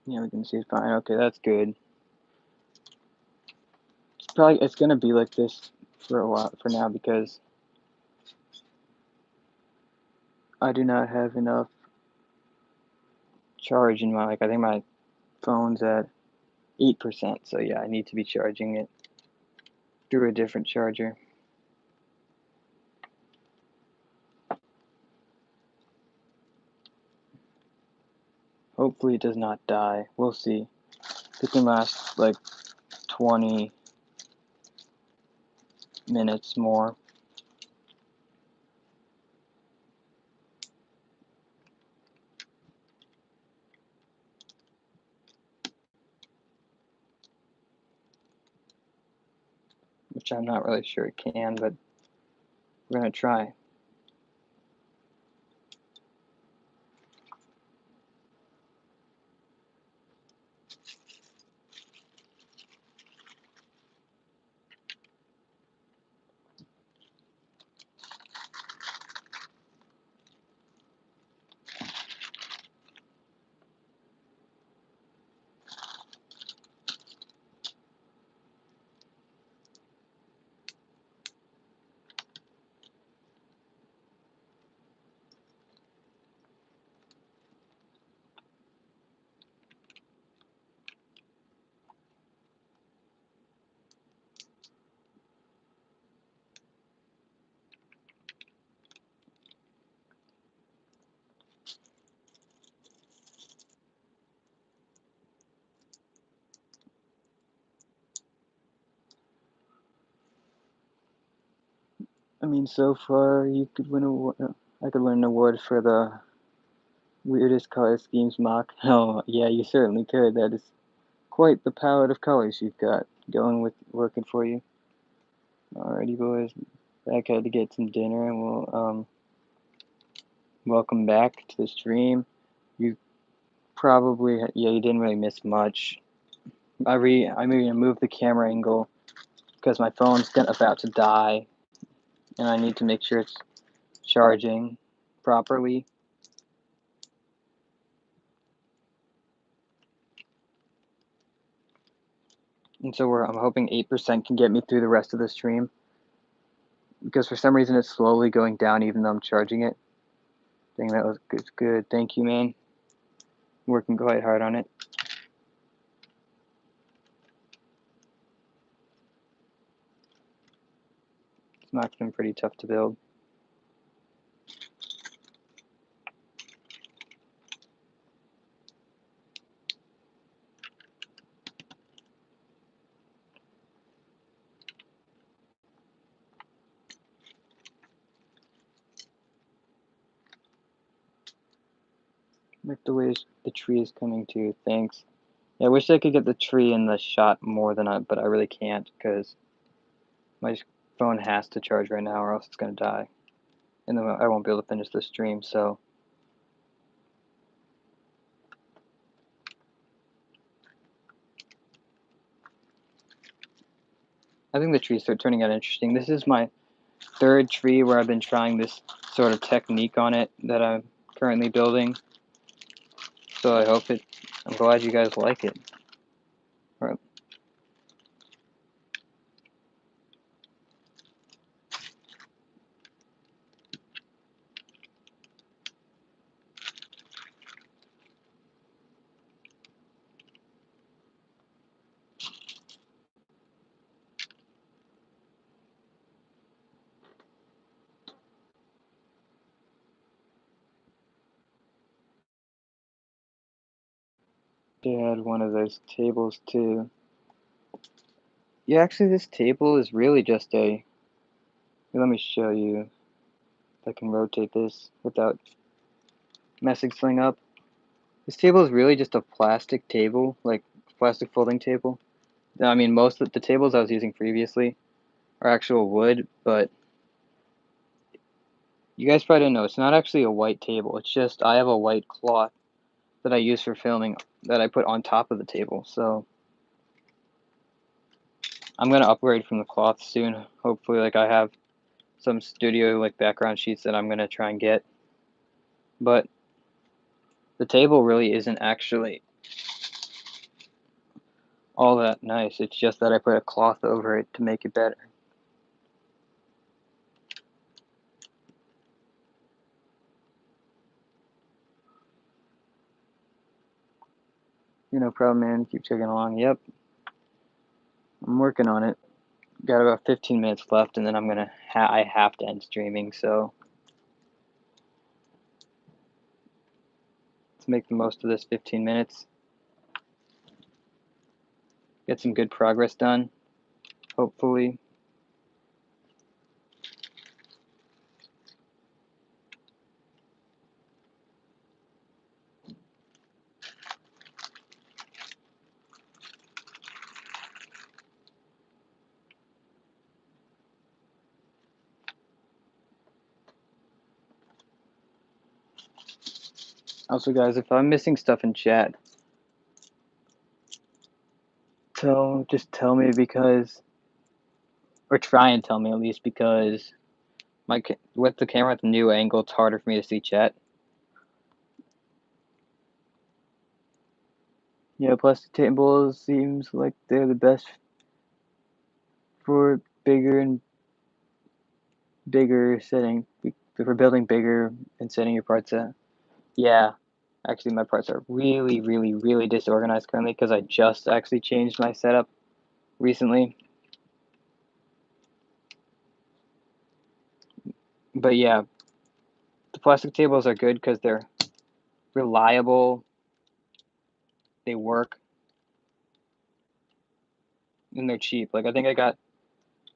S1: Yeah, we can see it fine. Okay, that's good. It's gonna be like this for a while for now because I do not have enough charge in my I think my phone's at 8%, so yeah, I need to be charging it through a different charger. Hopefully it does not die. We'll see. It can last like 20 minutes more. Which I'm not really sure it can, but we're gonna try. I mean, so far you could win I could win an award for the weirdest color schemes mock. Oh, yeah, you certainly could. That is quite the palette of colors you've got going with working for you. Alrighty, boys. Back had to get some dinner, and we'll welcome back to the stream. You probably you didn't really miss much. I'm gonna move the camera angle because my phone's about to die, and I need to make sure it's charging properly. And so I'm hoping 8% can get me through the rest of the stream. Because for some reason it's slowly going down even though I'm charging it. Dang, that was good. Thank you, man. Working quite hard on it. This map's been pretty tough to build. Like the way the tree is coming to. Thanks. Yeah, I wish I could get the tree in the shot more than but I really can't because my phone has to charge right now or else it's gonna die. And then I won't be able to finish the stream, so. I think the trees are turning out interesting. This is my third tree where I've been trying this sort of technique on it that I'm currently building. So I hope it I'm glad you guys like it. Right. They had one of those tables too. Yeah, actually this table is really just a, let me show you if I can rotate this without messing something up. This table is really just a plastic table, like plastic folding table. I mean, most of the tables I was using previously are actual wood, but you guys probably don't know, it's not actually a white table. It's just I have a white cloth that I use for filming that I put on top of the table. So I'm gonna upgrade from the cloth soon. Hopefully, like I have some studio like background sheets that I'm gonna try and get. But the table really isn't actually all that nice. It's just that I put a cloth over it to make it better. No problem, man. Keep chugging along. Yep, I'm working on it. Got about 15 minutes left, and then I'm gonna I have to end streaming. So let's make the most of this 15 minutes. Get some good progress done, hopefully. Also, guys, if I'm missing stuff in chat, just tell me, because, or try and tell me at least, because with the camera at the new angle, it's harder for me to see chat. Yeah, plastic tables seems like they're the best for bigger and bigger setting. For building bigger and setting your parts at. Yeah, actually my parts are really, really, really disorganized currently because I just actually changed my setup recently. But yeah, the plastic tables are good because they're reliable, they work, and they're cheap. Like I think I got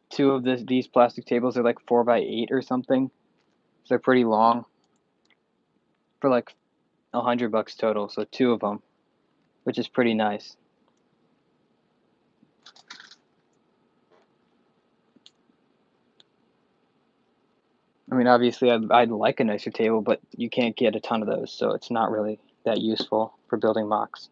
S1: two of these plastic tables. They're like 4x8 or something. So they're pretty long for like $100 total. So two of them, which is pretty nice. I mean, obviously, I'd like a nicer table, but you can't get a ton of those, so it's not really that useful for building Mocs.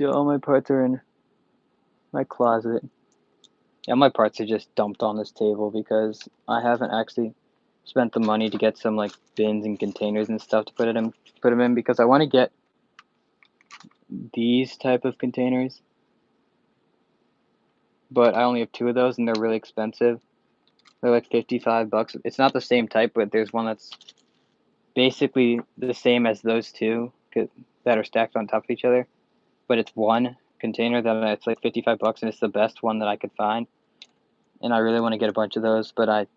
S1: All my parts are in my closet. Yeah, my parts are just dumped on this table because I haven't actually spent the money to get some like bins and containers and stuff to put them in because I want to get these type of containers, but I only have two of those and they're really expensive. They're like $55. It's not the same type, but there's one that's basically the same as those two that are stacked on top of each other, but it's one container that it's like $55 and it's the best one that I could find. And I really want to get a bunch of those, but I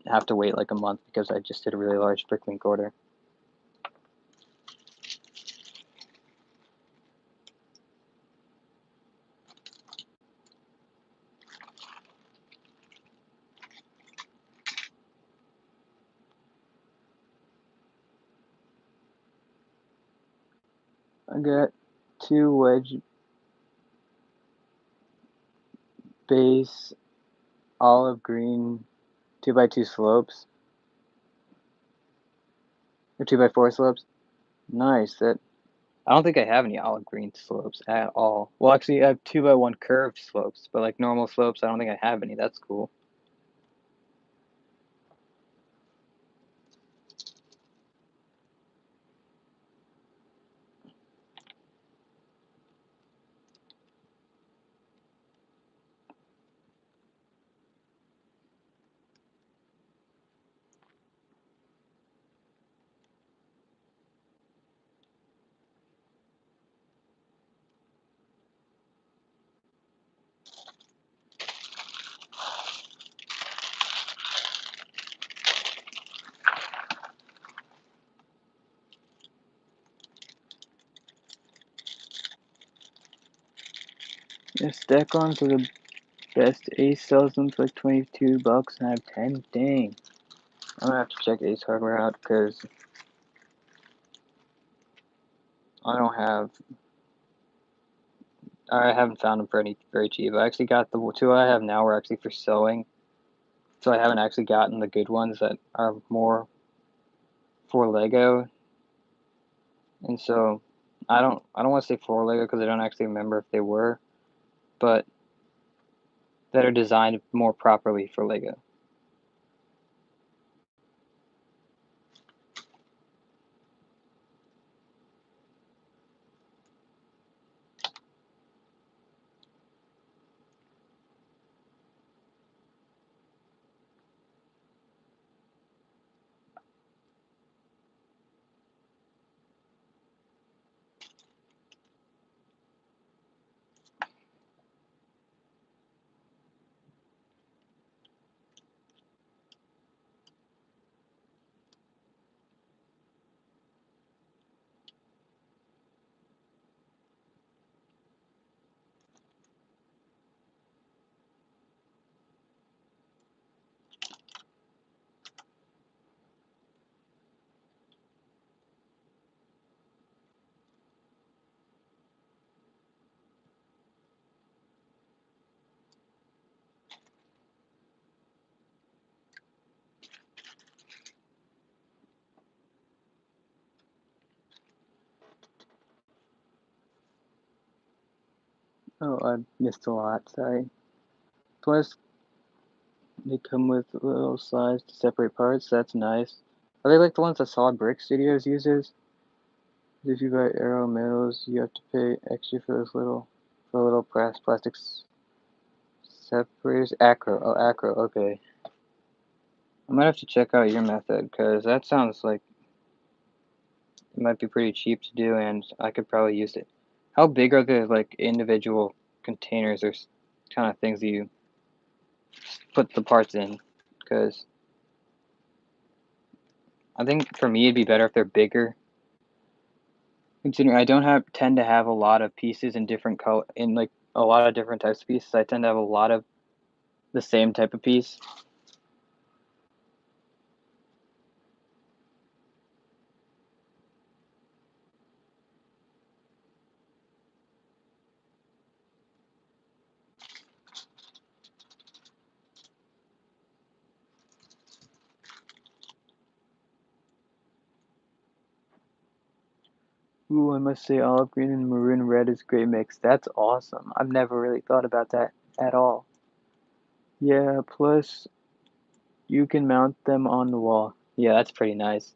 S1: have to wait like a month because I just did a really large Bricklink order. I got 2 wedge base olive green 2x2 slopes, or 2x4 slopes. Nice. That I don't think I have any olive green slopes at all. Well, actually, I have 2x1 curved slopes, but like normal slopes, I don't think I have any. That's cool. Yeah, stack on for the best Ace sells them for like $22 and I have 10. Dang. I'm gonna have to check Ace Hardware out because I don't have. I haven't found them for any very cheap. I actually got the 2 I have now are actually for sewing, so I haven't actually gotten the good ones that are more for Lego. And so I don't want to say for Lego because I don't actually remember if they were, but that are designed more properly for Lego. Oh, I missed a lot. Sorry. Plus, they come with little slides to separate parts. That's nice. Are they like the ones that Solid Brick Studios uses? If you buy Arrow Mills, you have to pay extra for those little plastics separators. Acro. Oh, Acro. Okay. I might have to check out your method because that sounds like it might be pretty cheap to do, and I could probably use it. How big are the like individual containers or kind of things that you put the parts in? Because I think for me it'd be better if they're bigger. Considering I don't tend to have a lot of pieces in different color in like a lot of different types of pieces. I tend to have a lot of the same type of piece. Ooh, I must say olive green and maroon red is a great mix. That's awesome. I've never really thought about that at all. Yeah, plus you can mount them on the wall. Yeah, that's pretty nice.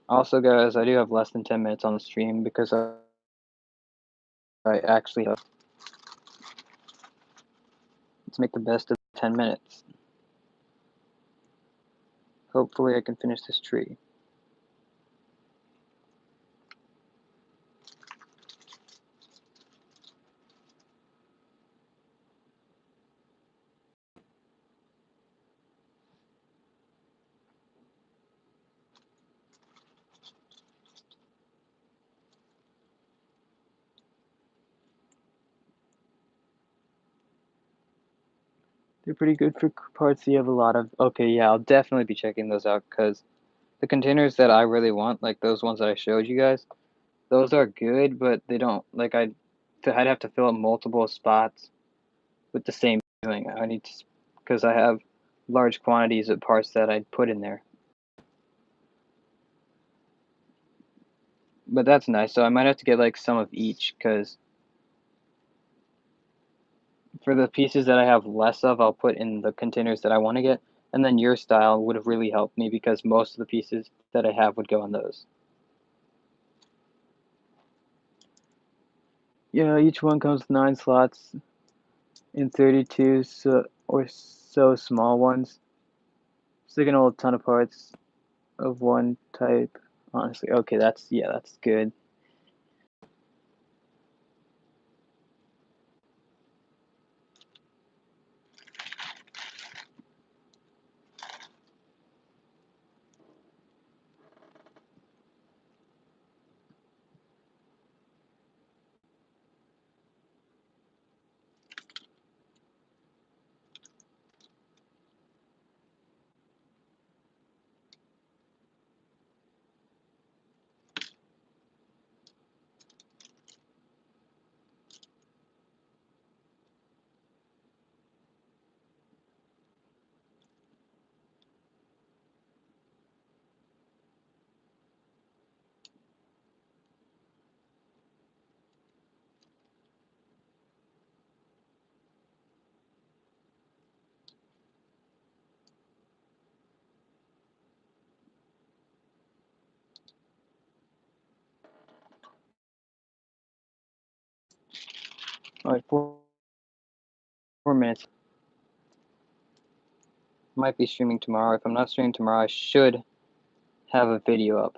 S1: Also, guys, I do have less than 10 minutes on the stream because I actually have. Let's make the best of 10 minutes. Hopefully I can finish this tree. They're pretty good for parts you have a lot of. Okay, yeah, I'll definitely be checking those out because the containers that I really want, like those ones that I showed you guys, Those are good, but they don't like I'd have to fill up multiple spots with the same doing. I need to because I have large quantities of parts that I'd put in there. But that's nice. So I might have to get like some of each because for the pieces that I have less of, I'll put in the containers that I want to get. And then your style would have really helped me because most of the pieces that I have would go in those. Yeah, each one comes with 9 slots and 32 or so small ones. Sticking a whole ton of parts of one type. Honestly, okay, that's good. All right, 4 minutes. Might be streaming tomorrow. If I'm not streaming tomorrow, I should have a video up.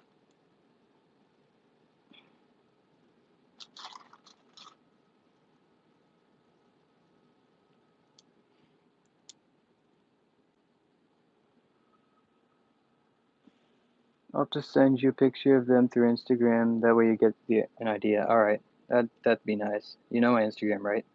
S1: I'll just send you a picture of them through Instagram. That way you get an idea. All right, that'd be nice. You know my Instagram, right?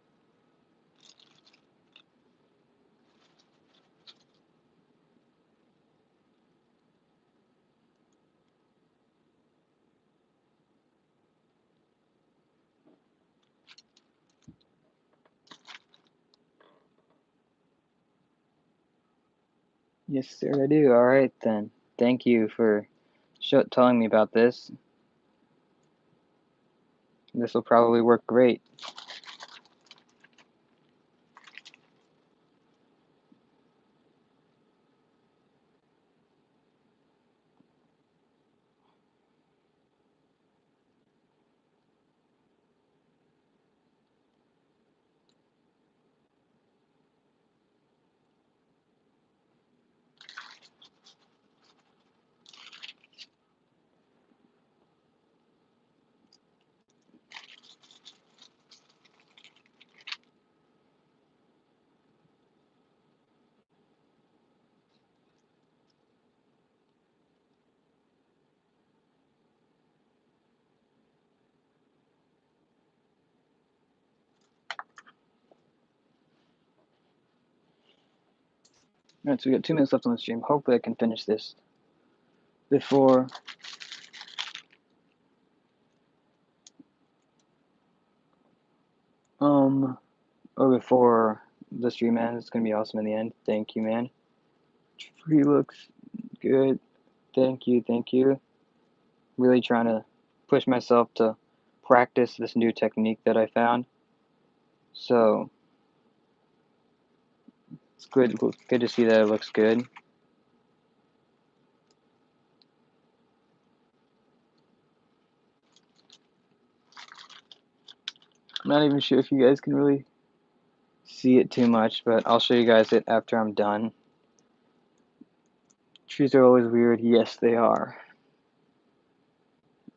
S1: Yes, sir, I do. All right then. Thank you for telling me about this. This will probably work great. All right, so we got 2 minutes left on the stream. Hopefully I can finish this before or before the stream ends. It's gonna be awesome in the end. Thank you, man. Tree looks good. Thank you, thank you. Really trying to push myself to practice this new technique that I found. So it's good to see that it looks good. I'm not even sure if you guys can really see it too much, but I'll show you guys it after I'm done. Trees are always weird. Yes, they are.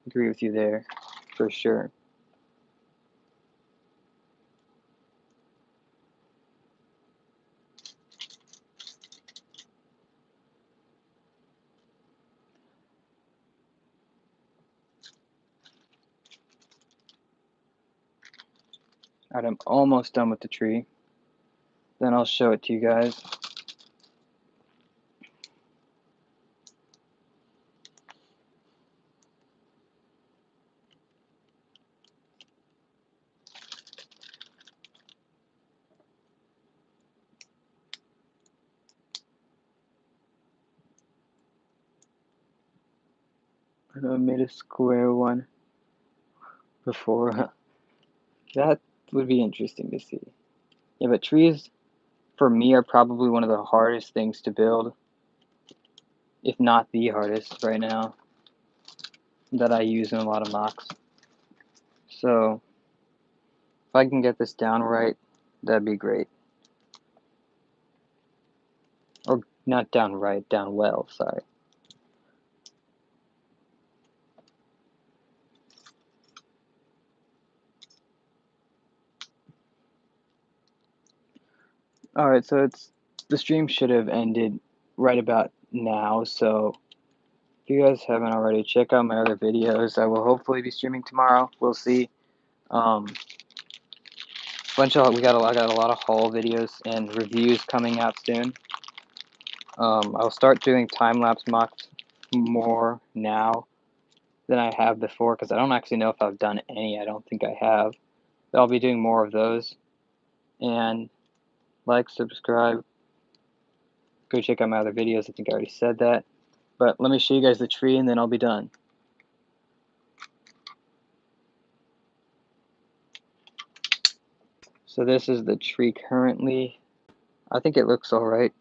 S1: Agree with you there, for sure. Alright, I'm almost done with the tree. Then I'll show it to you guys. I made a square one before. That would be interesting to see. Yeah, but trees, for me, are probably one of the hardest things to build, if not the hardest right now, that I use in a lot of mocks. So, if I can get this down right, that'd be great. Or not down right, down well, sorry. Alright, so the stream should have ended right about now, so if you guys haven't already, check out my other videos. I will hopefully be streaming tomorrow. We'll see. I got a lot of haul videos and reviews coming out soon. I'll start doing time-lapse mocks more now than I have before, because I don't actually know if I've done any. I don't think I have. But I'll be doing more of those. And like, subscribe, go check out my other videos. I think I already said that. But let me show you guys the tree, and then I'll be done. So this is the tree currently. I think it looks alright.